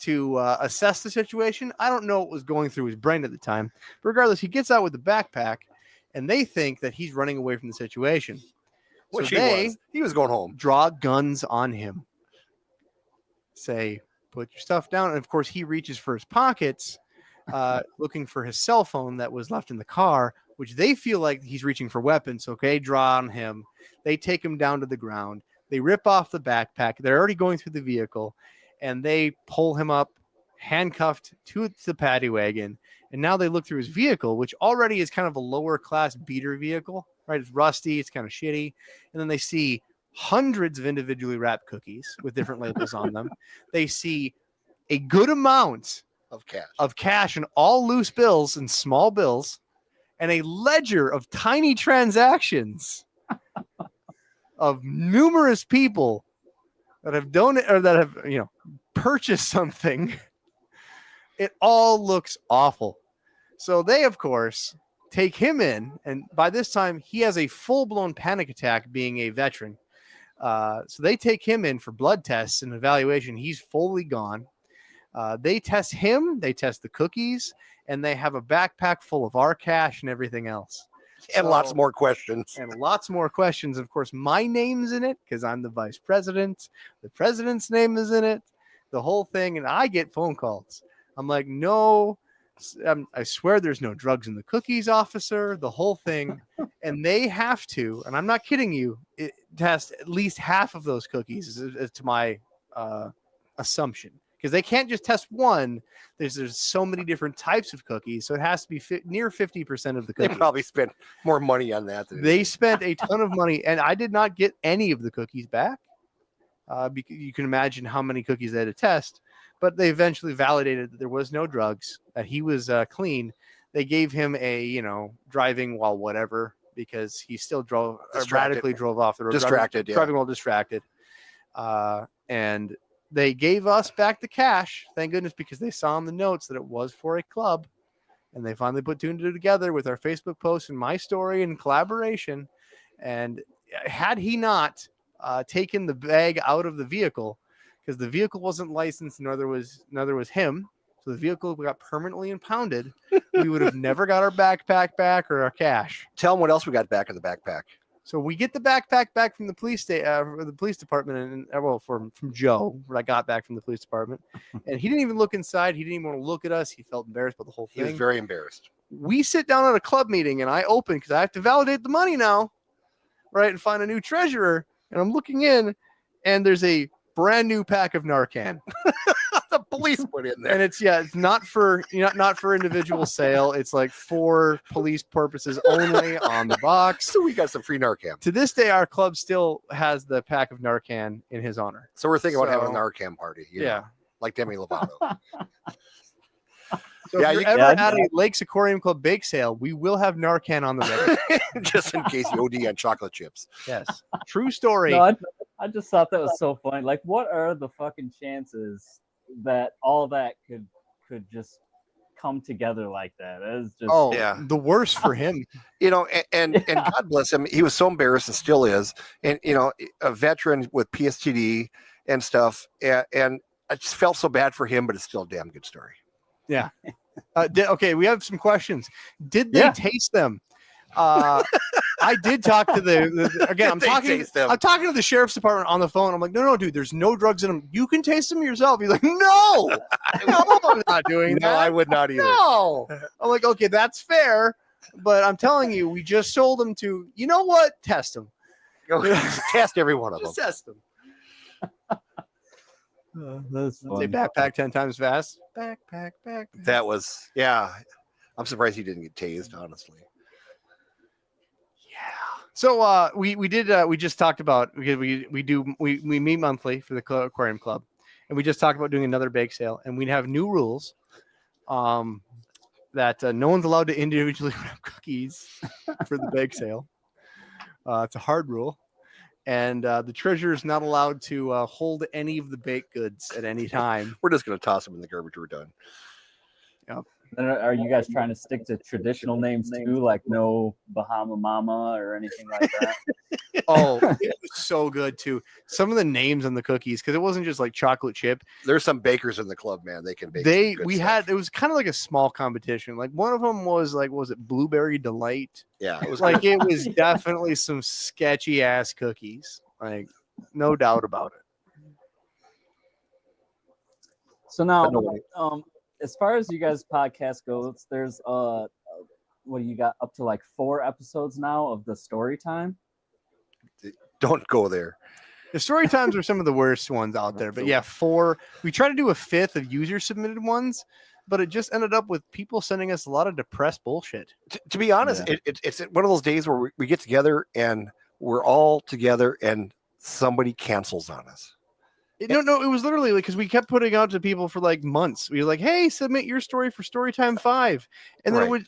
to assess the situation. I don't know what was going through his brain at the time. But regardless, he gets out with the backpack, and they think that he's running away from the situation. Which so he was going home. Draw guns on him. Say, put your stuff down. And of course, he reaches for his pockets, looking for his cell phone that was left in the car, which they feel like he's reaching for weapons. Okay, draw on him. They take him down to the ground. They rip off the backpack. They're already going through the vehicle, and they pull him up, handcuffed to the paddy wagon. And now they look through his vehicle, which already is kind of a lower class beater vehicle, right? It's rusty. It's kind of shitty. And then they see hundreds of individually wrapped cookies with different labels on them. They see a good amount of cash and all loose bills and small bills, and a ledger of tiny transactions of numerous people that have donated or that have, purchased something. It all looks awful. So they, of course, take him in, and by this time he has a full-blown panic attack, being a veteran. So they take him in for blood tests and evaluation. He's fully gone. They test him, they test the cookies, and they have a backpack full of our cash and everything else. And lots more questions. And lots more questions. Of course, my name's in it because I'm the vice president. The president's name is in it. The whole thing. And I get phone calls. I'm like, no, I swear there's no drugs in the cookies, officer. The whole thing. And they have to, and I'm not kidding you, test at least half of those cookies, is to my assumption. Because they can't just test one. There's so many different types of cookies, so it has to be near 50% of the cookies. They probably spent more money on that. They spent a ton of money, and I did not get any of the cookies back. Because you can imagine how many cookies they had to test. But they eventually validated that there was no drugs, that he was clean. They gave him a, driving while whatever, because he still radically drove off the road. Driving while distracted. And they gave us back the cash, thank goodness, because they saw in the notes that it was for a club. And they finally put 2 and 2 together with our Facebook post and my story and collaboration. And had he not taken the bag out of the vehicle, because the vehicle wasn't licensed, neither was him, so the vehicle got permanently impounded, we would have never got our backpack back or our cash. Tell them what else we got back in the backpack. So we get the backpack back from the police department, and from Joe, what I got back from the police department, and he didn't even look inside. He didn't even want to look at us. He felt embarrassed about the whole thing. He was very embarrassed. We sit down at a club meeting, and I open because I have to validate the money now, right, and find a new treasurer. And I'm looking in, and there's a brand new pack of Narcan. The police put in there, and it's not for not for individual sale. It's like for police purposes only on the box. So we got some free Narcan. To this day, our club still has the pack of Narcan in his honor. So we're thinking about having a Narcan party. Like Demi Lovato. So if you're ever at a Lakes Aquarium Club bake sale, we will have Narcan on the ready. Just in case you OD on chocolate chips. Yes. True story. No, I just thought that was so funny. Like, what are the fucking chances that all that could just come together like that. It's just Yeah. The worst for him. And God bless him. He was so embarrassed and still is. And, a veteran with PSTD and stuff. And I just felt so bad for him, but it's still a damn good story. Yeah. Okay, we have some questions. Did they taste them? I did talk to again. I'm talking to the sheriff's department on the phone. I'm like, no, dude, there's no drugs in them. You can taste them yourself. He's like, no, I'm not doing that. No, I would not either. No. I'm like, okay, that's fair, but I'm telling you, we just sold them to. You know what? Test them. Test every one of them. Just test them. That's Say funny. backpack 10 times fast. Backpack. That was, yeah. I'm surprised he didn't get tased, honestly. So we just talked about, because we meet monthly for the Aquarium Club, and we just talked about doing another bake sale, and we have new rules that no one's allowed to individually wrap cookies for the bake sale. It's a hard rule, and the treasurer is not allowed to hold any of the baked goods at any time. We're just going to toss them in the garbage. We're done. Yep. And are you guys trying to stick to traditional names too, like no Bahama Mama or anything like that? Oh, it was so good too. Some of the names on the cookies, because it wasn't just like chocolate chip. There's some bakers in the club, man. They can bake. It was kind of like a small competition. Like one of them was like, was it Blueberry Delight? Yeah, it was Like it was definitely some sketchy ass cookies. Like no doubt about it. So now, as far as you guys' podcast goes, there's what do you got, up to like 4 episodes now of the Storytime? Don't go there. The story times are some of the worst ones out there, but yeah, 4. We tried to do a 5th of user submitted ones, but it just ended up with people sending us a lot of depressed bullshit. To be honest, it's one of those days where we get together and we're all together and somebody cancels on us. No, it was literally like, because we kept putting out to people for like months. We were like, hey, submit your story for Storytime 5. And then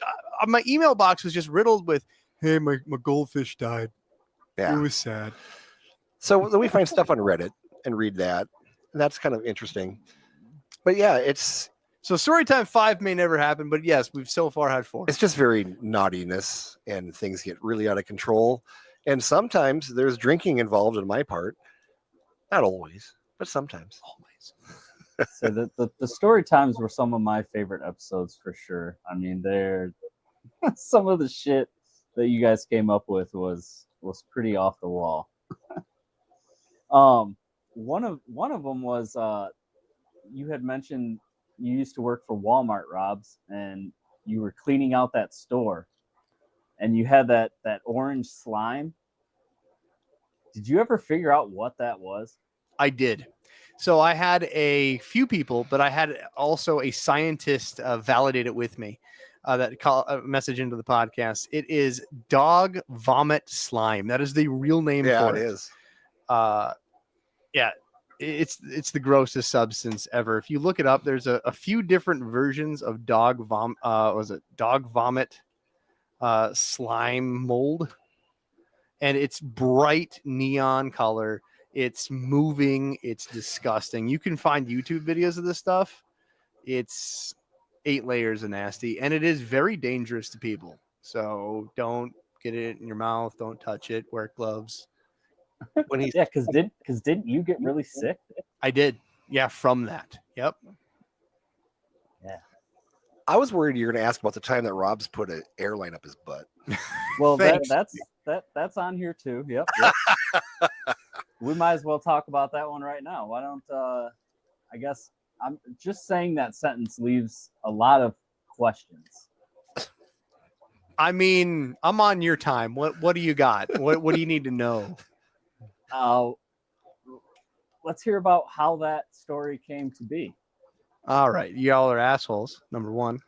my email box was just riddled with, hey, my goldfish died. Yeah. It was sad. So then we find stuff on Reddit and read that. And that's kind of interesting. But yeah, so Storytime 5 may never happen, but yes, we've so far had 4. it's just very naughtiness and things get really out of control. And sometimes there's drinking involved on my part. Not always, but sometimes. So the story times were some of my favorite episodes for sure. I mean, they're some of the shit that you guys came up with was pretty off the wall. One of them was you had mentioned you used to work for Walmart, Robbz, and you were cleaning out that store, and you had that orange slime. Did you ever figure out what that was? I did. So I had a few people, but I had also a scientist validate it with me. That call a message into the podcast. It is dog vomit slime. That is the real name for it. It is. Yeah, it's the grossest substance ever. If you look it up, there's a few different versions of dog vomit slime mold, and it's bright neon color. It's moving. It's disgusting. You can find YouTube videos of this stuff. It's 8 layers of nasty, and it is very dangerous to people. So don't get it in your mouth. Don't touch it. Wear gloves. Because didn't you get really sick? I did. Yeah, from that. Yep. Yeah. I was worried you were going to ask about the time that Robbz put an airline up his butt. Well, that's on here too. Yep. We might as well talk about that one right now. Why don't I guess I'm just saying that sentence leaves a lot of questions. I mean, I'm on your time. What do you got? What do you need to know? Let's hear about how that story came to be. All right, y'all are assholes. Number 1.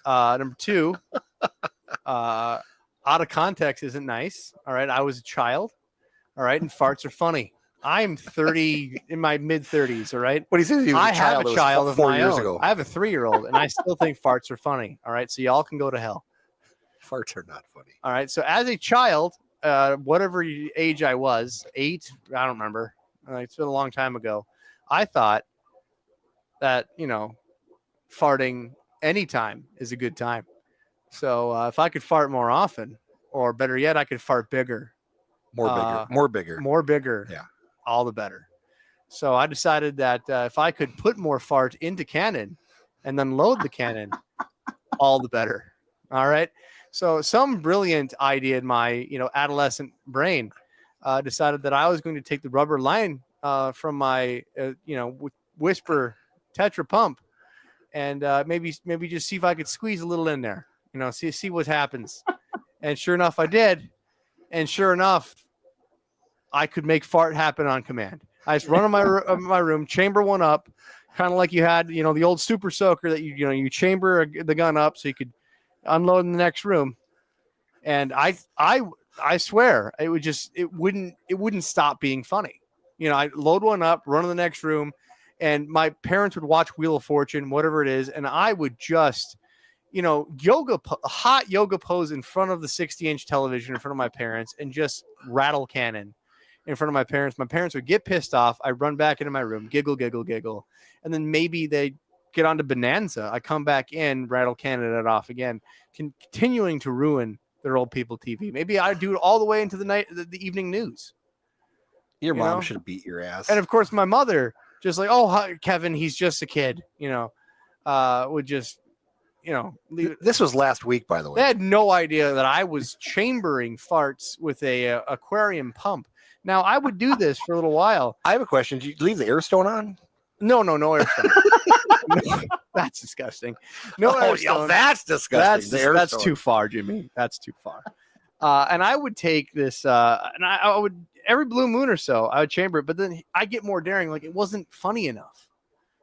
Number 2, out of context isn't nice. All right, I was a child. All right, and farts are funny. I'm 30, in my mid 30s. All right. What he says, I have a child of 4 my years own. ago. I have a 3-year-old, and I still think farts are funny. All right, so y'all can go to hell. Farts are not funny. All right, so as a child, whatever age I was, 8, I don't remember. It's been a long time ago. I thought that, farting anytime is a good time. So if I could fart more often, or better yet, I could fart bigger. More bigger. Yeah. Yeah. All the better. So I decided that if I could put more fart into cannon and then load the cannon, all the better. All right. So some brilliant idea in my, adolescent brain decided that I was going to take the rubber line from my, Whisper Tetra pump and maybe just see if I could squeeze a little in there, see what happens. And sure enough, I did. And sure enough, I could make fart happen on command. I just run in my room, chamber one up, kind of like you had, the old super soaker that you chamber the gun up so you could unload in the next room. And I swear it wouldn't stop being funny. I load one up, run in the next room, and my parents would watch Wheel of Fortune, whatever it is, and I would just hot yoga pose in front of the 60-inch television in front of my parents and just rattle cannon in front of my parents. My parents would get pissed off. I run back into my room, giggle, giggle, giggle. And then maybe they get onto Bonanza. I come back in, rattle cannon it off again, continuing to ruin their old people TV. Maybe I do it all the way into the evening news. Your mom should have beat your ass. And of course, my mother just like, oh, hi, Kevin, he's just a kid, would just, leave it. This was last week, by the way. They had no idea that I was chambering farts with a aquarium pump. Now, I would do this for a little while. I have a question. Did you leave the air stone on? No air stone. No, that's disgusting. No air stone. That's disgusting. That's too far, Jimmy. That's too far. And I would take this, and I would, every blue moon or so, I would chamber it, but then I get more daring. Like, it wasn't funny enough.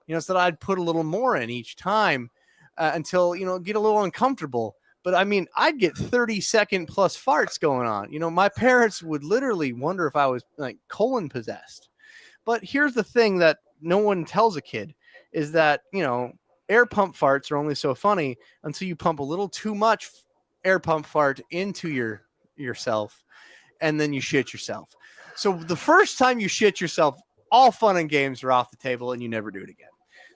So that I'd put a little more in each time until, get a little uncomfortable. But I mean, I'd get 30-second plus farts going on. My parents would literally wonder if I was like colon possessed. But here's the thing that no one tells a kid is that, air pump farts are only so funny until you pump a little too much air pump fart into yourself and then you shit yourself. So the first time you shit yourself, all fun and games are off the table and you never do it again.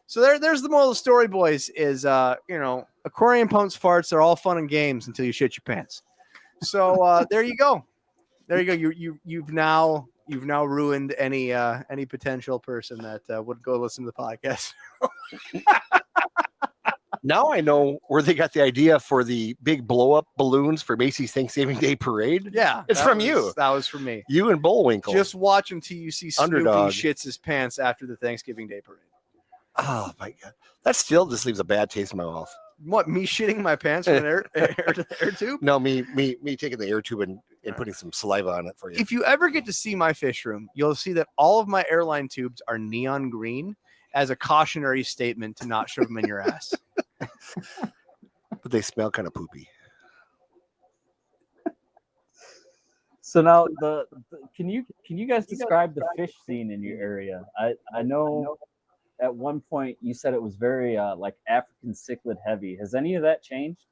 So there's the moral of the story, boys, is, aquarium pumps farts are all fun and games until you shit your pants. So there you go. There you go. You've now ruined any potential person that would go listen to the podcast. Now I know where they got the idea for the big blow up balloons for Macy's Thanksgiving Day Parade. Yeah, it's from you. That was from me. You and Bullwinkle. Just watch until you see Snoopy Underdog shits his pants after the Thanksgiving Day Parade. Oh my god, that still just leaves a bad taste in my mouth. What, me shitting my pants with an air tube? No, me taking the air tube and putting some saliva on it for you. If you ever get to see my fish room, you'll see that all of my airline tubes are neon green as a cautionary statement to not shove them in your ass. But they smell kind of poopy. So now can you guys describe the fish scene in your area? I know at one point you said it was very like African cichlid heavy. Has any of that changed?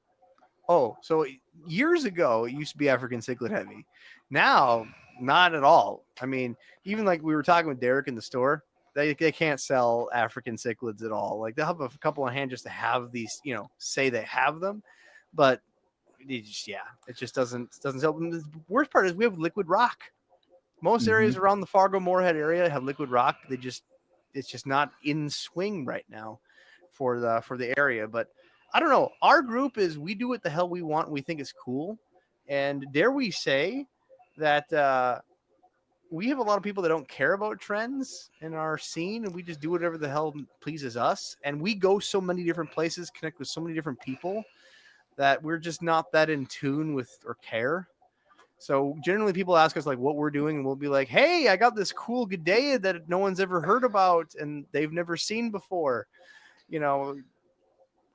Oh, so years ago it used to be African cichlid heavy. Now, not at all. I mean, even like we were talking with Derek in the store, they can't sell African cichlids at all. Like they'll have a couple on hand just to have these, say they have them, but it just doesn't sell them. The worst part is we have liquid rock. Most areas around the Fargo Moorhead area have liquid rock. It's just not in swing right now for the area. But I don't know. Our group is, we do what the hell we want. We think it's cool. And dare we say that we have a lot of people that don't care about trends in our scene, and we just do whatever the hell pleases us. And we go so many different places, connect with so many different people that we're just not that in tune with or care. So generally people ask us like what we're doing, and we'll be like, hey, I got this cool G'day that no one's ever heard about and they've never seen before,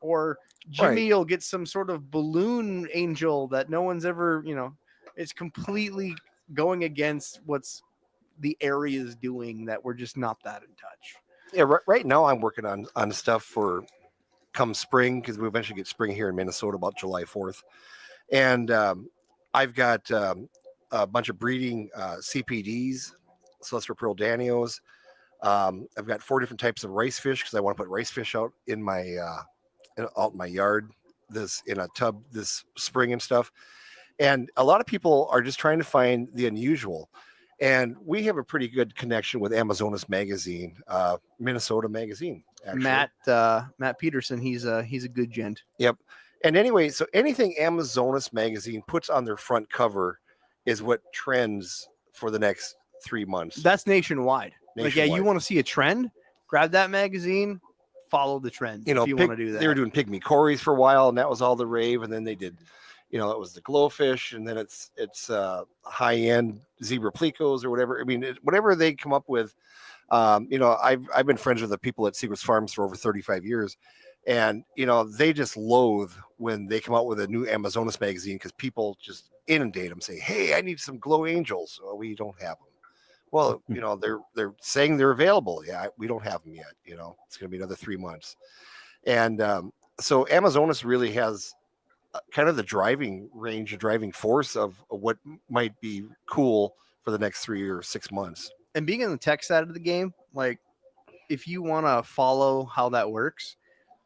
or Jimmy will get some sort of balloon angel that no one's ever, it's completely going against what's the area is doing, that we're just not that in touch. Yeah. Right now I'm working on stuff for come spring, because we eventually get spring here in Minnesota about July 4th. And, I've got a bunch of breeding CPDs, Celestial Pearl Danios. I've got 4 different types of rice fish because I want to put rice fish out in my out in my yard, this in a tub this spring and stuff. And a lot of people are just trying to find the unusual. And we have a pretty good connection with Amazonas Magazine, Minnesota Magazine. Actually. Matt Peterson, he's a good gent. Yep. And anyway, so anything Amazonas Magazine puts on their front cover is what trends for the next 3 months. That's nationwide. Like, yeah, you want to see a trend? Grab that magazine, follow the trend. You know, if you want to do that. They were doing pygmy cories for a while, and that was all the rave. And then they did, it was the glowfish, and then it's high end zebra plecos or whatever. I mean, whatever they come up with. I've been friends with the people at Secrets Farms for over 35 years, and they just loathe when they come out with a new Amazonas magazine because people just inundate them, say, "Hey, I need some glow angels." Well, we don't have them. Well, they're saying they're available. Yeah, we don't have them yet. It's going to be another 3 months, and so Amazonas really has kind of the driving force of what might be cool for the next 3 or 6 months. And being in the tech side of the game, like if you want to follow how that works,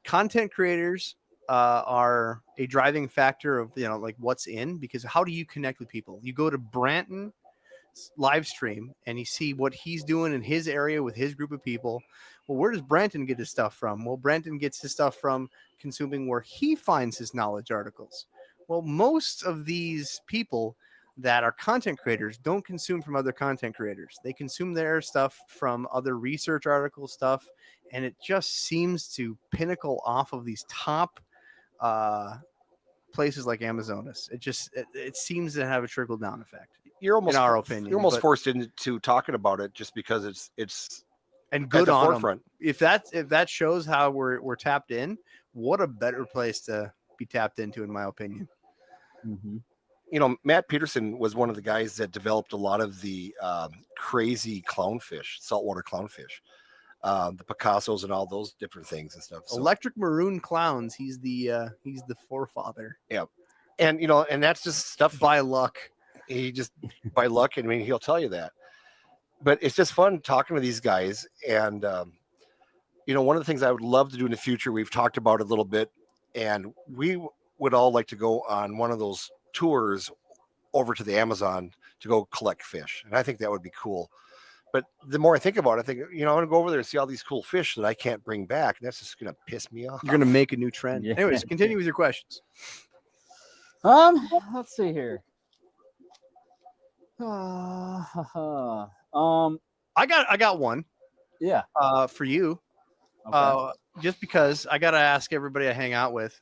content creators are a driving factor of, like what's in, because how do you connect with people? You go to Branton's live stream and you see what he's doing in his area with his group of people. Well, where does Branton get his stuff from? Well, Branton gets his stuff from consuming where he finds his knowledge articles. Well, most of these people that are content creators don't consume from other content creators. They consume their stuff from other research article stuff. And it just seems to pinnacle off of these top places like Amazonas. It seems to have a trickle down effect. You're almost, in our opinion, you're almost forced into talking about it just because it's and good at the on forefront. Them. If that shows how we're tapped in, what a better place to be tapped into, in my opinion. Mm-hmm. Matt Peterson was one of the guys that developed a lot of the crazy clownfish, saltwater clownfish, the Picassos and all those different things and stuff. So, electric maroon clowns. He's the forefather. Yeah, and and that's just stuff by luck. He just by luck. I mean, he'll tell you that. But it's just fun talking to these guys, and one of the things I would love to do in the future, we've talked about it a little bit, and we would all like to go on one of those tours over to the Amazon to go collect fish. And I think that would be cool. But the more I think about it, I think, I want to go over there and see all these cool fish that I can't bring back. And that's just going to piss me off. You're going to make a new trend. Yeah. Anyways, continue with your questions. Let's see here. I got one. Yeah. For you. Okay. Just because I got to ask everybody I hang out with,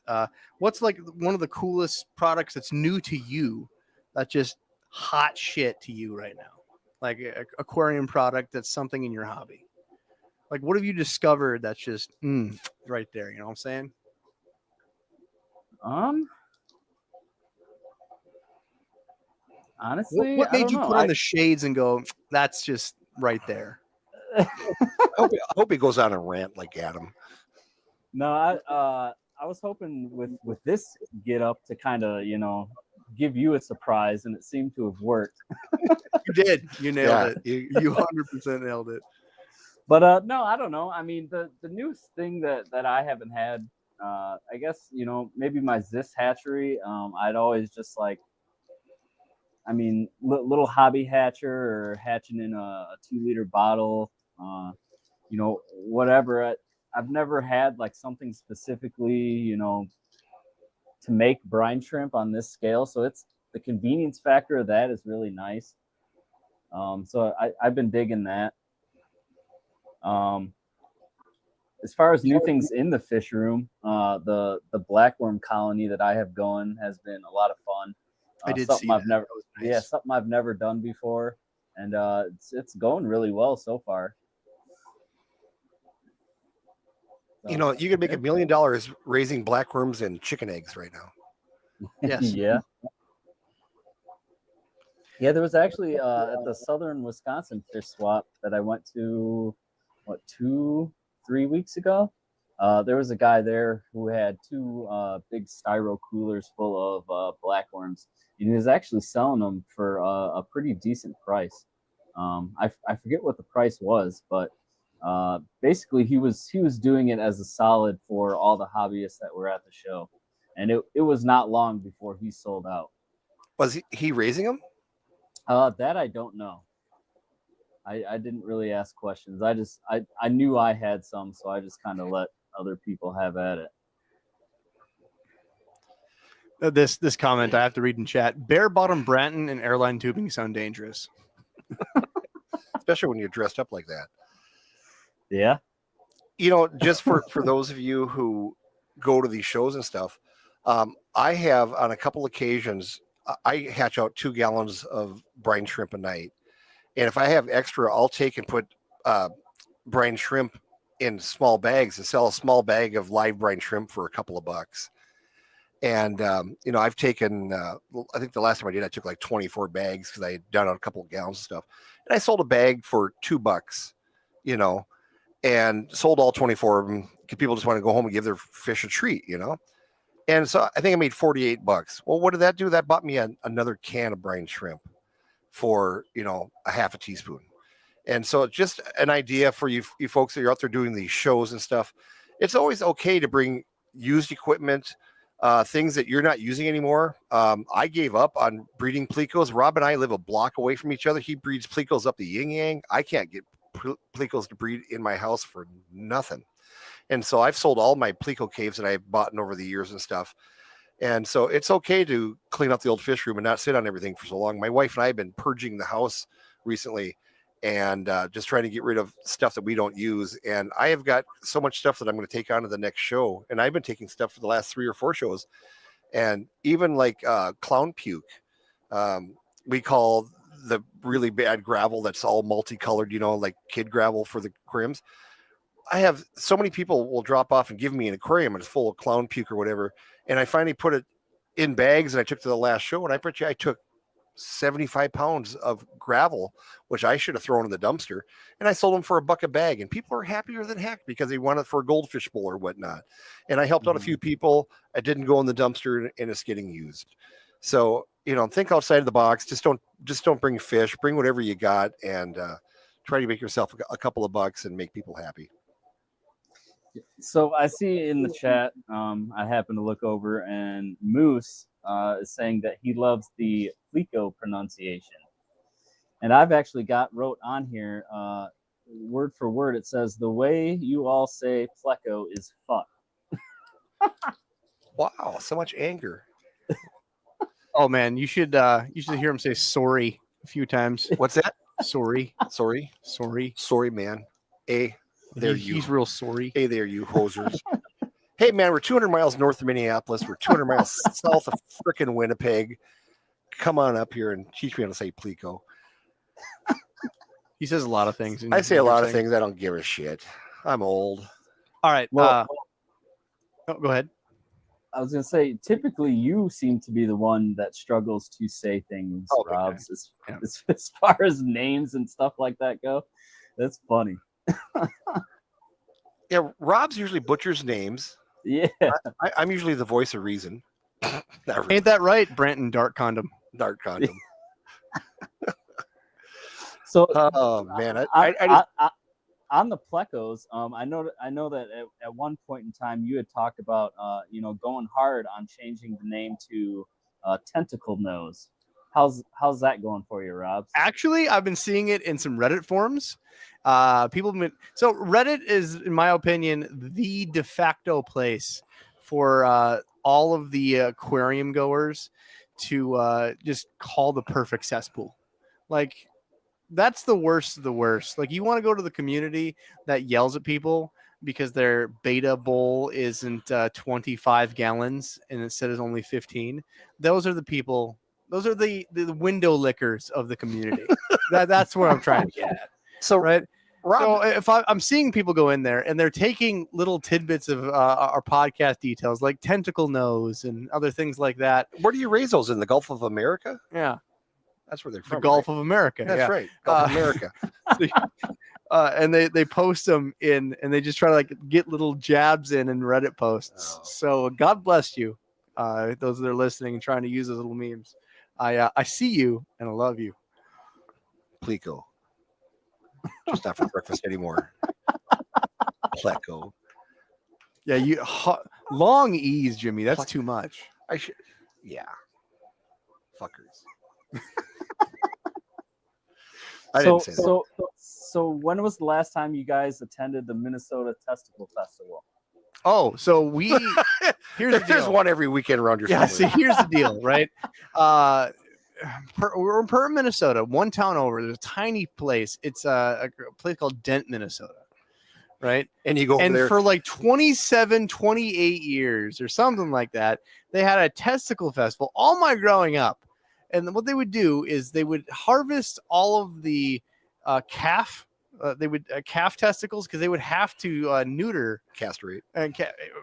what's like one of the coolest products that's new to you, that's just hot shit to you right now? Like an aquarium product that's something in your hobby. Like, what have you discovered that's just right there? You know what I'm saying? Honestly, what made you put on the shades and go, that's just right there? I hope he goes on a rant like Adam. No, I was hoping with this get up to kind of, give you a surprise, and it seemed to have worked. You did. You nailed it. You 100% nailed it. But no, I don't know. I mean, the newest thing that I haven't had, I guess, maybe my Zis hatchery. I'd always just little hobby hatcher or hatching in a 2-liter bottle, whatever. I've never had something specifically, to make brine shrimp on this scale. So it's the convenience factor of that is really nice. So I've been digging that. As far as new things in the fish room, the blackworm colony that I have going has been a lot of fun. I did something see I've that. never, That was nice. Yeah, something I've never done before, and it's going really well so far. So, you could make $1 million raising blackworms and chicken eggs right now. Yes. Yeah. Yeah, there was actually at the Southern Wisconsin fish swap that I went to, 2-3 weeks ago. There was a guy there who had 2 big styro coolers full of blackworms. And he was actually selling them for a pretty decent price. I forget what the price was, but Basically he was doing it as a solid for all the hobbyists that were at the show, and it was not long before he sold out. Was he raising them? That I don't know. I didn't really ask questions. I knew I had some, so I just kind of let other people have at it. This comment I have to read in chat. Bare bottom Branton and airline tubing sound dangerous. Especially when you're dressed up like that. Yeah. You know, just for those of you who go to these shows and stuff, I have on a couple occasions, I hatch out 2 gallons of brine shrimp a night. And if I have extra, I'll take and put brine shrimp in small bags and sell a small bag of live brine shrimp for a couple of bucks. And, you know, I've taken, I think the last time I did, I took like 24 bags because I had done a couple of gallons of stuff. And I sold a bag for $2, you know, and sold all 24 of them because people just want to go home and give their fish a treat, you know. And so I think I made $48. Well, what did that do? That bought me another can of brine shrimp for, you know, a half a teaspoon. And so just an idea for you folks that are out there doing these shows and stuff. It's always okay to bring used equipment, things that you're not using anymore. I gave up on breeding plecos. Rob and I live a block away from each other. He breeds plecos up the yin yang. I can't get plecos to breed in my house for nothing. And so I've sold all my pleco caves that I've bought over the years and stuff. And so it's okay to clean up the old fish room and not sit on everything for so long. My wife and I have been purging the house recently and just trying to get rid of stuff that we don't use. And I have got so much stuff that I'm going to take on to the next show. And I've been taking stuff for the last 3 or 4 shows. And even like clown puke, we call the really bad gravel that's all multicolored, you know, like kid gravel for the aquariums. I have so many people will drop off and give me an aquarium and it's full of clown puke or whatever. And I finally put it in bags and I took to the last show and I bet you I took 75 pounds of gravel, which I should have thrown in the dumpster. And I sold them for $1 a bag and people are happier than heck because they want it for a goldfish bowl or whatnot. And I helped out a few people. I didn't go in the dumpster and it's getting used. So, you know, think outside of the box. Just don't bring fish, bring whatever you got and try to make yourself a couple of bucks and make people happy. So I see in the chat, I happen to look over and Moose is saying that he loves the pleco pronunciation. And I've actually wrote on here, word for word, it says, the way you all say pleco is fuck. Wow, so much anger. Oh man, you should hear him say sorry a few times. What's that? Sorry. Sorry, man. He's real sorry. Hey there, you hosers. Hey, man, we're 200 miles north of Minneapolis. We're 200 miles south of frickin' Winnipeg. Come on up here and teach me how to say pleco. He says a lot of things. I say a lot of things. I don't give a shit. I'm old. All right. Well, go ahead. I was going to say, typically you seem to be the one that struggles to say things, Robbz, as far as names and stuff like that go. That's funny. Yeah, Robbz usually butchers names. Yeah. I'm usually the voice of reason. Ain't that right, Branton? Dart condom. So, oh man, on the plecos, I know that at one point in time you had talked about going hard on changing the name to Tentacle Nose. How's that going for you, Robbz? Actually, I've been seeing it in some Reddit forums. People have been, so Reddit is, in my opinion, the de facto place for all of the aquarium goers to just call the perfect cesspool. Like, that's the worst of the worst. Like, you want to go to the community that yells at people because their beta bowl isn't 25 gallons and instead is only 15. Those are the people. Those are the window lickers of the community. That's what I'm trying to get at. So, right. Rob, so if I'm seeing people go in there and they're taking little tidbits of our podcast details like tentacle nose and other things like that. Where do you raise those? In the Gulf of America? Yeah. That's where they're from. The Gulf of America. That's right. Gulf of America. And they post them in and they just try to like get little jabs in Reddit posts. Oh. So God bless you. Those that are listening and trying to use those little memes. I see you and I love you. Pleco. Just not for breakfast anymore. Pleco. Yeah, long E's, Jimmy. That's too much. I should. Yeah. Fuckers. I didn't say that. So when was the last time you guys attended the Minnesota Testicle Festival? Oh, so there's one every weekend around your family. See, here's the deal, right? We're in Minnesota, one town over. There's a tiny place. It's a place called Dent, Minnesota, right? And you go over there. For like 28 years or something like that, they had a testicle festival all my growing up. And what they would do is they would harvest all of the calf testicles, because they would have to neuter, castrate. And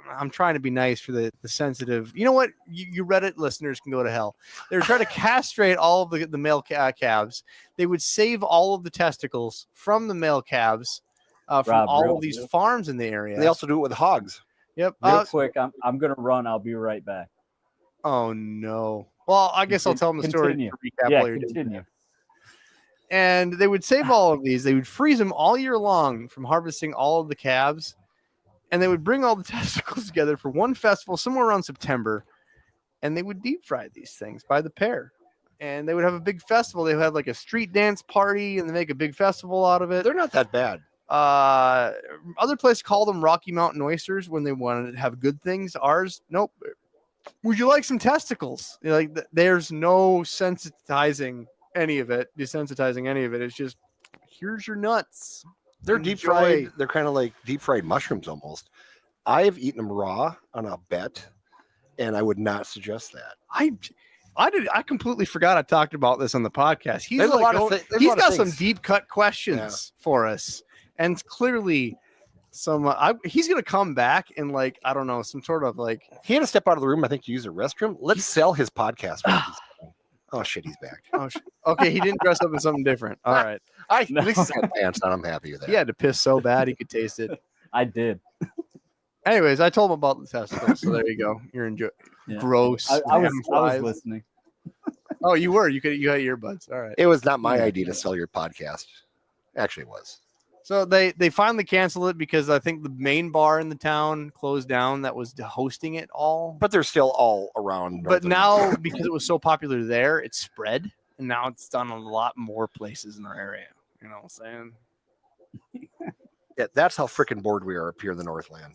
I'm trying to be nice for the sensitive. You know what? You Reddit listeners can go to hell. They were trying to castrate all of the male calves. They would save all of the testicles from the male calves from all of these farms in the area. They also do it with hogs. Yep. Real quick, I'm gonna run. I'll be right back. Oh no. Well, I guess I'll tell them the story. To recap while you're continue. And they would save all of these. They would freeze them all year long from harvesting all of the calves. And they would bring all the testicles together for one festival somewhere around September. And they would deep fry these things by the pair. And they would have a big festival. They would have like a street dance party, and they make a big festival out of it. They're not that bad. Other places call them Rocky Mountain oysters when they wanted to have good things. Ours, nope. Would you like some testicles? Like, there's no desensitizing any of it. It's just, here's your nuts. They're deep fried. They're kind of like deep fried mushrooms almost. I've eaten them raw on a bet, and I would not suggest that. I completely forgot I talked about this on the podcast. He's got some deep cut questions for us, and clearly he's gonna come back and like, I don't know, some sort of like, he had to step out of the room, I think, to use the restroom. Let's sell his podcast. Oh shit, he's back. Okay, he didn't dress up in something different. All right. At least he's got pants on. I'm happy with that. He had to piss so bad he could taste it. I did. Anyways, I told him about the testicles, so there you go. You're enjoying. Yeah. Gross. I was listening. Oh, you were. You had earbuds. All right. It was not my idea to sell your podcast. Actually, it was. So they finally canceled it because I think the main bar in the town closed down that was hosting it all. But they're still all around. But now, because it was so popular there, it spread, and now it's done a lot more places in our area. You know what I'm saying? Yeah, that's how freaking bored we are up here in the Northland.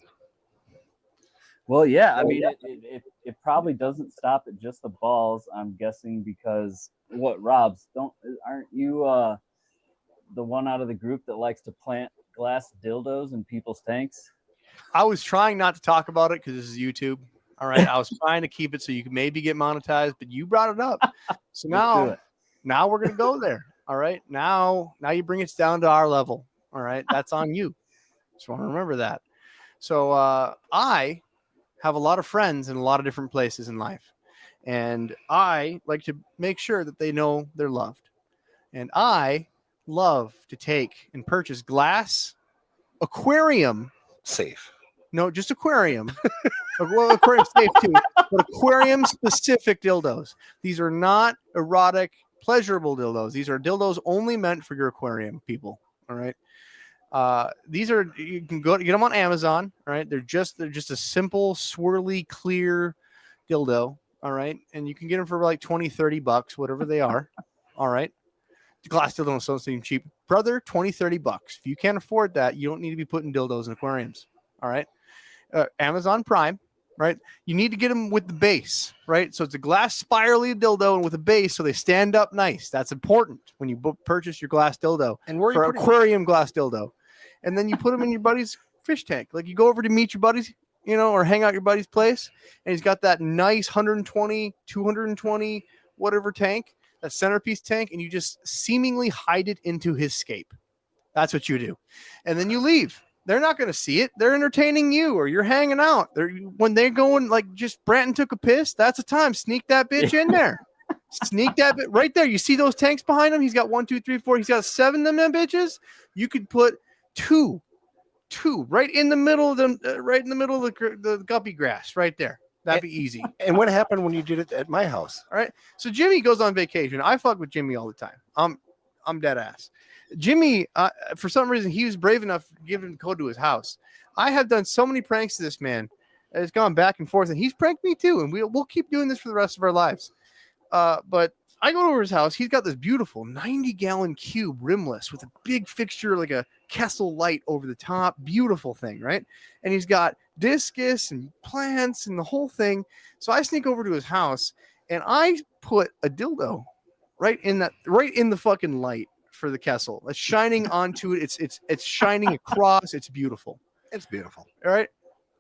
Well, yeah, I mean, it probably doesn't stop at just the balls, I'm guessing, because Robbz, aren't you the one out of the group that likes to plant glass dildos in people's tanks? I was trying not to talk about it because this is YouTube. All right. I was trying to keep it so you could maybe get monetized, but you brought it up. So now we're going to go there. All right. Now you bring it down to our level. All right. That's on you. Just want to remember that. So I have a lot of friends in a lot of different places in life, and I like to make sure that they know they're loved. And I love to take and purchase glass aquarium safe. No, just aquarium. Well, aquarium safe too, but aquarium specific dildos. These are not erotic, pleasurable dildos. These are dildos only meant for your aquarium, people. All right. These are, you can go get them on Amazon. All right. They're just a simple, swirly, clear dildo. All right. And you can get them for like $20-$30, whatever they are. All right. The glass dildos don't seem cheap. Brother, $20-$30. If you can't afford that, you don't need to be putting dildos in aquariums. All right. Amazon Prime, right? You need to get them with the base, right? So it's a glass spirally dildo and with a base, so they stand up nice. That's important when you purchase your glass dildo. And where for aquarium glass dildo. And then you put them in your buddy's fish tank. Like you go over to meet your buddies, or hang out at your buddy's place, and he's got that nice 120, 220, whatever tank, that centerpiece tank, and you just seemingly hide it into his scape. That's what you do. And then you leave. They're not going to see it. They're entertaining you, or you're hanging out. When they're going, like, just Branton took a piss, that's the time. Sneak that bitch in there. Sneak that bit right there. You see those tanks behind him? He's got 1, 2, 3, 4. He's got 7 of them bitches. You could put two right in the middle of them, right in the middle of the guppy grass, right there. That'd be easy. And what happened when you did it at my house? All right. So Jimmy goes on vacation. I fuck with Jimmy all the time. I'm dead ass. Jimmy, for some reason, he was brave enough to give him the code to his house. I have done so many pranks to this man. It's gone back and forth, and he's pranked me too. And we'll keep doing this for the rest of our lives. But I go over to his house. He's got this beautiful 90-gallon cube, rimless, with a big fixture, like a Kessel light over the top. Beautiful thing, right? And he's got discus and plants and the whole thing. So I sneak over to his house, and I put a dildo right in the fucking light for the Kessel. It's shining onto it. It's shining across. It's beautiful. It's beautiful. All right.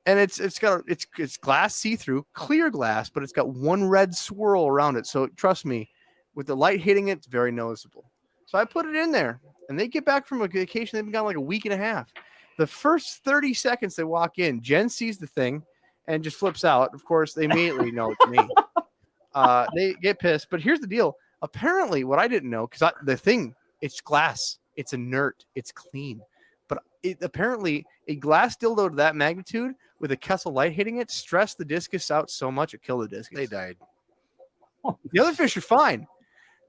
And it's glass see-through, clear glass, but it's got one red swirl around it. So trust me, with the light hitting it, it's very noticeable. So I put it in there, and they get back from a vacation. They've been gone like a week and a half. The first 30 seconds they walk in, Jen sees the thing and just flips out. Of course, they immediately know it's me. They get pissed. But here's the deal. Apparently, what I didn't know, because the thing, it's glass. It's inert. It's clean. But apparently, a glass dildo to that magnitude with a Kessel light hitting it stressed the discus out so much it killed the discus. They died. The other fish are fine.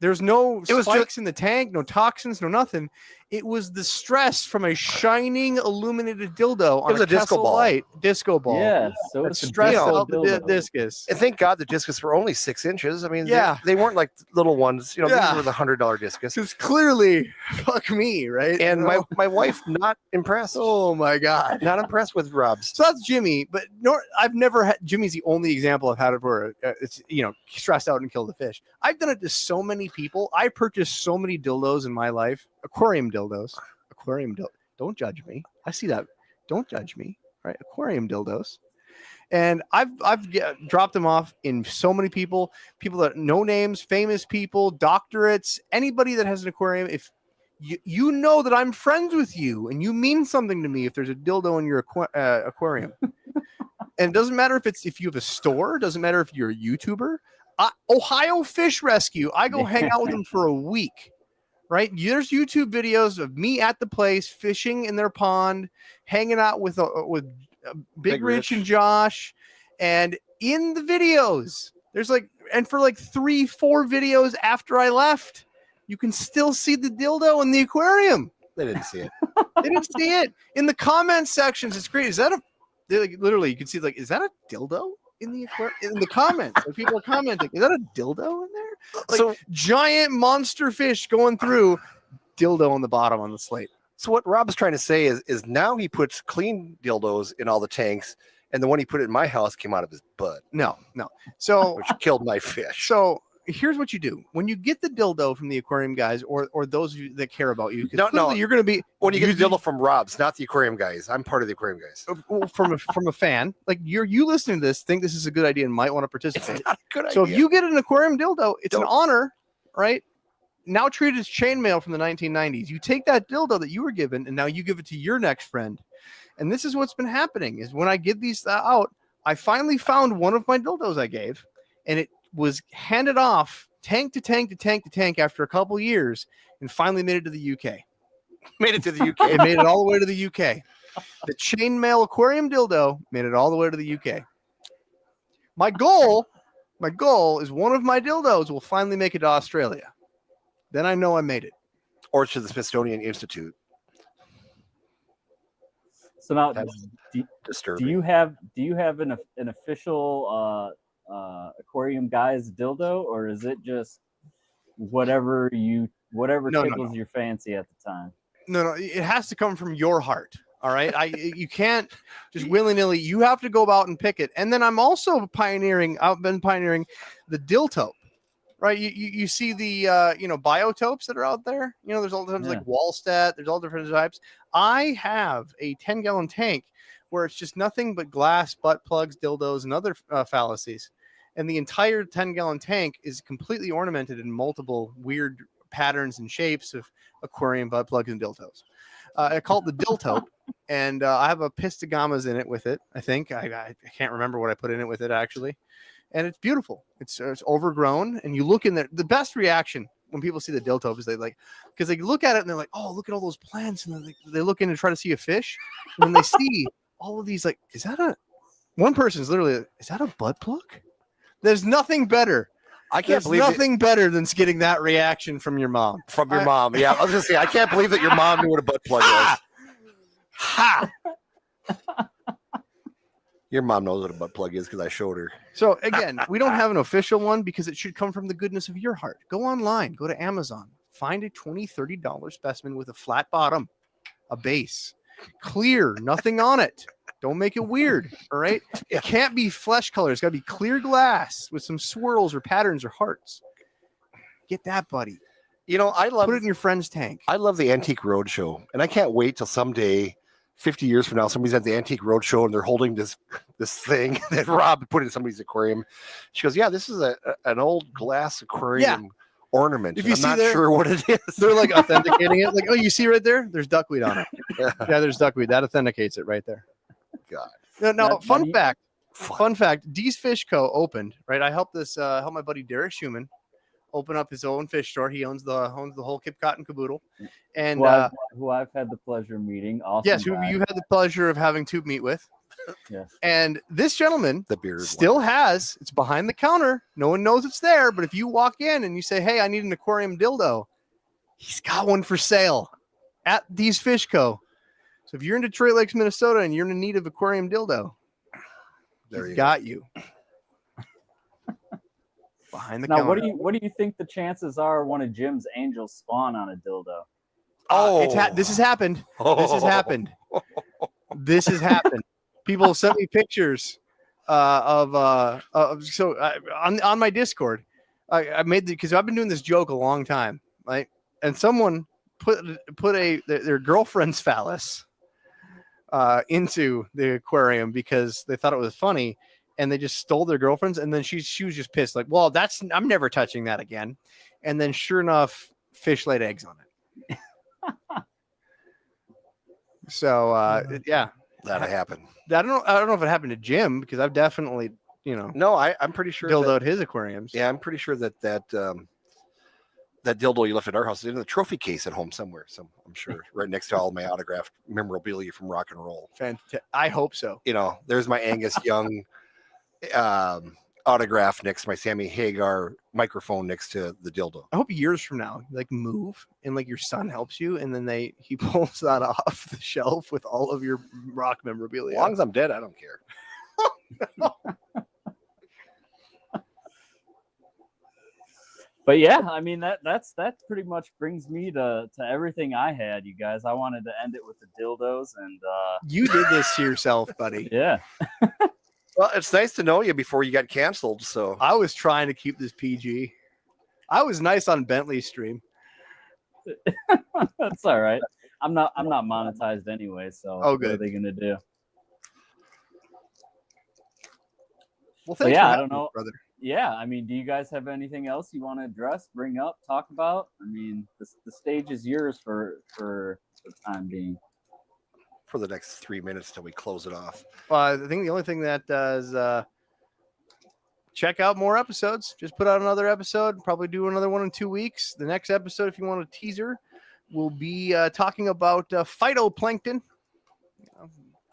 There's no spikes in the tank, no toxins, no nothing. It was the stress from a shining illuminated dildo on a disco ball. Yeah, so it's stressed out the discus. And thank God the discus were only 6 inches. I mean, yeah, they weren't like little ones. These were the $100 discus. Because clearly, fuck me, right? And my wife not impressed. Oh my God, not impressed with Robbz. So that's Jimmy, but I've never had. Jimmy's the only example I've had of where it's stressed out and killed the fish. I've done it to so many people. I purchased so many dildos in my life. Aquarium dildos. Don't judge me. I see that. Don't judge me. Right? Aquarium dildos. And I've dropped them off in so many people that know names, famous people, doctorates, anybody that has an aquarium. If you know that I'm friends with you and you mean something to me if there's a dildo in your aquarium. And it doesn't matter if you have a store, doesn't matter if you're a YouTuber. Ohio Fish Rescue. I go hang out with them for a week. Right? There's YouTube videos of me at the place fishing in their pond, hanging out with Big Rich and Josh. And in the videos, there's for 3-4 videos after I left, you can still see the dildo in the aquarium. They didn't see it. They didn't see it. In the comment sections, it's great. Is that literally you can see is that a dildo? In the comments, people are commenting, is that a dildo in there? So giant monster fish going through, dildo on the bottom on the slate. So what Robb's trying to say is now he puts clean dildos in all the tanks, and the one he put in my house came out of his butt. No. So which killed my fish. So here's what you do when you get the dildo from the Aquarium Guys or those of you that care about you. No, you're going to be when you get the dildo from Robb's, not the Aquarium Guys. I'm part of the Aquarium Guys. From a fan, you listening to this, think this is a good idea and might want to participate. It's not a good idea. So if you get an aquarium dildo, it's an honor, right? Now treated as chainmail from the 1990s. You take that dildo that you were given and now you give it to your next friend. And this is what's been happening is when I get these out, I finally found one of my dildos I gave, and it was handed off tank to tank to tank to tank after a couple years and finally made it to the UK. Made it to the UK. It made it all the way to the UK. The chainmail aquarium dildo made it all the way to the UK. My goal is one of my dildos will finally make it to Australia. Then I know I made it. Or to the Smithsonian Institute. So now, disturbing. Do you have an official Aquarium Guys dildo, or is it just whatever tickles your fancy at the time? No, it has to come from your heart. All right. You can't just willy-nilly. You have to go out and pick it. And then I've been pioneering the diltope. Right. You see the biotopes that are out there. There's all types like Wallstat, there's all different types. I have a 10-gallon tank where it's just nothing but glass, butt plugs, dildos, and other fallacies. And the entire 10-gallon tank is completely ornamented in multiple weird patterns and shapes of aquarium butt plugs and dildos. I call it the diltope, and I have a pistogamas in it with it. I think I can't remember what I put in it with it actually, and it's beautiful. It's overgrown, and you look in there. The best reaction when people see the diltope is because they look at it and they're like, oh, look at all those plants, and then they look in and try to see a fish, and then they see all of these one person's literally, is that a butt plug? There's nothing better I can't There's believe nothing better than getting that reaction from your mom. from your mom. Yeah, I was gonna say I can't believe that your mom knew what a butt plug was. Ha! Your mom knows what a butt plug is because I showed her. So again, we don't have an official one because it should come from the goodness of your heart. Go online, go to Amazon, find a $20, $30 specimen with a flat bottom, a base, clear, nothing on it. Don't make it weird. All right. Yeah. It can't be flesh color. It's got to be clear glass with some swirls or patterns or hearts. Get that, buddy. You know, Put it in your friend's tank. I love the Antique Roadshow, and I can't wait till someday, 50 years from now, somebody's at the Antique Roadshow and they're holding this thing that Rob put in somebody's aquarium. She goes, "Yeah, this is an old glass aquarium ornament. If you I'm see not there- sure what it is." They're like authenticating it. Like, oh, you see right there? There's duckweed on it. Yeah, there's duckweed. That authenticates it right there. God. No, fun Fun. fact. D's Fish Co. opened, right? I helped my buddy Derek Schumann open up his own fish store. He owns the whole Kipcot and Caboodle. And who I've had the pleasure of meeting. Awesome. yes, who you had the pleasure of having tube meet with. Yes. And this gentleman The beard still has, it's behind the counter. No one knows it's there, but if you walk in and you say, "Hey, I need an aquarium dildo," he's got one for sale at D's Fish Co. So if you're in Detroit Lakes, Minnesota, and you're in need of aquarium dildo, There he's you got you. Behind the Now, counter. what do you think the chances are one of Jim's angels spawn on a dildo? This has happened. go. This has happened. This has happened. People sent me pictures on my Discord. I made because I've been doing this joke a long time, right? And someone put their girlfriend's phallus into the aquarium because they thought it was funny, and they just stole their girlfriend's. And then she was just pissed, like, "Well, I'm never touching that again." And then sure enough, fish laid eggs on it. So yeah, That happened. I don't know if it happened to Jim because I've definitely No, I'm pretty sure. dildoed his aquariums. Yeah, I'm pretty sure that dildo you left at our house is in the trophy case at home somewhere. So I'm sure right next to all my autographed memorabilia from rock and roll. I hope so. You know, there's my Angus Young autograph next to my Sammy Hagar microphone next to the dildo. I hope years from now, like move and like your son helps you, and then he pulls that off the shelf with all of your rock memorabilia. As long as I'm dead, I don't care. But yeah, I mean that pretty much brings me to everything I had, you guys. I wanted to end it with the dildos, and You did this to yourself, buddy. yeah. Well, it's nice to know you before you got canceled. So I was trying to keep this PG. I was nice on Bentley's stream. That's all right. I'm not monetized anyway, so Oh, what are good. they gonna do? Well, But thanks yeah, for I having don't know. me, brother. Yeah, I mean, do you guys have anything else you want to address, bring up, talk about? I mean, the stage is yours for the time being. for the next 3 minutes till we close it off. Well, I think the only thing that is check out more episodes. Just put out another episode. Probably do another one in 2 weeks. The next episode, if you want a teaser, will be talking about phytoplankton.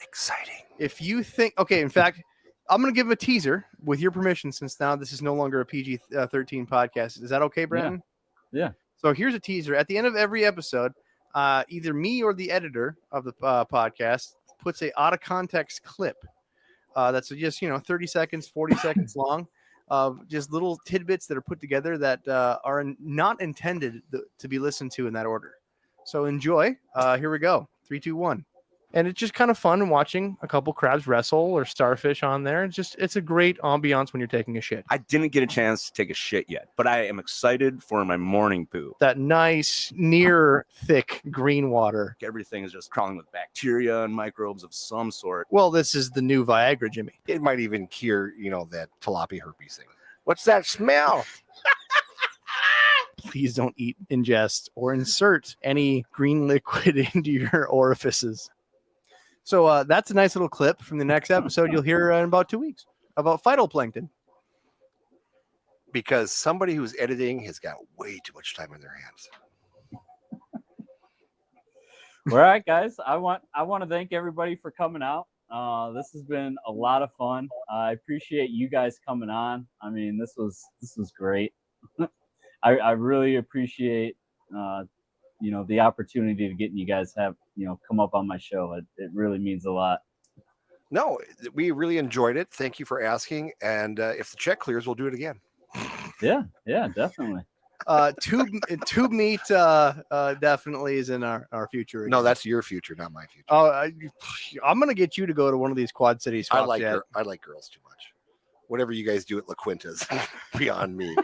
Exciting. If you think, okay, in fact, I'm going to give a teaser with your permission, since now this is no longer a PG-13 podcast. Is that okay, Brandon? Yeah. So here's a teaser. At the end of every episode, either me or the editor of the podcast puts a out of context clip that's just 30 seconds, 40 seconds long of just little tidbits that are put together that are not intended to be listened to in that order. So enjoy. Here we go. 3, 2, 1. And it's just kind of fun watching a couple crabs wrestle or starfish on there. It's a great ambiance when you're taking a shit. I didn't get a chance to take a shit yet, but I am excited for my morning poo. That nice, near thick green water. Everything is just crawling with bacteria and microbes of some sort. Well, this is the new Viagra, Jimmy. It might even cure, that tilapia herpes thing. What's that smell? Please don't eat, ingest, or insert any green liquid into your orifices. So that's a nice little clip from the next episode you'll hear in about 2 weeks about phytoplankton. Because somebody who's editing has got way too much time on their hands. All right, guys. I want to thank everybody for coming out. This has been a lot of fun. I appreciate you guys coming on. I mean, this was great. I really appreciate the opportunity to get you guys come up on my show. It really means a lot. No, we really enjoyed it. Thank you for asking. And if the check clears, we'll do it again. Yeah, definitely. Tube meat definitely is in our future. No, that's your future, not my future. Oh, I'm gonna get you to go to one of these Quad City I swaps. I like girls too much. Whatever you guys do at La Quinta's, beyond me.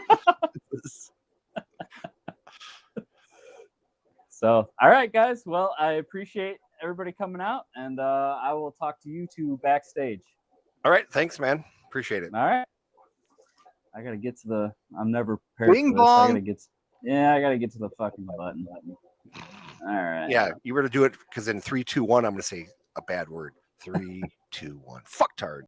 So, all right, guys. Well, I appreciate everybody coming out, and I will talk to you two backstage. All right, thanks, man. Appreciate it. All right. I gotta get to the. I'm never prepared Bing for this. bong. I gotta get to the fucking button. All right. Yeah, you were to do it because in 3, 2, 1, I'm going to say a bad word. 3, 2, 1. Fucktard.